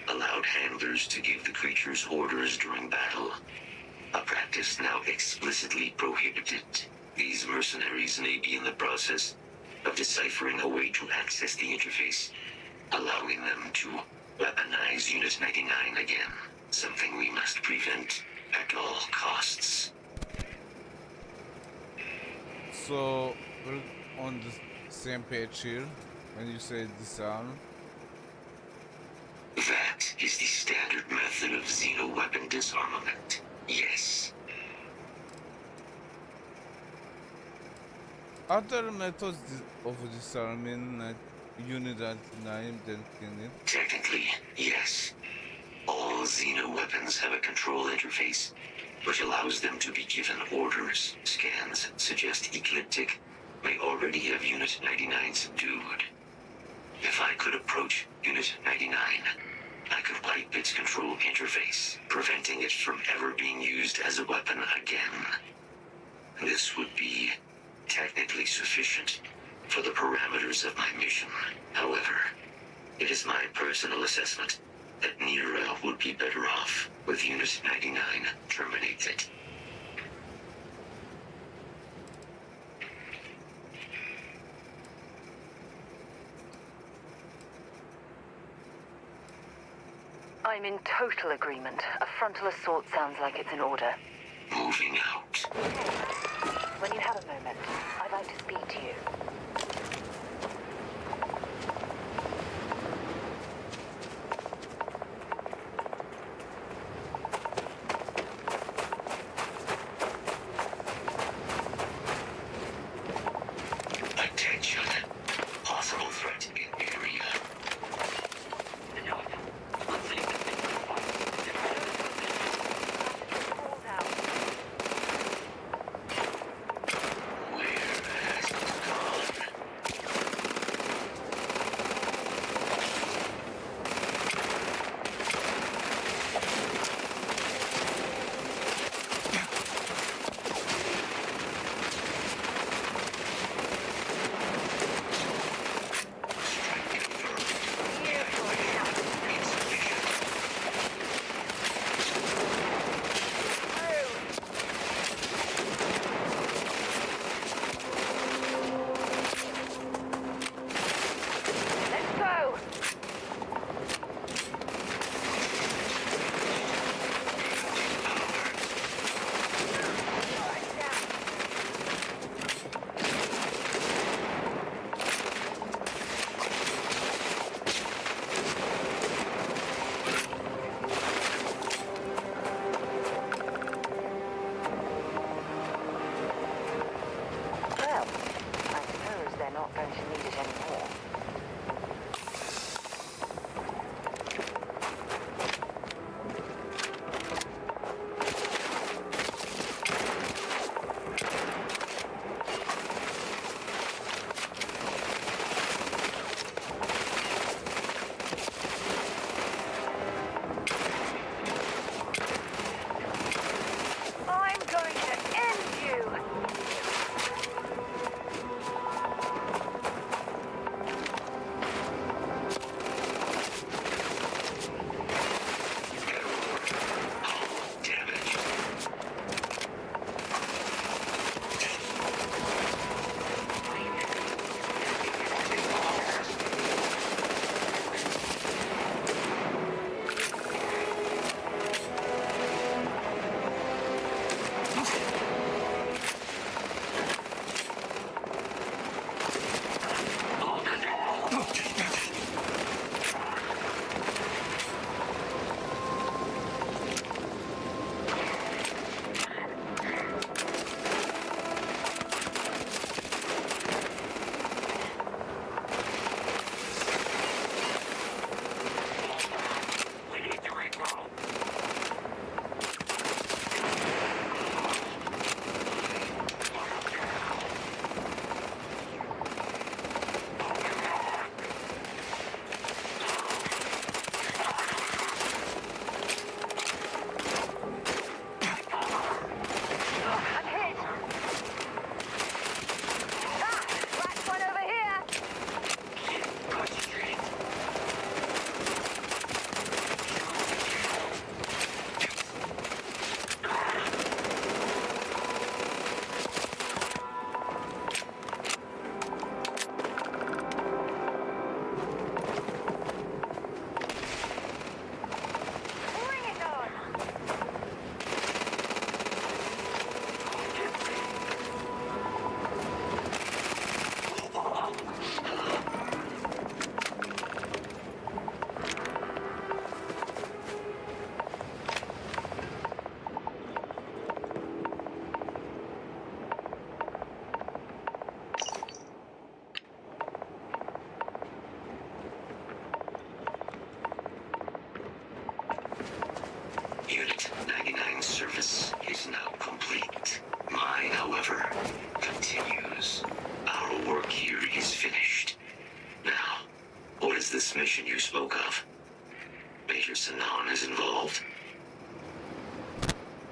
allowed handlers to give the creatures orders during battle, a practice now explicitly prohibited. These mercenaries may be in the process of deciphering a way to access the interface, allowing them to weaponize Unit 99 again. Something we must prevent at all costs. So, we're on the same page here when you say disarm. That is the standard method of xeno-weapon disarmament. Yes. Are there methods of disarming Unit 99 that can it? Technically, yes. All xeno-weapons have a control interface, which allows them to be given orders. Scans suggest Ecliptic may already have Unit 99 subdued. If I could approach Unit 99, I could wipe its control interface, preventing it from ever being used as a weapon again. This would be technically sufficient for the parameters of my mission. However, it is my personal assessment that Nira would be better off with Unit 99 terminated. I'm in total agreement. A frontal assault sounds like it's in order. Moving out. When you have a moment, I'd like to speak to you. Attention. Possible threat in area. Enough. Let's see. Where has it gone?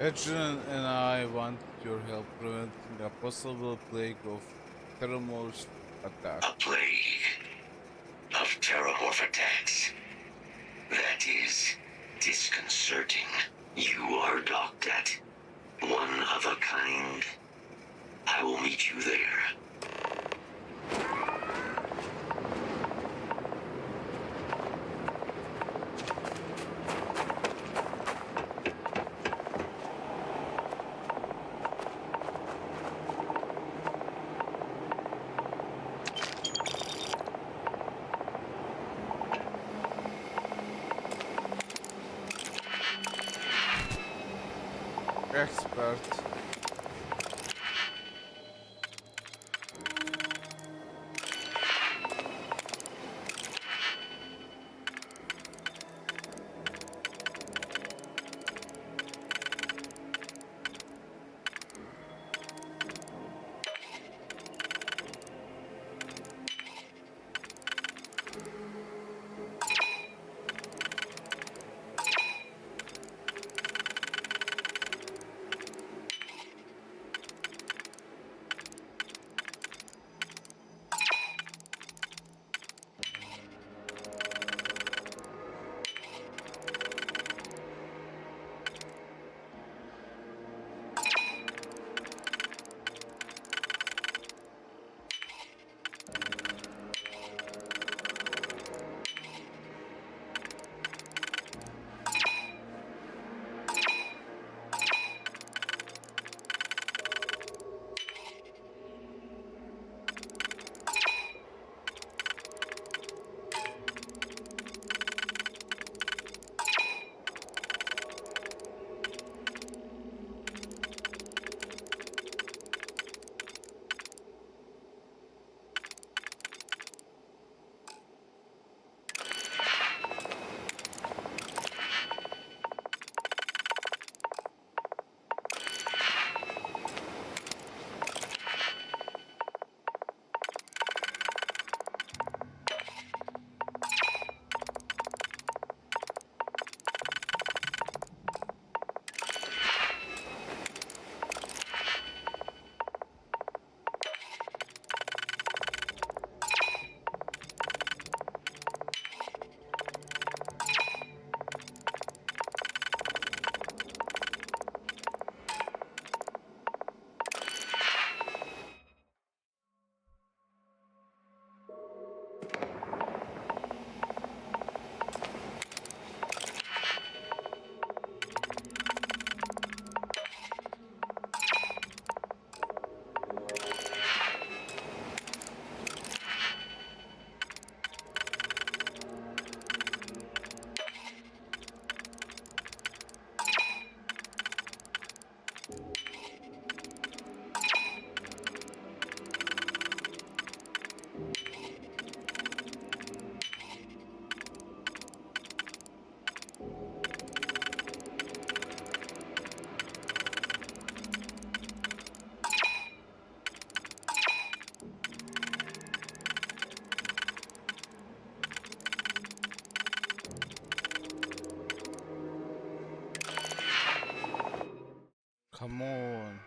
Adrian and I want your help preventing a possible plague of Terramorph attack. A plague of terramorph attacks. That is disconcerting. You are docked at one of a kind. I will meet you there. Expert. Come on.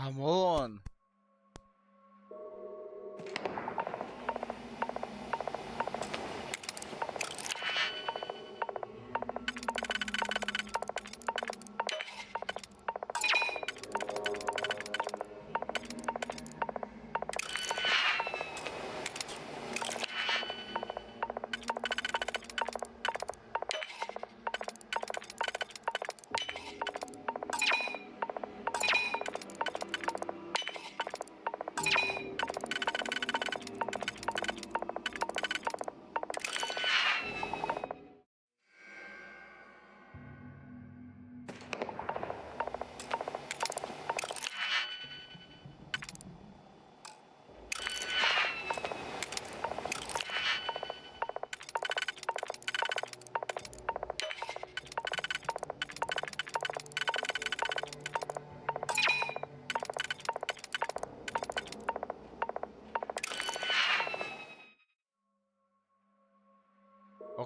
Come on.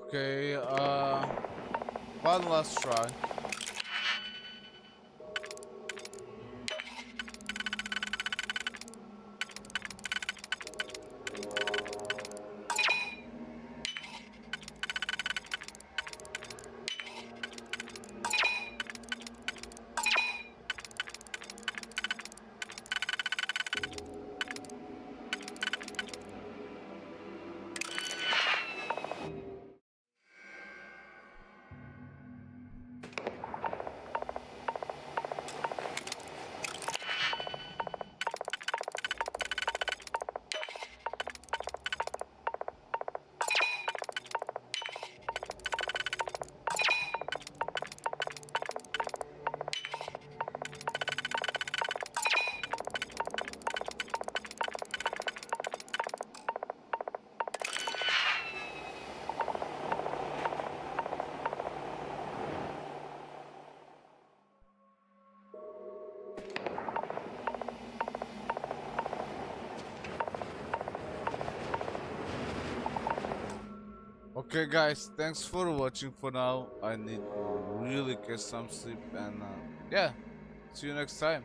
Okay, one last try. Okay guys, thanks for watching for now. I need to really get some sleep and yeah, see you next time.